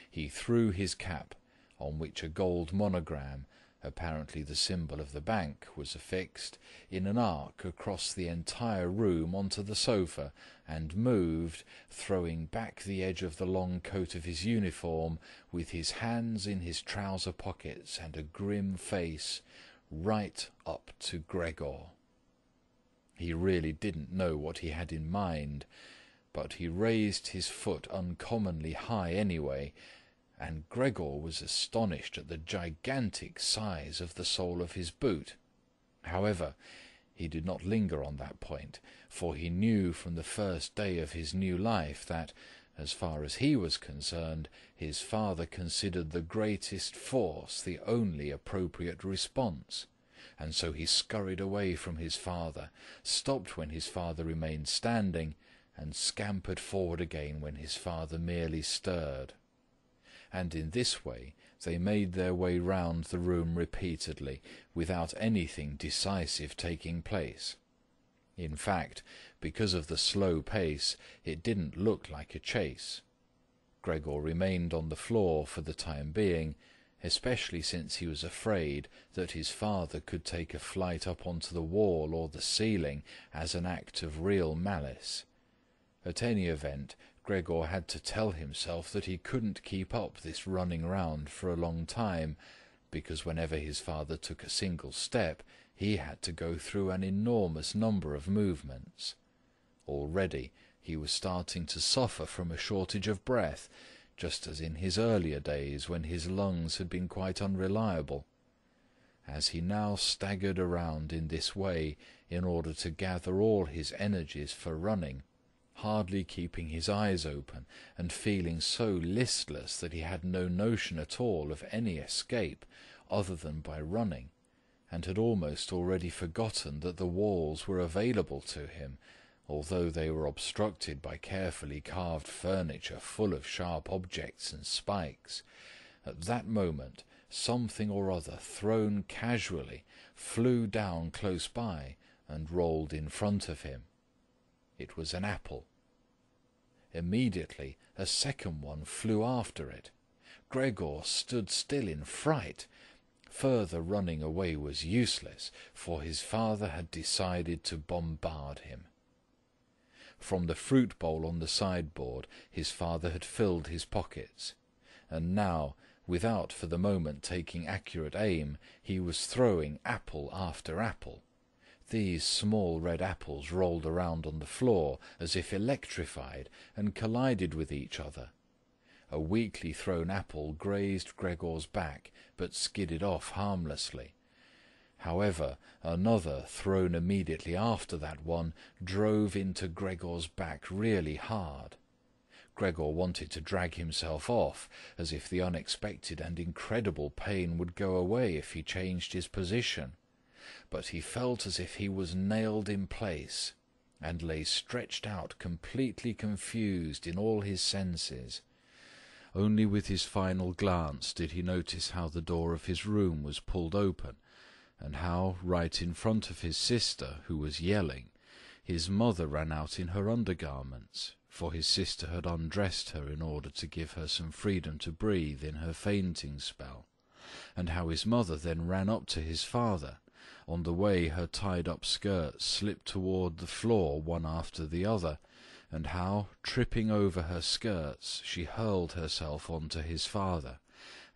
He threw his cap, on which a gold monogram, apparently the symbol of the bank, was affixed, in an arc across the entire room onto the sofa, and moved, throwing back the edge of the long coat of his uniform, with his hands in his trouser pockets and a grim face, right up to Gregor. He really didn't know what he had in mind, but he raised his foot uncommonly high anyway, and Gregor was astonished at the gigantic size of the sole of his boot. However, he did not linger on that point, for he knew from the first day of his new life that, As far as he was concerned, his father considered the greatest force the only appropriate response, and so he scurried away from his father, stopped when his father remained standing, and scampered forward again when his father merely stirred. And in this way they made their way round the room repeatedly, without anything decisive taking place. In fact, because of the slow pace, it didn't look like a chase. Gregor remained on the floor for the time being, especially since he was afraid that his father could take a flight up onto the wall or the ceiling as an act of real malice. At any event, Gregor had to tell himself that he couldn't keep up this running round for a long time, because whenever his father took a single step, he had to go through an enormous number of movements. Already he was starting to suffer from a shortage of breath, just as in his earlier days when his lungs had been quite unreliable. As he now staggered around in this way in order to gather all his energies for running, hardly keeping his eyes open and feeling so listless that he had no notion at all of any escape other than by running, and had almost already forgotten that the walls were available to him, although they were obstructed by carefully carved furniture full of sharp objects and spikes. At that moment something or other thrown casually flew down close by and rolled in front of him. It was an apple. Immediately a second one flew after it. Gregor stood still in fright. Further running away was useless, for his father had decided to bombard him. From the fruit bowl on the sideboard his father had filled his pockets, and now, without for the moment taking accurate aim, he was throwing apple after apple. These small red apples rolled around on the floor as if electrified, and collided with each other. A weakly thrown apple grazed Gregor's back, but skidded off harmlessly. However, another, thrown immediately after that one, drove into Gregor's back really hard. Gregor wanted to drag himself off, as if the unexpected and incredible pain would go away if he changed his position. But he felt as if he was nailed in place, and lay stretched out completely confused in all his senses. Only with his final glance did he notice how the door of his room was pulled open, and how, right in front of his sister, who was yelling, his mother ran out in her undergarments, for his sister had undressed her in order to give her some freedom to breathe in her fainting spell, and how his mother then ran up to his father. On the way her tied-up skirts slipped toward the floor one after the other, and how, tripping over her skirts, she hurled herself onto his father,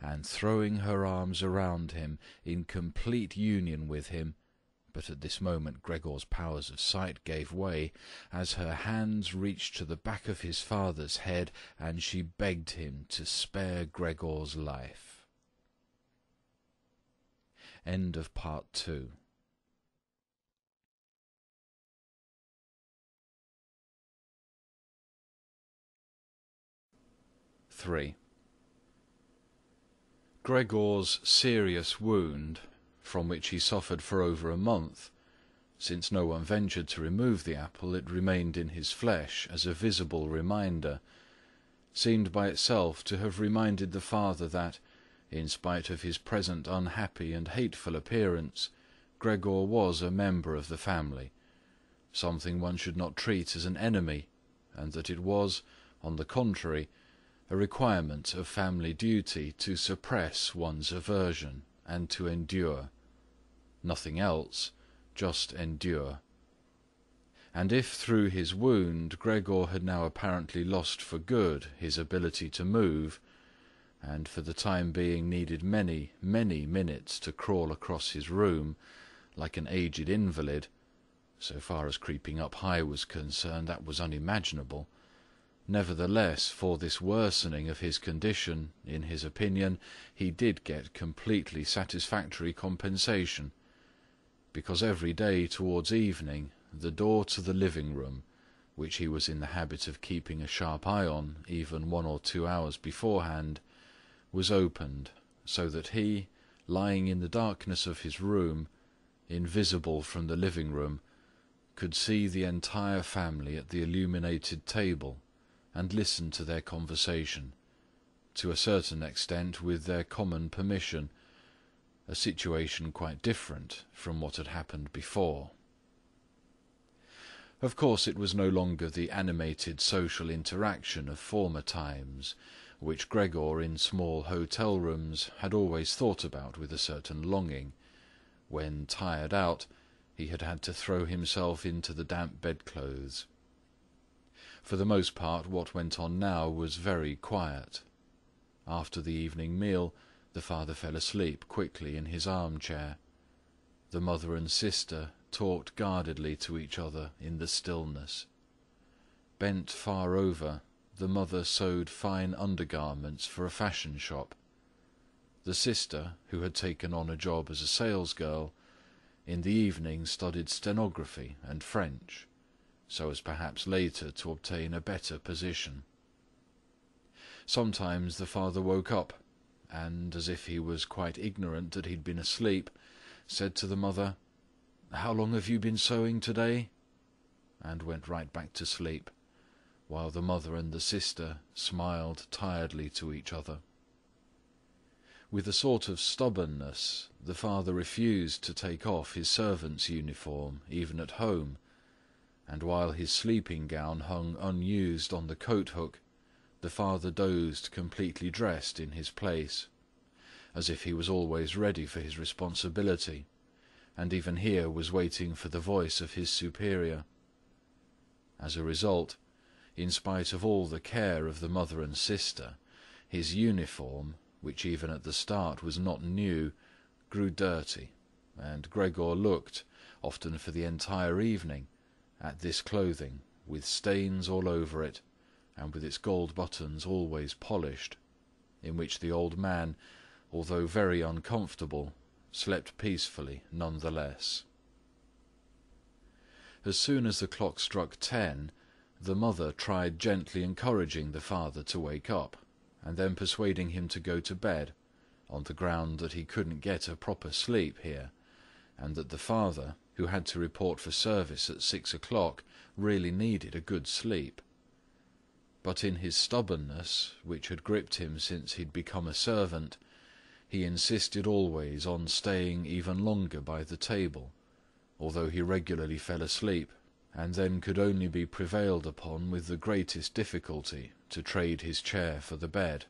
and throwing her arms around him in complete union with him, but at this moment Gregor's powers of sight gave way, as her hands reached to the back of his father's head, and she begged him to spare Gregor's life. End of Part 2. Gregor's serious wound, from which he suffered for over a month, since no one ventured to remove the apple, it remained in his flesh as a visible reminder, seemed by itself to have reminded the father that, in spite of his present unhappy and hateful appearance, Gregor was a member of the family, something one should not treat as an enemy, and that it was, on the contrary, a requirement of family duty to suppress one's aversion and to endure. Nothing else, just endure. And if through his wound Gregor had now apparently lost for good his ability to move, and for the time being needed many, many minutes to crawl across his room, like an aged invalid, so far as creeping up high was concerned, that was unimaginable. Nevertheless, for this worsening of his condition, in his opinion, he did get completely satisfactory compensation, because every day towards evening the door to the living-room, which he was in the habit of keeping a sharp eye on even 1 or 2 hours beforehand, was opened, so that he, lying in the darkness of his room, invisible from the living room, could see the entire family at the illuminated table and listen to their conversation, to a certain extent with their common permission, a situation quite different from what had happened before. Of course it was no longer the animated social interaction of former times, which Gregor in small hotel rooms had always thought about with a certain longing, when, tired out, he had had to throw himself into the damp bedclothes. For the most part what went on now was very quiet. After the evening meal, the father fell asleep quickly in his armchair. The mother and sister talked guardedly to each other in the stillness. Bent far over, the mother sewed fine undergarments for a fashion shop. The sister, who had taken on a job as a salesgirl, in the evening studied stenography and French, so as perhaps later to obtain a better position. Sometimes the father woke up, and, as if he was quite ignorant that he'd been asleep, said to the mother, "How long have you been sewing today?" and went right back to sleep, while the mother and the sister smiled tiredly to each other. With a sort of stubbornness, the father refused to take off his servant's uniform, even at home, and while his sleeping gown hung unused on the coat-hook, the father dozed completely dressed in his place, as if he was always ready for his responsibility, and even here was waiting for the voice of his superior. As a result, in spite of all the care of the mother and sister, his uniform, which even at the start was not new, grew dirty, and Gregor looked, often for the entire evening, at this clothing, with stains all over it, and with its gold buttons always polished, in which the old man, although very uncomfortable, slept peacefully none the less. As soon as the clock struck 10, the mother tried gently encouraging the father to wake up, and then persuading him to go to bed, on the ground that he couldn't get a proper sleep here, and that the father, who had to report for service at 6 o'clock, really needed a good sleep. But in his stubbornness, which had gripped him since he'd become a servant, he insisted always on staying even longer by the table, although he regularly fell asleep, and then could only be prevailed upon with the greatest difficulty to trade his chair for the bed.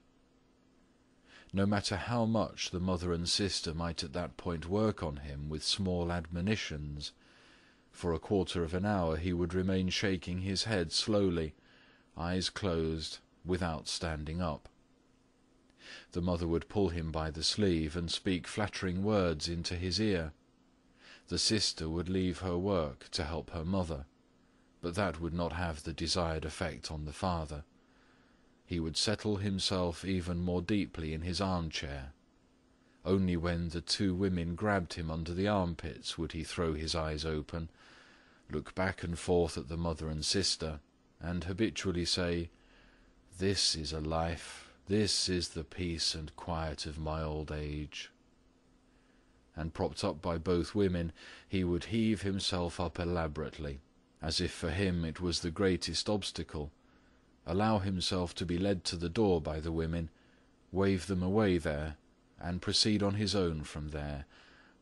No matter how much the mother and sister might at that point work on him with small admonitions, for a quarter of an hour he would remain shaking his head slowly, eyes closed, without standing up. The mother would pull him by the sleeve and speak flattering words into his ear. The sister would leave her work to help her mother, but that would not have the desired effect on the father. He would settle himself even more deeply in his armchair. Only when the two women grabbed him under the armpits would he throw his eyes open, look back and forth at the mother and sister, and habitually say, "This is a life, this is the peace and quiet of my old age." And propped up by both women, he would heave himself up elaborately, as if for him it was the greatest obstacle, allow himself to be led to the door by the women, wave them away there, and proceed on his own from there,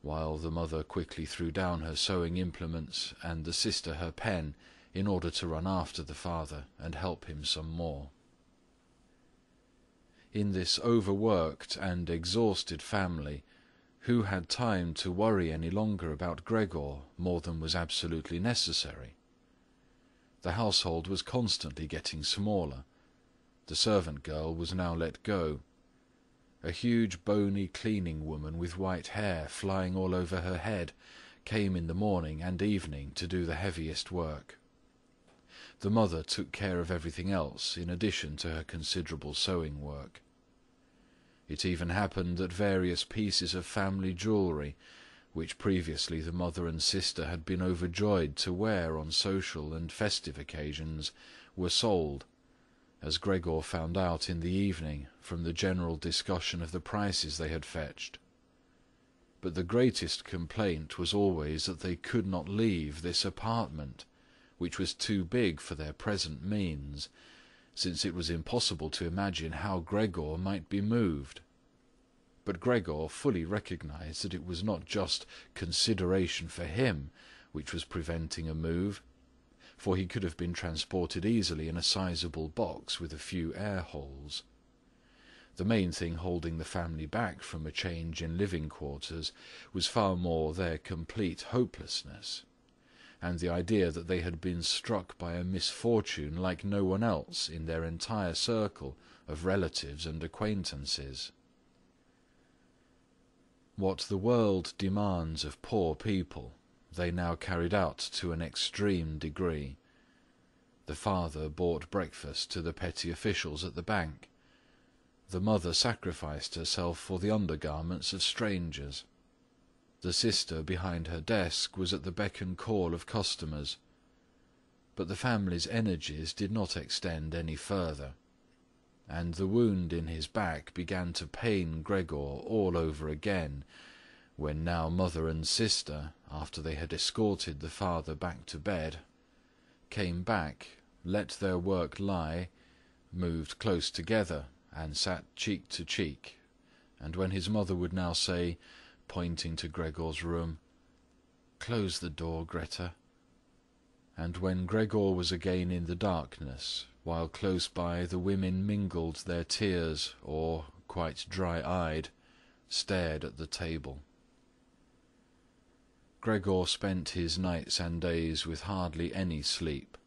while the mother quickly threw down her sewing implements and the sister her pen in order to run after the father and help him some more. In this overworked and exhausted family, who had time to worry any longer about Gregor more than was absolutely necessary? The household was constantly getting smaller. The servant girl was now let go. A huge bony cleaning woman with white hair flying all over her head came in the morning and evening to do the heaviest work. The mother took care of everything else in addition to her considerable sewing work. It even happened that various pieces of family jewellery, which previously the mother and sister had been overjoyed to wear on social and festive occasions, were sold, as Gregor found out in the evening from the general discussion of the prices they had fetched. But the greatest complaint was always that they could not leave this apartment, which was too big for their present means, since it was impossible to imagine how Gregor might be moved. But Gregor fully recognized that it was not just consideration for him which was preventing a move, for he could have been transported easily in a sizable box with a few air holes. The main thing holding the family back from a change in living quarters was far more their complete hopelessness, and the idea that they had been struck by a misfortune like no one else in their entire circle of relatives and acquaintances. What the world demands of poor people, they now carried out to an extreme degree. The father bought breakfast to the petty officials at the bank. The mother sacrificed herself for the undergarments of strangers. The sister behind her desk was at the beck and call of customers. But the family's energies did not extend any further, and the wound in his back began to pain Gregor all over again, when now mother and sister, after they had escorted the father back to bed, came back, let their work lie, moved close together, and sat cheek to cheek, and when his mother would now say, pointing to Gregor's room, "Close the door, Greta," and when Gregor was again in the darkness, while close by the women mingled their tears or, quite dry-eyed, stared at the table. Gregor spent his nights and days with hardly any sleep.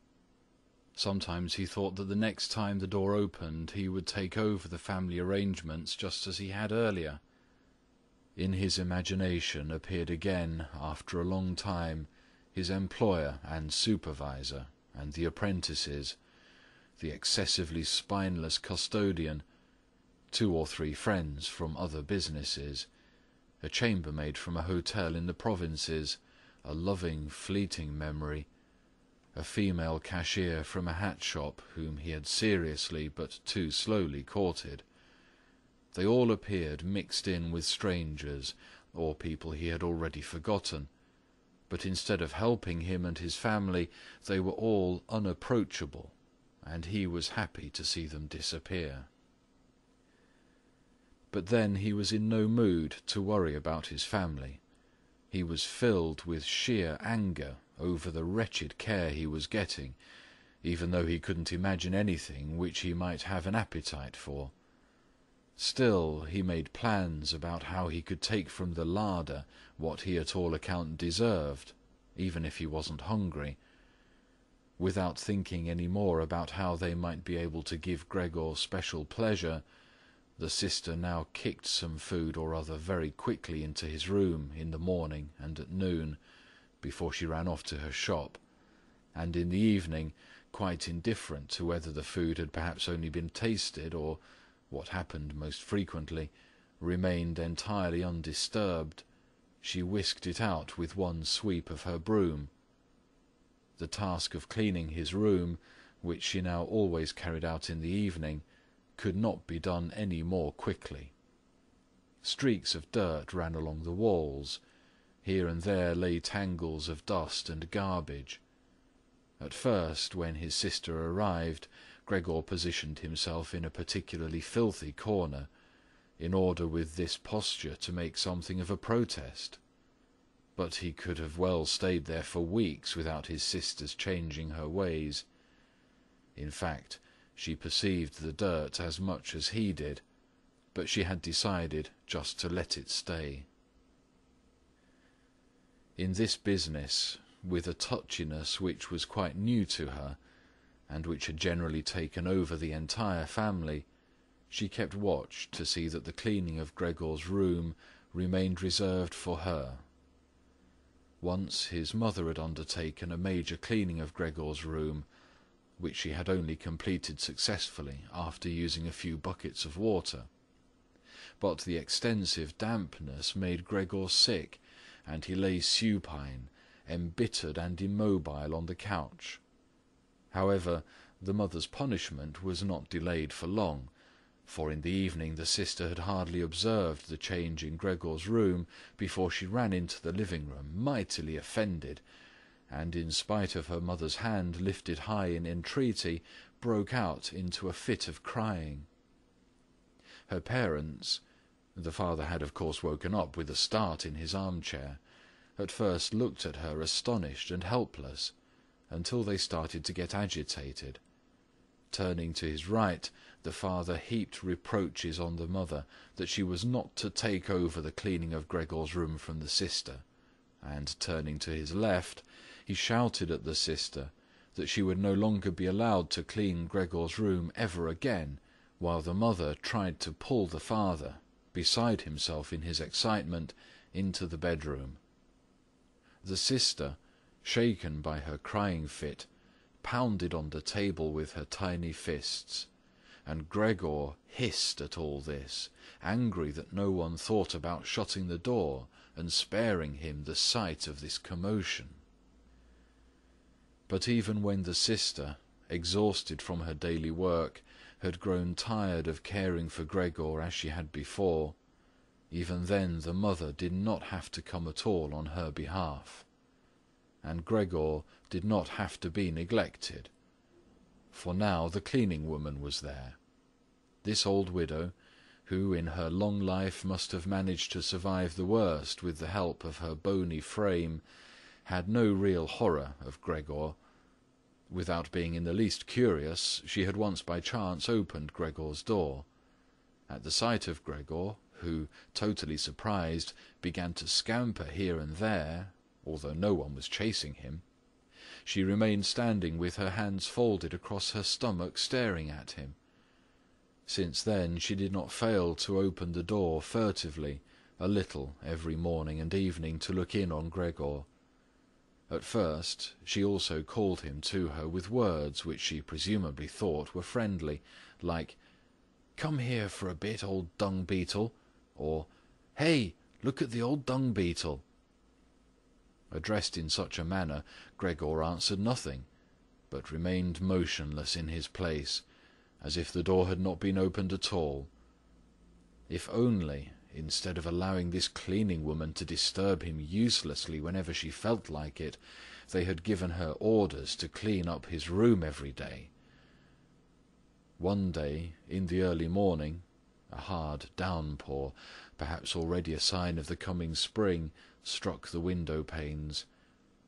Sometimes he thought that the next time the door opened he would take over the family arrangements just as he had earlier. In his imagination appeared again, after a long time, his employer and supervisor, and the apprentices, the excessively spineless custodian, 2 or 3 friends from other businesses, a chambermaid from a hotel in the provinces, a loving, fleeting memory, a female cashier from a hat shop whom he had seriously but too slowly courted. They all appeared mixed in with strangers, or people he had already forgotten, but instead of helping him and his family, they were all unapproachable, and he was happy to see them disappear. But then he was in no mood to worry about his family. He was filled with sheer anger over the wretched care he was getting, even though he couldn't imagine anything which he might have an appetite for. Still, he made plans about how he could take from the larder what he at all account deserved, even if he wasn't hungry, without thinking any more about how they might be able to give Gregor special pleasure. The sister now kicked some food or other very quickly into his room in the morning and at noon, before she ran off to her shop, and in the evening, quite indifferent to whether the food had perhaps only been tasted or, what happened most frequently, remained entirely undisturbed, she whisked it out with one sweep of her broom. The task of cleaning his room, which she now always carried out in the evening, could not be done any more quickly. Streaks of dirt ran along the walls. Here and there lay tangles of dust and garbage. At first, when his sister arrived, Gregor positioned himself in a particularly filthy corner, in order with this posture to make something of a protest. But he could have well stayed there for weeks without his sister's changing her ways. In fact, she perceived the dirt as much as he did, but she had decided just to let it stay. In this business, with a touchiness which was quite new to her, and which had generally taken over the entire family, she kept watch to see that the cleaning of Gregor's room remained reserved for her. Once his mother had undertaken a major cleaning of Gregor's room, which she had only completed successfully after using a few buckets of water. But the extensive dampness made Gregor sick, and he lay supine, embittered and immobile on the couch. However, the mother's punishment was not delayed for long, for in the evening the sister had hardly observed the change in Gregor's room before she ran into the living-room, mightily offended, and in spite of her mother's hand lifted high in entreaty, broke out into a fit of crying. Her parents, the father had of course woken up with a start in his armchair, at first looked at her astonished and helpless, until they started to get agitated. Turning to his right, the father heaped reproaches on the mother that she was not to take over the cleaning of Gregor's room from the sister, and turning to his left, he shouted at the sister that she would no longer be allowed to clean Gregor's room ever again, while the mother tried to pull the father, beside himself in his excitement, into the bedroom. The sister, shaken by her crying fit, pounded on the table with her tiny fists, and Gregor hissed at all this, angry that no one thought about shutting the door and sparing him the sight of this commotion. But even when the sister, exhausted from her daily work, had grown tired of caring for Gregor as she had before, even then the mother did not have to come at all on her behalf, and Gregor did not have to be neglected, for now the cleaning woman was there. This old widow, who in her long life must have managed to survive the worst with the help of her bony frame, had no real horror of Gregor. Without being in the least curious, she had once by chance opened Gregor's door. At the sight of Gregor, who, totally surprised, began to scamper here and there, although no one was chasing him, she remained standing with her hands folded across her stomach, staring at him. Since then she did not fail to open the door furtively, a little every morning and evening, to look in on Gregor. At first she also called him to her with words which she presumably thought were friendly, like, "Come here for a bit, old dung-beetle," or "Hey, look at the old dung-beetle." Addressed in such a manner, Gregor answered nothing, but remained motionless in his place, as if the door had not been opened at all. If only, instead of allowing this cleaning woman to disturb him uselessly whenever she felt like it, they had given her orders to clean up his room every day. One day, in the early morning, a hard downpour, perhaps already a sign of the coming spring, struck the window-panes.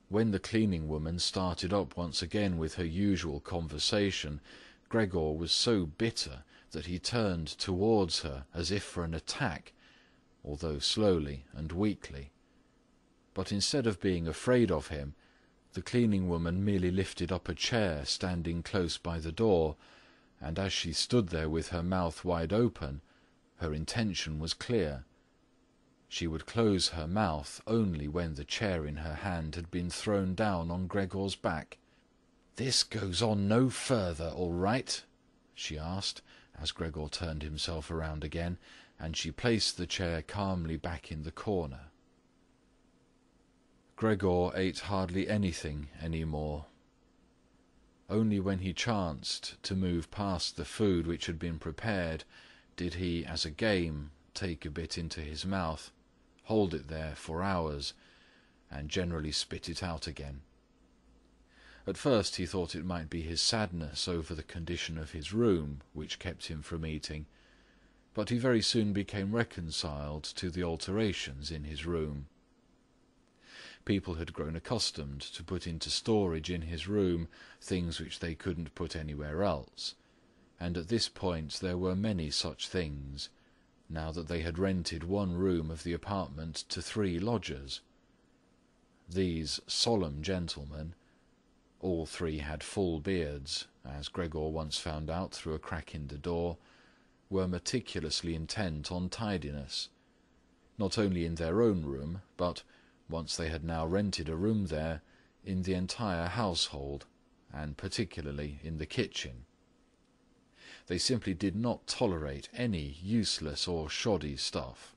When the cleaning woman started up once again with her usual conversation, Gregor was so bitter that he turned towards her as if for an attack, although slowly and weakly. But instead of being afraid of him, the cleaning woman merely lifted up a chair standing close by the door, and as she stood there with her mouth wide open, her intention was clear. She would close her mouth only when the chair in her hand had been thrown down on Gregor's back. "This goes on no further, all right?" she asked, as Gregor turned himself around again, and she placed the chair calmly back in the corner. Gregor ate hardly anything any more. Only when he chanced to move past the food which had been prepared did he, as a game, take a bit into his mouth, hold it there for hours, and generally spit it out again. At first he thought it might be his sadness over the condition of his room which kept him from eating, but he very soon became reconciled to the alterations in his room. People had grown accustomed to put into storage in his room things which they couldn't put anywhere else, and at this point there were many such things, now that they had rented one room of the apartment to 3 lodgers. These solemn gentlemen, all 3 had full beards, as Gregor once found out through a crack in the door, were meticulously intent on tidiness, not only in their own room, but, once they had now rented a room there, in the entire household, and particularly in the kitchen. They simply did not tolerate any useless or shoddy stuff.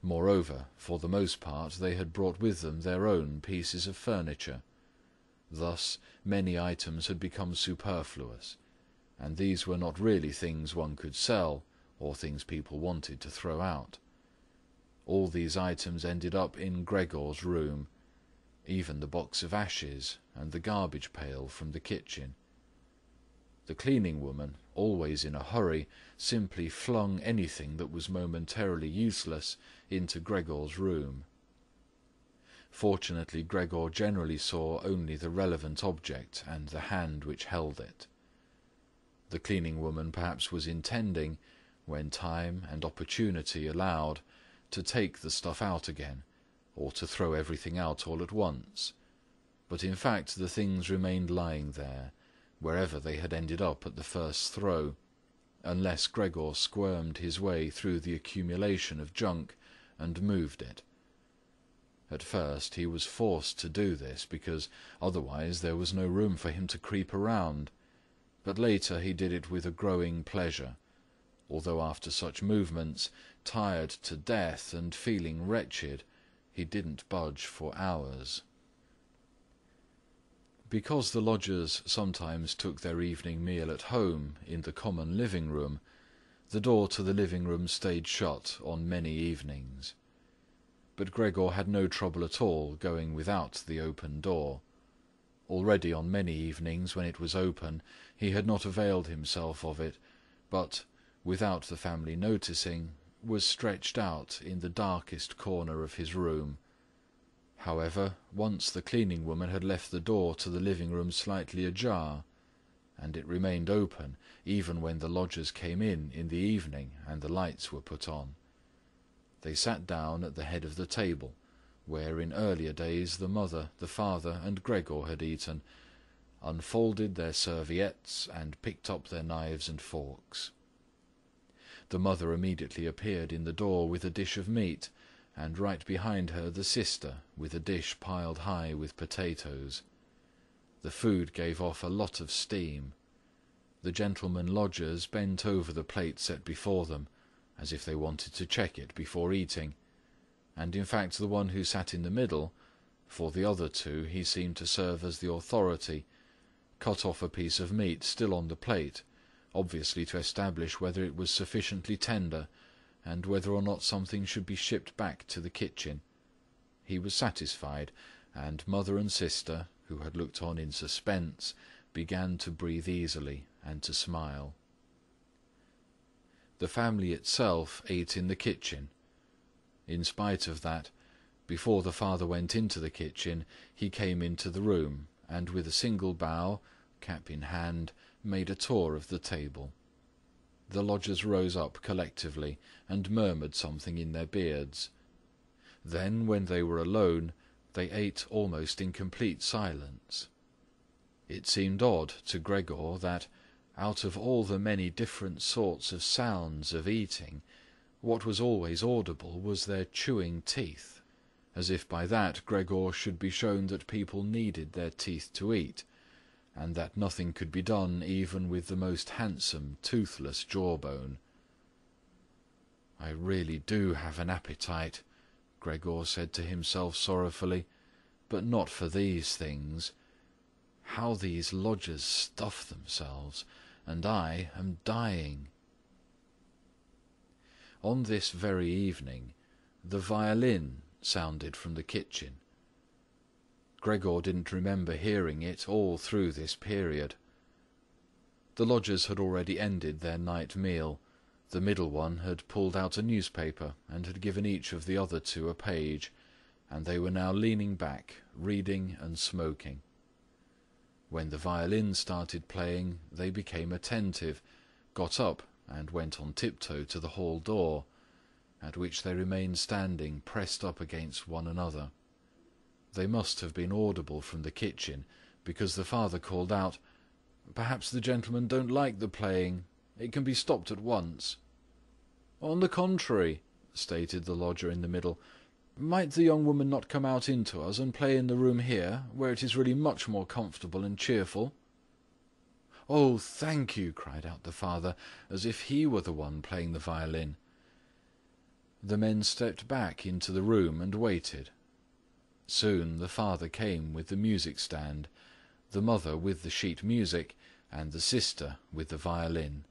Moreover, for the most part they had brought with them their own pieces of furniture. Thus many items had become superfluous, and these were not really things one could sell, or things people wanted to throw out. All these items ended up in Gregor's room, even the box of ashes and the garbage pail from the kitchen. The cleaning woman, always in a hurry, simply flung anything that was momentarily useless into Gregor's room. Fortunately, Gregor generally saw only the relevant object and the hand which held it. The cleaning woman perhaps was intending, when time and opportunity allowed, to take the stuff out again, or to throw everything out all at once, but in fact the things remained lying there, wherever they had ended up at the first throw, unless Gregor squirmed his way through the accumulation of junk and moved it. At first he was forced to do this, because otherwise there was no room for him to creep around, but later he did it with a growing pleasure, although after such movements, tired to death and feeling wretched, he didn't budge for hours. Because the lodgers sometimes took their evening meal at home in the common living-room, the door to the living-room stayed shut on many evenings. But Gregor had no trouble at all going without the open door. Already on many evenings when it was open, he had not availed himself of it, but, without the family noticing, was stretched out in the darkest corner of his room. However, once the cleaning woman had left the door to the living-room slightly ajar, and it remained open even when the lodgers came in the evening and the lights were put on. They sat down at the head of the table, where in earlier days the mother, the father, and Gregor had eaten, unfolded their serviettes, and picked up their knives and forks. The mother immediately appeared in the door with a dish of meat, and right behind her the sister with a dish piled high with potatoes. The food gave off a lot of steam. The gentlemen lodgers bent over the plate set before them, as if they wanted to check it before eating, and in fact the one who sat in the middle, for the other two he seemed to serve as the authority, cut off a piece of meat still on the plate, obviously to establish whether it was sufficiently tender, and whether or not something should be shipped back to the kitchen. He was satisfied, and mother and sister, who had looked on in suspense, began to breathe easily and to smile. The family itself ate in the kitchen. In spite of that, before the father went into the kitchen, he came into the room, and with a single bow, cap in hand, made a tour of the table. The lodgers rose up collectively and murmured something in their beards. Then, when they were alone, they ate almost in complete silence. It seemed odd to Gregor that, out of all the many different sorts of sounds of eating, what was always audible was their chewing teeth, as if by that Gregor should be shown that people needed their teeth to eat, and that nothing could be done even with the most handsome toothless jawbone. "I really do have an appetite," Gregor said to himself sorrowfully, "but not for these things. How these lodgers stuff themselves, and I am dying." On this very evening, the violin sounded from the kitchen. Gregor didn't remember hearing it all through this period. The lodgers had already ended their night meal. The middle one had pulled out a newspaper and had given each of the other two a page, and they were now leaning back, reading and smoking. When the violin started playing, they became attentive, got up and went on tiptoe to the hall door, at which they remained standing pressed up against one another. They must have been audible from the kitchen, because the father called out, "Perhaps the gentlemen don't like the playing. It can be stopped at once." "On the contrary," stated the lodger in the middle, "might the young woman not come out into us and play in the room here, where it is really much more comfortable and cheerful?" "Oh, thank you," cried out the father, as if he were the one playing the violin. The men stepped back into the room and waited. Soon the father came with the music stand, the mother with the sheet music, and the sister with the violin.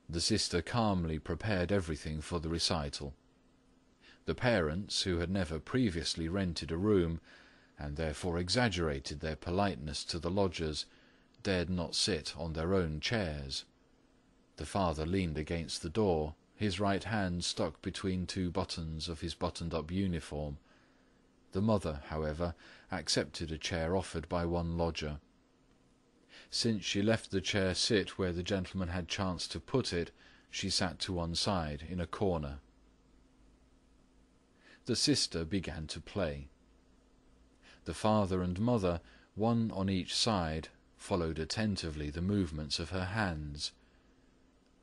The sister calmly prepared everything for the recital. The parents, who had never previously rented a room, and therefore exaggerated their politeness to the lodgers, dared not sit on their own chairs. The father leaned against the door, his right hand stuck between two buttons of his buttoned-up uniform. The mother, however, accepted a chair offered by one lodger. Since she left the chair sit where the gentleman had chanced to put it, she sat to one side, in a corner. The sister began to play. The father and mother, one on each side, followed attentively the movements of her hands.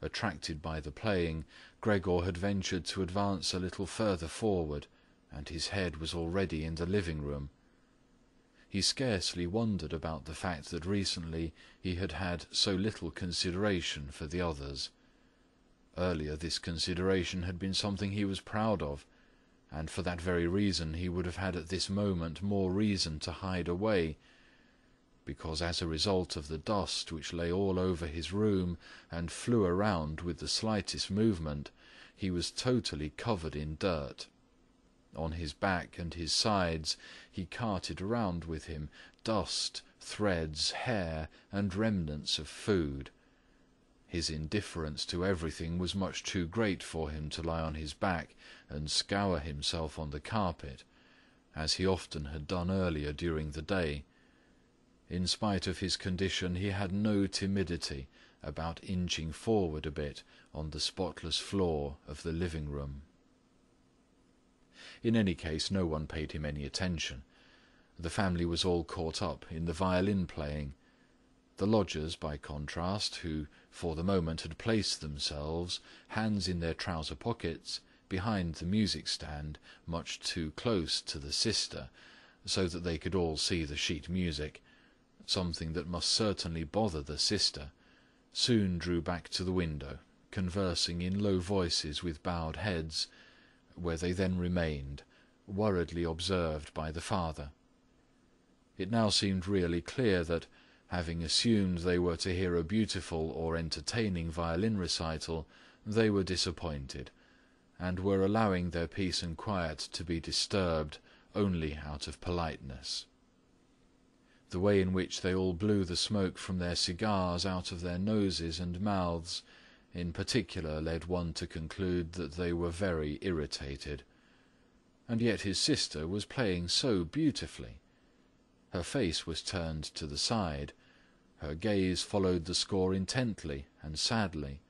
Attracted by the playing, Gregor had ventured to advance a little further forward, and his head was already in the living-room. He scarcely wondered about the fact that recently he had had so little consideration for the others. Earlier this consideration had been something he was proud of, and for that very reason he would have had at this moment more reason to hide away, because as a result of the dust which lay all over his room and flew around with the slightest movement, he was totally covered in dirt. On his back and his sides he carted around with him dust, threads, hair, and remnants of food. His indifference to everything was much too great for him to lie on his back and scour himself on the carpet, as he often had done earlier during the day. In spite of his condition, he had no timidity about inching forward a bit on the spotless floor of the living-room. In any case, no one paid him any attention. The family was all caught up in the violin playing. The lodgers, by contrast, who for the moment had placed themselves, hands in their trouser pockets, behind the music-stand, much too close to the sister, so that they could all see the sheet music, something that must certainly bother the sister, soon drew back to the window, conversing in low voices with bowed heads, where they then remained, worriedly observed by the father. It now seemed really clear that, having assumed they were to hear a beautiful or entertaining violin recital, they were disappointed, and were allowing their peace and quiet to be disturbed only out of politeness. The way in which they all blew the smoke from their cigars out of their noses and mouths, in particular, led one to conclude that they were very irritated. And yet his sister was playing so beautifully. Her face was turned to the side. Her gaze followed the score intently and sadly.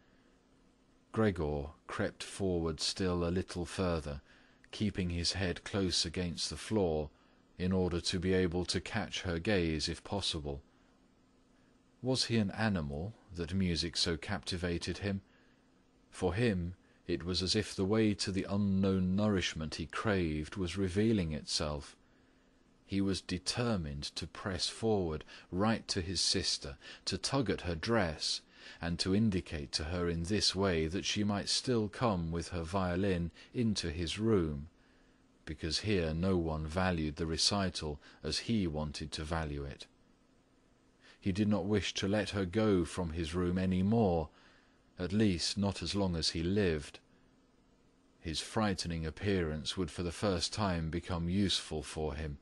Gregor crept forward still a little further, keeping his head close against the floor, in order to be able to catch her gaze if possible. Was he an animal that music so captivated him? For him it was as if the way to the unknown nourishment he craved was revealing itself. He was determined to press forward right to his sister, to tug at her dress, and to indicate to her in this way that she might still come with her violin into his room, because here no one valued the recital as he wanted to value it. He did not wish to let her go from his room any more, at least not as long as he lived. His frightening appearance would for the first time become useful for him.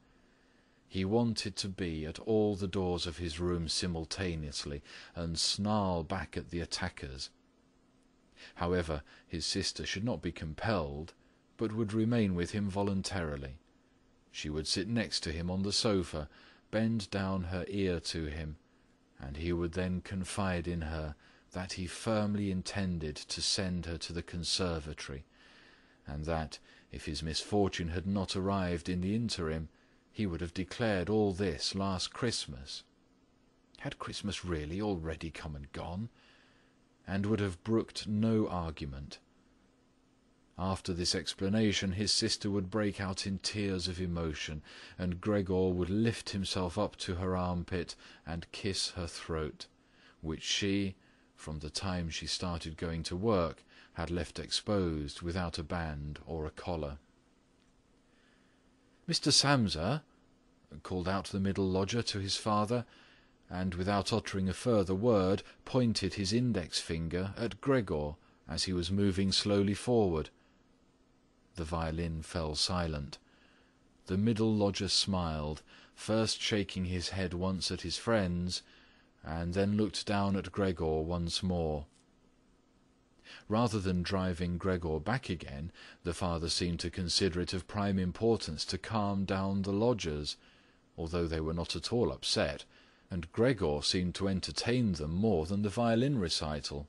He wanted to be at all the doors of his room simultaneously and snarl back at the attackers. However, his sister should not be compelled, but would remain with him voluntarily. She would sit next to him on the sofa, bend down her ear to him, and he would then confide in her that he firmly intended to send her to the conservatory, and that, if his misfortune had not arrived in the interim, he would have declared all this last Christmas. Had Christmas really already come and gone? And would have brooked no argument. After this explanation, his sister would break out in tears of emotion, and Gregor would lift himself up to her armpit and kiss her throat, which she, from the time she started going to work, had left exposed without a band or a collar. "Mr. Samsa," called out the middle lodger to his father, and without uttering a further word pointed his index finger at Gregor as he was moving slowly forward. The violin fell silent. The middle lodger smiled, first shaking his head once at his friends, and then looked down at Gregor once more. Rather than driving Gregor back again, the father seemed to consider it of prime importance to calm down the lodgers, although they were not at all upset, and Gregor seemed to entertain them more than the violin recital.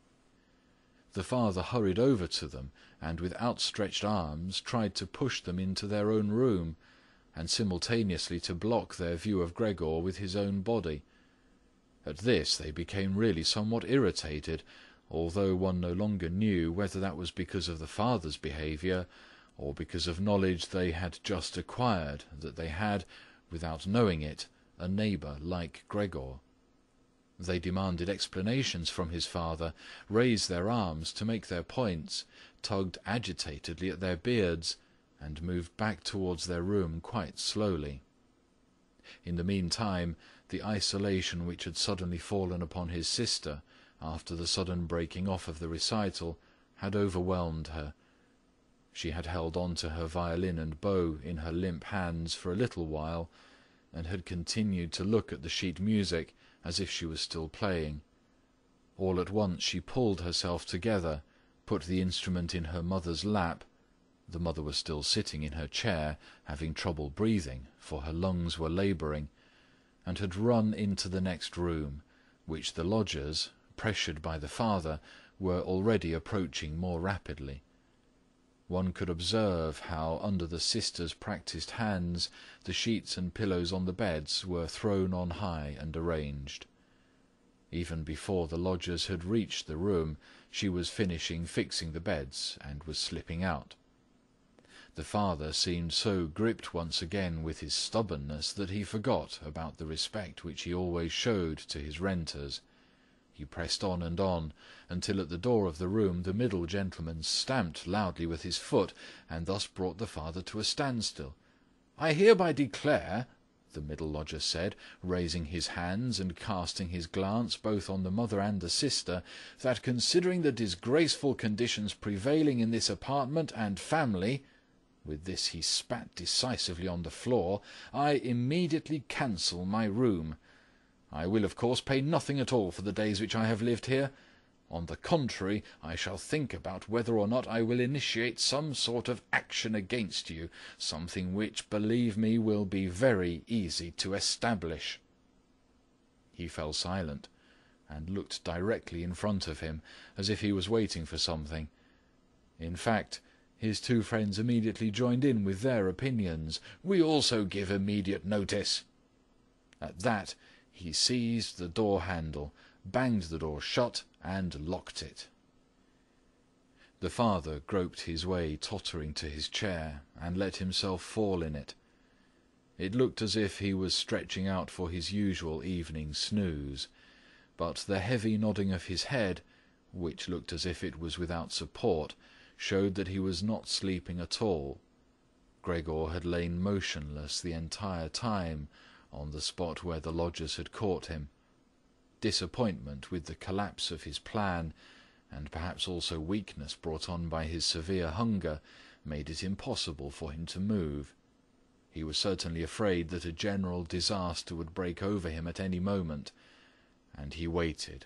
The father hurried over to them, and with outstretched arms tried to push them into their own room, and simultaneously to block their view of Gregor with his own body. At this they became really somewhat irritated, although one no longer knew whether that was because of the father's behaviour, or because of knowledge they had just acquired that they had, without knowing it, a neighbour like Gregor. They demanded explanations from his father, raised their arms to make their points, tugged agitatedly at their beards, and moved back towards their room quite slowly. In the meantime, the isolation which had suddenly fallen upon his sister, after the sudden breaking off of the recital, had overwhelmed her. She had held on to her violin and bow in her limp hands for a little while, and had continued to look at the sheet music as if she was still playing. All at once she pulled herself together, put the instrument in her mother's lap. The mother was still sitting in her chair, having trouble breathing, for her lungs were labouring, and had run into the next room, which the lodgers, pressured by the father, were already approaching more rapidly. One could observe how, under the sister's practised hands, the sheets and pillows on the beds were thrown on high and arranged. Even before the lodgers had reached the room, she was finishing fixing the beds and was slipping out. The father seemed so gripped once again with his stubbornness that he forgot about the respect which he always showed to his renters. He pressed on, until at the door of the room the middle gentleman stamped loudly with his foot, and thus brought the father to a standstill. "I hereby declare," the middle lodger said, raising his hands and casting his glance both on the mother and the sister, "that considering the disgraceful conditions prevailing in this apartment and family," with this he spat decisively on the floor, "I immediately cancel my room. I will, of course, pay nothing at all for the days which I have lived here. On the contrary, I shall think about whether or not I will initiate some sort of action against you, something which, believe me, will be very easy to establish." He fell silent, and looked directly in front of him, as if he was waiting for something. In fact, his two friends immediately joined in with their opinions. "We also give immediate notice." At that, he seized the door handle, banged the door shut, and locked it. The father groped his way tottering to his chair, and let himself fall in it. It looked as if he was stretching out for his usual evening snooze, but the heavy nodding of his head, which looked as if it was without support, showed that he was not sleeping at all. Gregor had lain motionless the entire time on the spot where the lodgers had caught him. Disappointment with the collapse of his plan, and perhaps also weakness brought on by his severe hunger, made it impossible for him to move. He was certainly afraid that a general disaster would break over him at any moment, and he waited.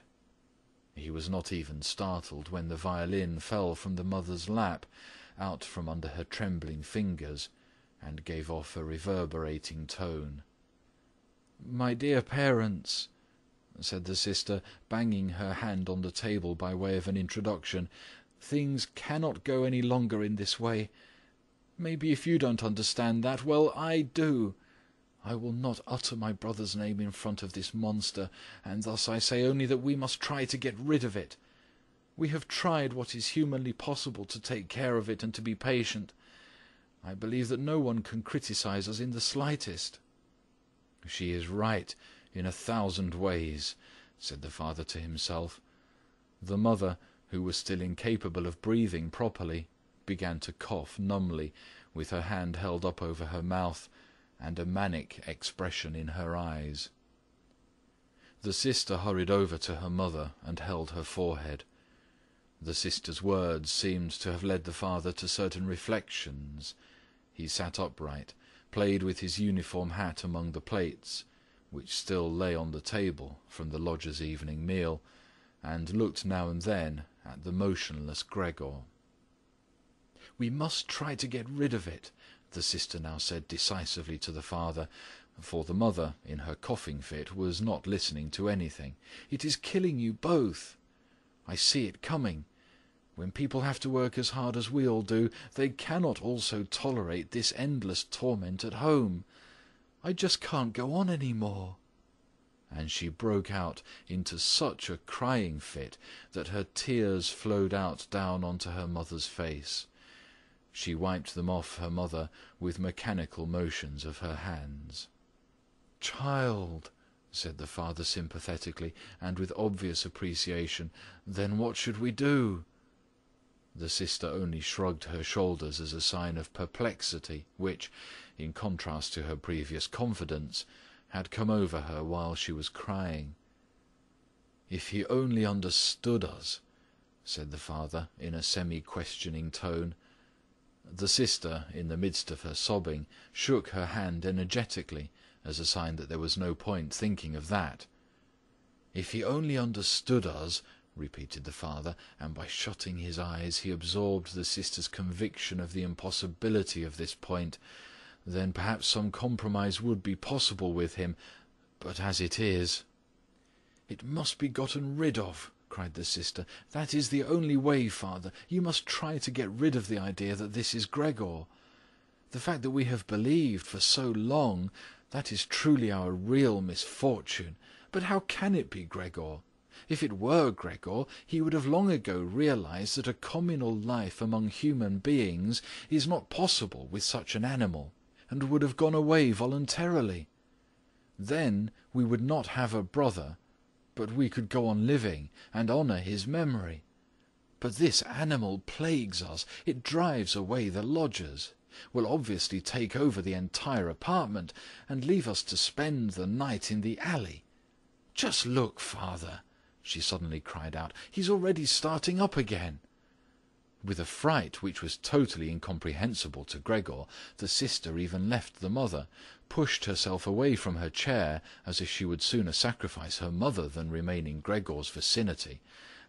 He was not even startled when the violin fell from the mother's lap, out from under her trembling fingers, and gave off a reverberating tone. "My dear parents," said the sister, banging her hand on the table by way of an introduction, "things cannot go any longer in this way. Maybe if you don't understand that, well, I do. I will not utter my brother's name in front of this monster, and thus I say only that we must try to get rid of it. We have tried what is humanly possible to take care of it and to be patient. I believe that no one can criticize us in the slightest." "She is right in 1,000 ways," said the father to himself. The mother, who was still incapable of breathing properly, began to cough numbly, with her hand held up over her mouth and a manic expression in her eyes. The sister hurried over to her mother and held her forehead. The sister's words seemed to have led the father to certain reflections. He sat upright, played with his uniform hat among the plates, which still lay on the table from the lodger's evening meal, and looked now and then at the motionless Gregor. "We must try to get rid of it," the sister now said decisively to the father, for the mother, in her coughing fit, was not listening to anything. "It is killing you both. I see it coming. When people have to work as hard as we all do, they cannot also tolerate this endless torment at home. I just can't go on any more." And she broke out into such a crying fit that her tears flowed out down onto her mother's face. She wiped them off her mother with mechanical motions of her hands. "Child," said the father sympathetically, and with obvious appreciation, "then what should we do?" The sister only shrugged her shoulders as a sign of perplexity, which, in contrast to her previous confidence, had come over her while she was crying. "If he only understood us," said the father in a semi-questioning tone. The sister, in the midst of her sobbing, shook her hand energetically, as a sign that there was no point thinking of that. "If he only understood us," repeated the father, and by shutting his eyes he absorbed the sister's conviction of the impossibility of this point, then perhaps some compromise would be possible with him, but as it is— "It must be gotten rid of," cried the sister. "That is the only way, father. You must try to get rid of the idea that this is Gregor. The fact that we have believed for so long, that is truly our real misfortune. But how can it be Gregor? If it were Gregor, he would have long ago realized that a communal life among human beings is not possible with such an animal, and would have gone away voluntarily. Then we would not have a brother, but we could go on living and honor his memory. But this animal plagues us. It drives away the lodgers, will obviously take over the entire apartment, and leave us to spend the night in the alley. Just look, father," she suddenly cried out. "He's already starting up again." With a fright which was totally incomprehensible to Gregor, the sister even left the mother, pushed herself away from her chair as if she would sooner sacrifice her mother than remain in Gregor's vicinity,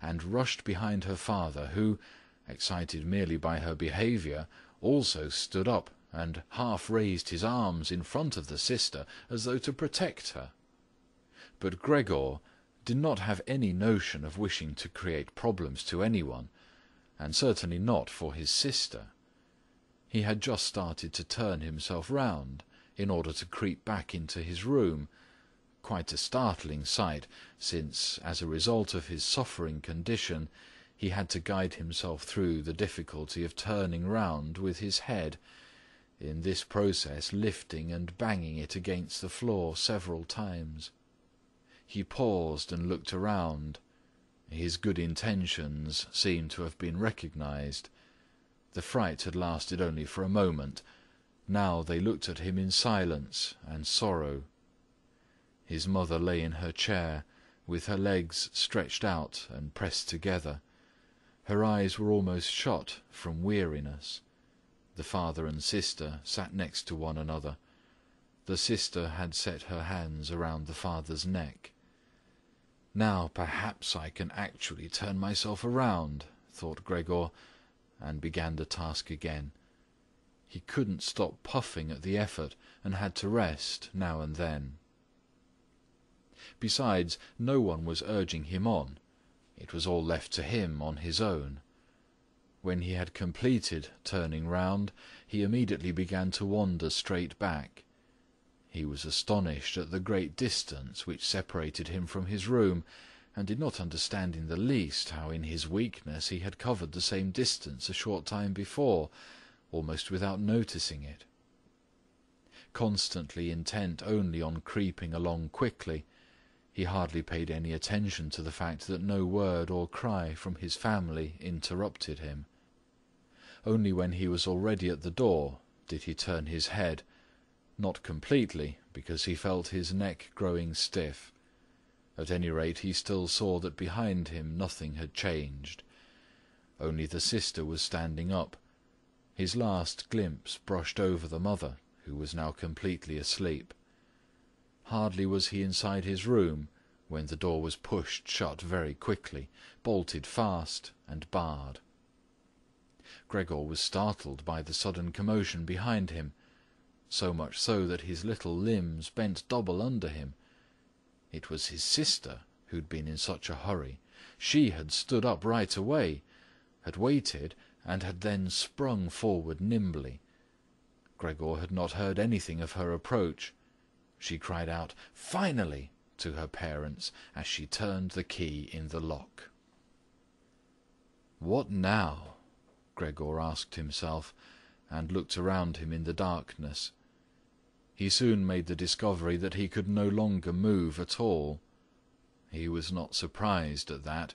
and rushed behind her father, who, excited merely by her behaviour, also stood up and half raised his arms in front of the sister as though to protect her. But Gregor did not have any notion of wishing to create problems to anyone, and certainly not for his sister. He had just started to turn himself round in order to creep back into his room, quite a startling sight, since, as a result of his suffering condition, he had to guide himself through the difficulty of turning round with his head, in this process lifting and banging it against the floor several times. He paused and looked around. His good intentions seemed to have been recognized. The fright had lasted only for a moment. Now they looked at him in silence and sorrow. His mother lay in her chair, with her legs stretched out and pressed together. Her eyes were almost shut from weariness. The father and sister sat next to one another. The sister had set her hands around the father's neck. "Now perhaps I can actually turn myself around," thought Gregor, and began the task again. He couldn't stop puffing at the effort, and had to rest now and then. Besides, no one was urging him on. It was all left to him on his own. When he had completed turning round, he immediately began to wander straight back. He was astonished at the great distance which separated him from his room, and did not understand in the least how in his weakness he had covered the same distance a short time before, almost without noticing it. Constantly intent only on creeping along quickly, He hardly paid any attention to the fact that no word or cry from his family interrupted him. Only when he was already at the door did he turn his head, not completely, because he felt his neck growing stiff. At any rate, he still saw that behind him nothing had changed. Only the sister was standing up. His last glimpse brushed over the mother, who was now completely asleep. Hardly was he inside his room when the door was pushed shut very quickly, bolted fast, and barred. Gregor was startled by the sudden commotion behind him, so much so that his little limbs bent double under him. It was his sister who'd been in such a hurry. She had stood up right away, had waited, and had then sprung forward nimbly. Gregor had not heard anything of her approach. She cried out, "Finally!" to her parents as she turned the key in the lock. "What now?" Gregor asked himself, and looked around him in the darkness. He soon made the discovery that he could no longer move at all. He was not surprised at that.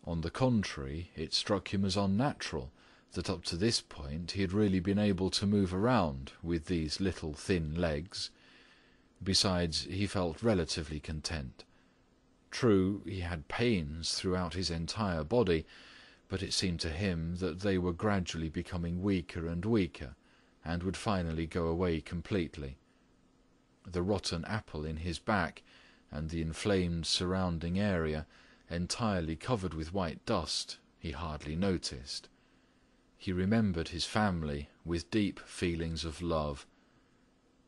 On the contrary, it struck him as unnatural that up to this point he had really been able to move around with these little thin legs. Besides, he felt relatively content. True, he had pains throughout his entire body, but it seemed to him that they were gradually becoming weaker and weaker, and would finally go away completely. The rotten apple in his back, and the inflamed surrounding area, entirely covered with white dust, he hardly noticed. He remembered his family with deep feelings of love.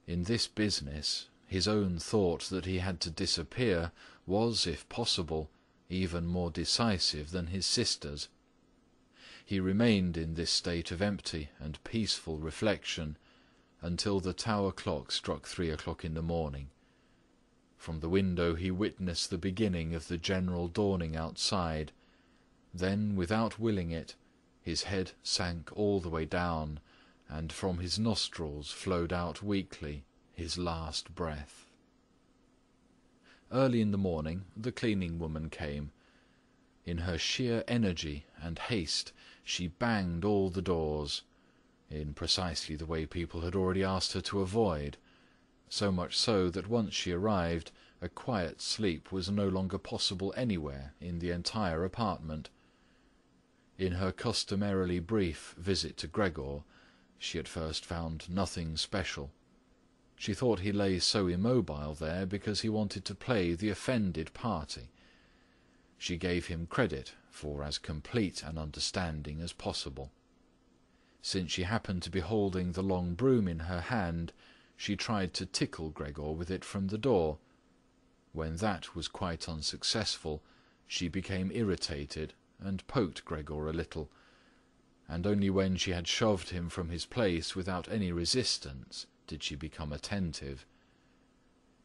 In this business, his own thought that he had to disappear was, if possible, even more decisive than his sister's. He remained in this state of empty and peaceful reflection until the tower clock struck 3 o'clock in the morning. From the window he witnessed the beginning of the general dawning outside. Then, without willing it, his head sank all the way down, and from his nostrils flowed out weakly his last breath. Early in the morning the cleaning woman came. In her sheer energy and haste she banged all the doors, in precisely the way people had already asked her to avoid, so much so that once she arrived, a quiet sleep was no longer possible anywhere in the entire apartment. In her customarily brief visit to Gregor, she at first found nothing special. She thought he lay so immobile there because he wanted to play the offended party. She gave him credit for as complete an understanding as possible. Since she happened to be holding the long broom in her hand, she tried to tickle Gregor with it from the door. When that was quite unsuccessful, she became irritated and poked Gregor a little, and only when she had shoved him from his place without any resistance did she become attentive.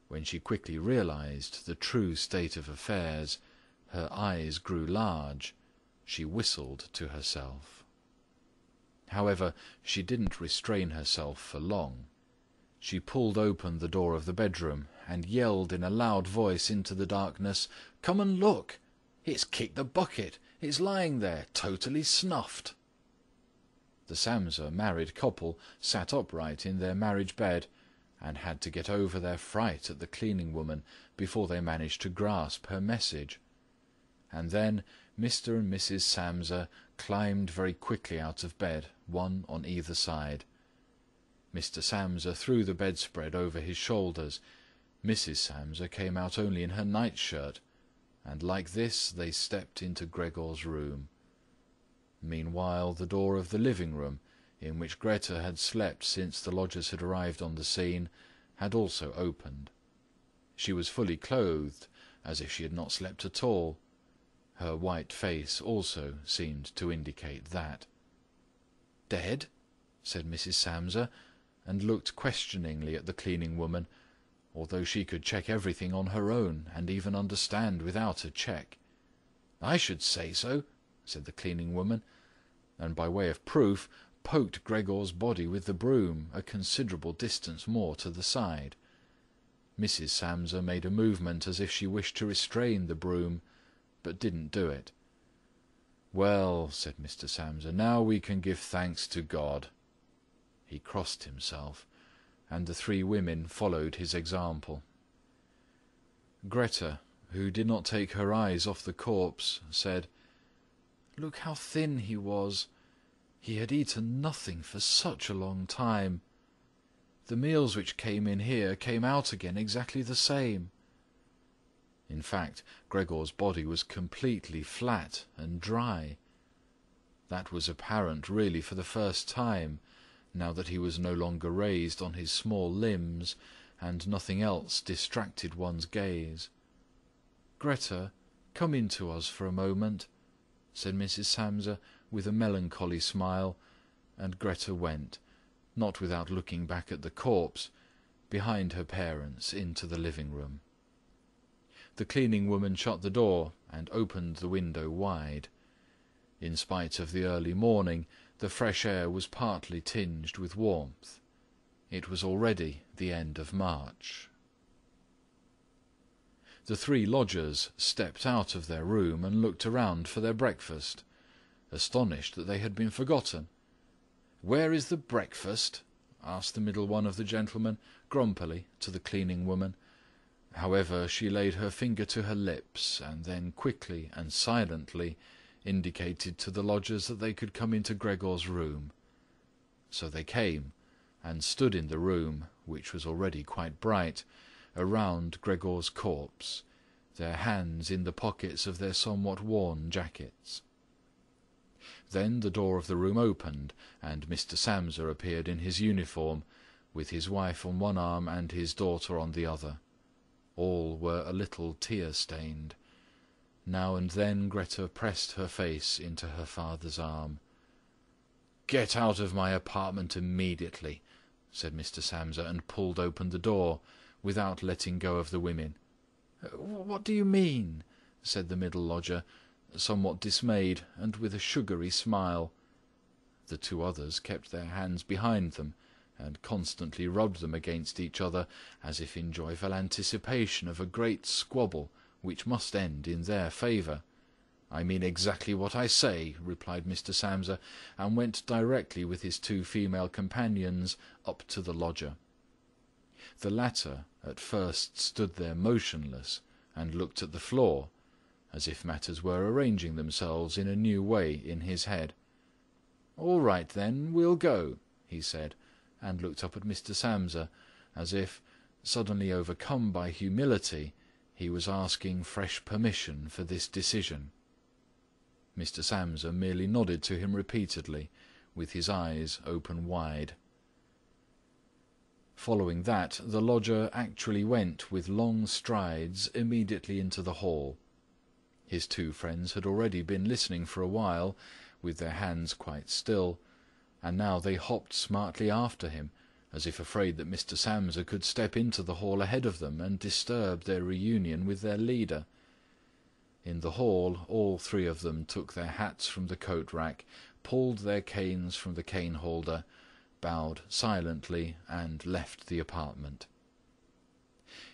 When she quickly realized the true state of affairs, her eyes grew large. She whistled to herself. However, she didn't restrain herself for long. She pulled open the door of the bedroom and yelled in a loud voice into the darkness, "Come and look! It's kicked the bucket! It's lying there, totally snuffed!" The Samsa married couple sat upright in their marriage bed, and had to get over their fright at the cleaning woman before they managed to grasp her message. And then Mr. and Mrs. Samsa climbed very quickly out of bed, one on either side. Mr. Samsa threw the bedspread over his shoulders. Mrs. Samsa came out only in her nightshirt, and like this they stepped into Gregor's room. Meanwhile the door of the living room, in which Greta had slept since the lodgers had arrived on the scene, had also opened. She was fully clothed, as if she had not slept at all. Her white face also seemed to indicate that. "Dead?" said Mrs. Samsa, and looked questioningly at the cleaning woman, although she could check everything on her own and even understand without a check. "I should say so," said the cleaning woman, and by way of proof poked Gregor's body with the broom a considerable distance more to the side. Mrs. Samsa made a movement as if she wished to restrain the broom, but didn't do it. "Well," said Mr. Samsa, "now we can give thanks to God." He crossed himself, and the three women followed his example. Greta, who did not take her eyes off the corpse, said, "Look how thin he was. He had eaten nothing for such a long time. The meals which came in here came out again exactly the same." In fact, Gregor's body was completely flat and dry. That was apparent really for the first time, now that he was no longer raised on his small limbs, and nothing else distracted one's gaze. "Greta, come in to us for a moment," said Mrs. Samsa with a melancholy smile, and Greta went, not without looking back at the corpse, behind her parents into the living-room. The cleaning woman shut the door and opened the window wide. In spite of the early morning, the fresh air was partly tinged with warmth. It was already the end of March. The three lodgers stepped out of their room and looked around for their breakfast, astonished that they had been forgotten. "Where is the breakfast?" asked the middle one of the gentlemen, grumpily, to the cleaning woman. However, she laid her finger to her lips, and then quickly and silently indicated to the lodgers that they could come into Gregor's room. So they came, and stood in the room, which was already quite bright, around Gregor's corpse, their hands in the pockets of their somewhat worn jackets. Then the door of the room opened, and Mr. Samsa appeared in his uniform, with his wife on one arm and his daughter on the other. All were a little tear-stained. Now and then Greta pressed her face into her father's arm. "Get out of my apartment immediately," said Mr. Samsa, and pulled open the door, without letting go of the women. "What do you mean?" said the middle lodger, somewhat dismayed, and with a sugary smile. The two others kept their hands behind them, and constantly rubbed them against each other, as if in joyful anticipation of a great squabble which must end in their favour. "I mean exactly what I say," replied Mr. Samsa, and went directly with his two female companions up to the lodger. The latter at first stood there motionless, and looked at the floor, as if matters were arranging themselves in a new way in his head. "All right then, we'll go," he said, and looked up at Mr. Samsa, as if, suddenly overcome by humility, he was asking fresh permission for this decision. Mr. Samsa merely nodded to him repeatedly, with his eyes open wide. Following that, the lodger actually went with long strides immediately into the hall. His two friends had already been listening for a while, with their hands quite still, and now they hopped smartly after him, as if afraid that Mr. Samsa could step into the hall ahead of them and disturb their reunion with their leader. In the hall, all three of them took their hats from the coat-rack, pulled their canes from the cane-holder, bowed silently, and left the apartment.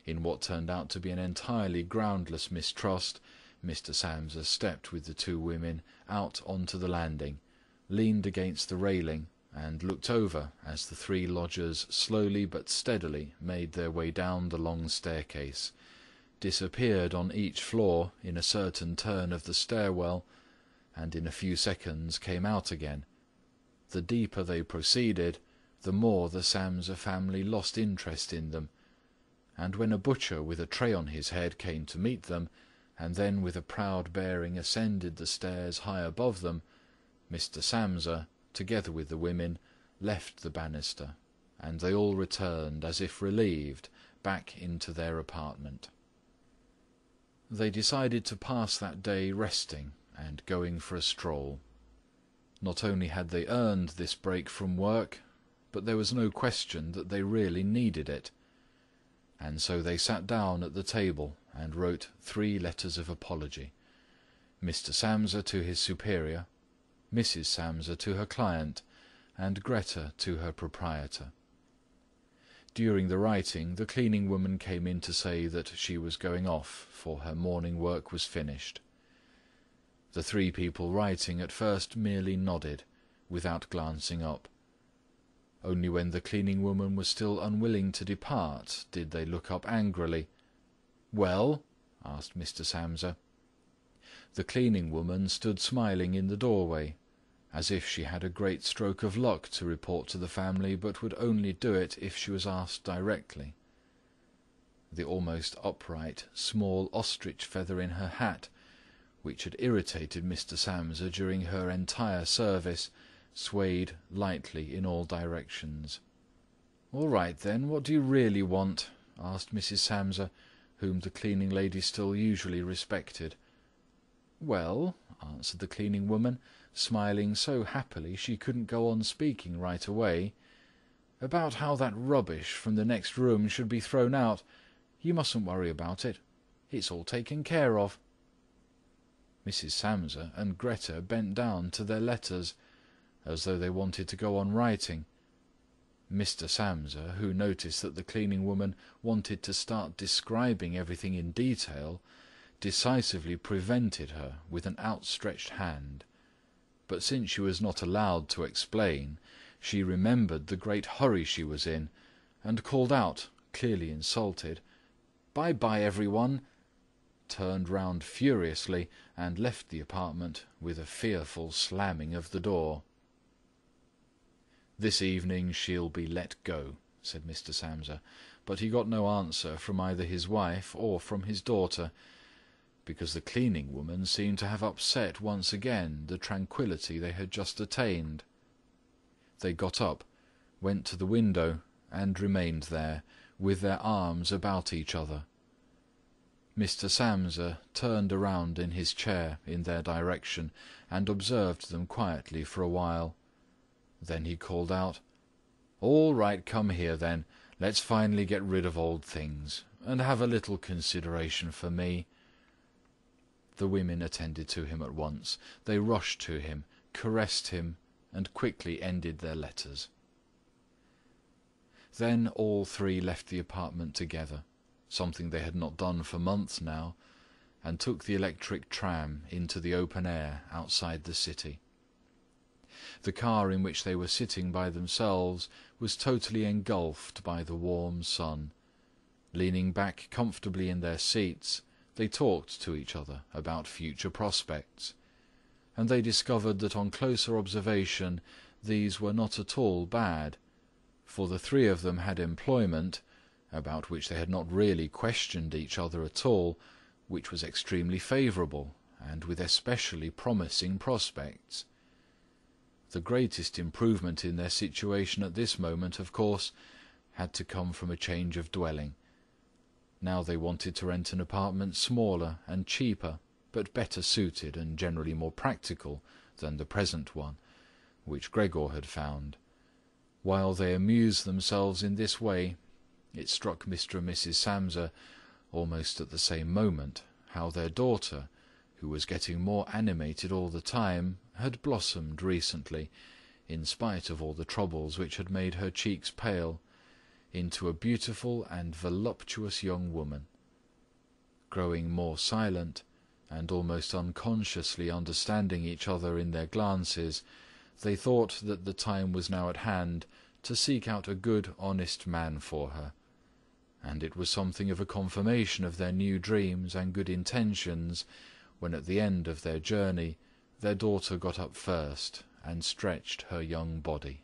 In what turned out to be an entirely groundless mistrust, Mr. Samsa stepped with the two women out onto the landing, leaned against the railing, and looked over as the three lodgers slowly but steadily made their way down the long staircase, disappeared on each floor in a certain turn of the stairwell, and in a few seconds came out again. The deeper they proceeded, the more the Samsa family lost interest in them, and when a butcher with a tray on his head came to meet them, and then with a proud bearing ascended the stairs high above them, Mr. Samsa, together with the women, left the banister, and they all returned, as if relieved, back into their apartment. They decided to pass that day resting and going for a stroll. Not only had they earned this break from work, but there was no question that they really needed it. And so they sat down at the table and wrote 3 letters of apology. Mr. Samsa to his superior, Mrs. Samsa to her client, and Greta to her proprietor. During the writing, the cleaning woman came in to say that she was going off, for her morning work was finished. The three people writing at first merely nodded, without glancing up. Only when the cleaning woman was still unwilling to depart did they look up angrily. "Well?" asked Mr. Samsa. The cleaning woman stood smiling in the doorway, as if she had a great stroke of luck to report to the family, but would only do it if she was asked directly. The almost upright, small ostrich feather in her hat, which had irritated Mr. Samsa during her entire service, swayed lightly in all directions. "All right, then, what do you really want?" asked Mrs. Samsa, whom the cleaning lady still usually respected. "Well," answered the cleaning woman, smiling so happily she couldn't go on speaking right away, "about how that rubbish from the next room should be thrown out. You mustn't worry about it. It's all taken care of." Mrs. Samsa and Greta bent down to their letters, as though they wanted to go on writing. Mr. Samsa, who noticed that the cleaning woman wanted to start describing everything in detail, decisively prevented her with an outstretched hand. But since she was not allowed to explain, she remembered the great hurry she was in, and called out, clearly insulted, "Bye-bye, everyone," turned round furiously, and left the apartment with a fearful slamming of the door. "This evening she'll be let go," said Mr. Samsa, but he got no answer from either his wife or from his daughter, because the cleaning woman seemed to have upset once again the tranquillity they had just attained. They got up, went to the window, and remained there, with their arms about each other. Mr. Samsa turned around in his chair in their direction, and observed them quietly for a while. Then he called out, "All right, come here then. Let's finally get rid of old things, and have a little consideration for me." The women attended to him at once. They rushed to him, caressed him, and quickly ended their letters. Then all three left the apartment together, something they had not done for months now, and took the electric tram into the open air outside the city. The car in which they were sitting by themselves was totally engulfed by the warm sun. Leaning back comfortably in their seats, they talked to each other about future prospects, and they discovered that on closer observation these were not at all bad, for the three of them had employment, about which they had not really questioned each other at all, which was extremely favourable, and with especially promising prospects. The greatest improvement in their situation at this moment, of course, had to come from a change of dwelling. Now they wanted to rent an apartment smaller and cheaper, but better suited and generally more practical than the present one, which Gregor had found. While they amused themselves in this way, it struck Mr. and Mrs. Samsa almost at the same moment how their daughter, who was getting more animated all the time, had blossomed recently, in spite of all the troubles which had made her cheeks pale, into a beautiful and voluptuous young woman. Growing more silent, and almost unconsciously understanding each other in their glances, they thought that the time was now at hand to seek out a good, honest man for her, and it was something of a confirmation of their new dreams and good intentions when at the end of their journey their daughter got up first and stretched her young body.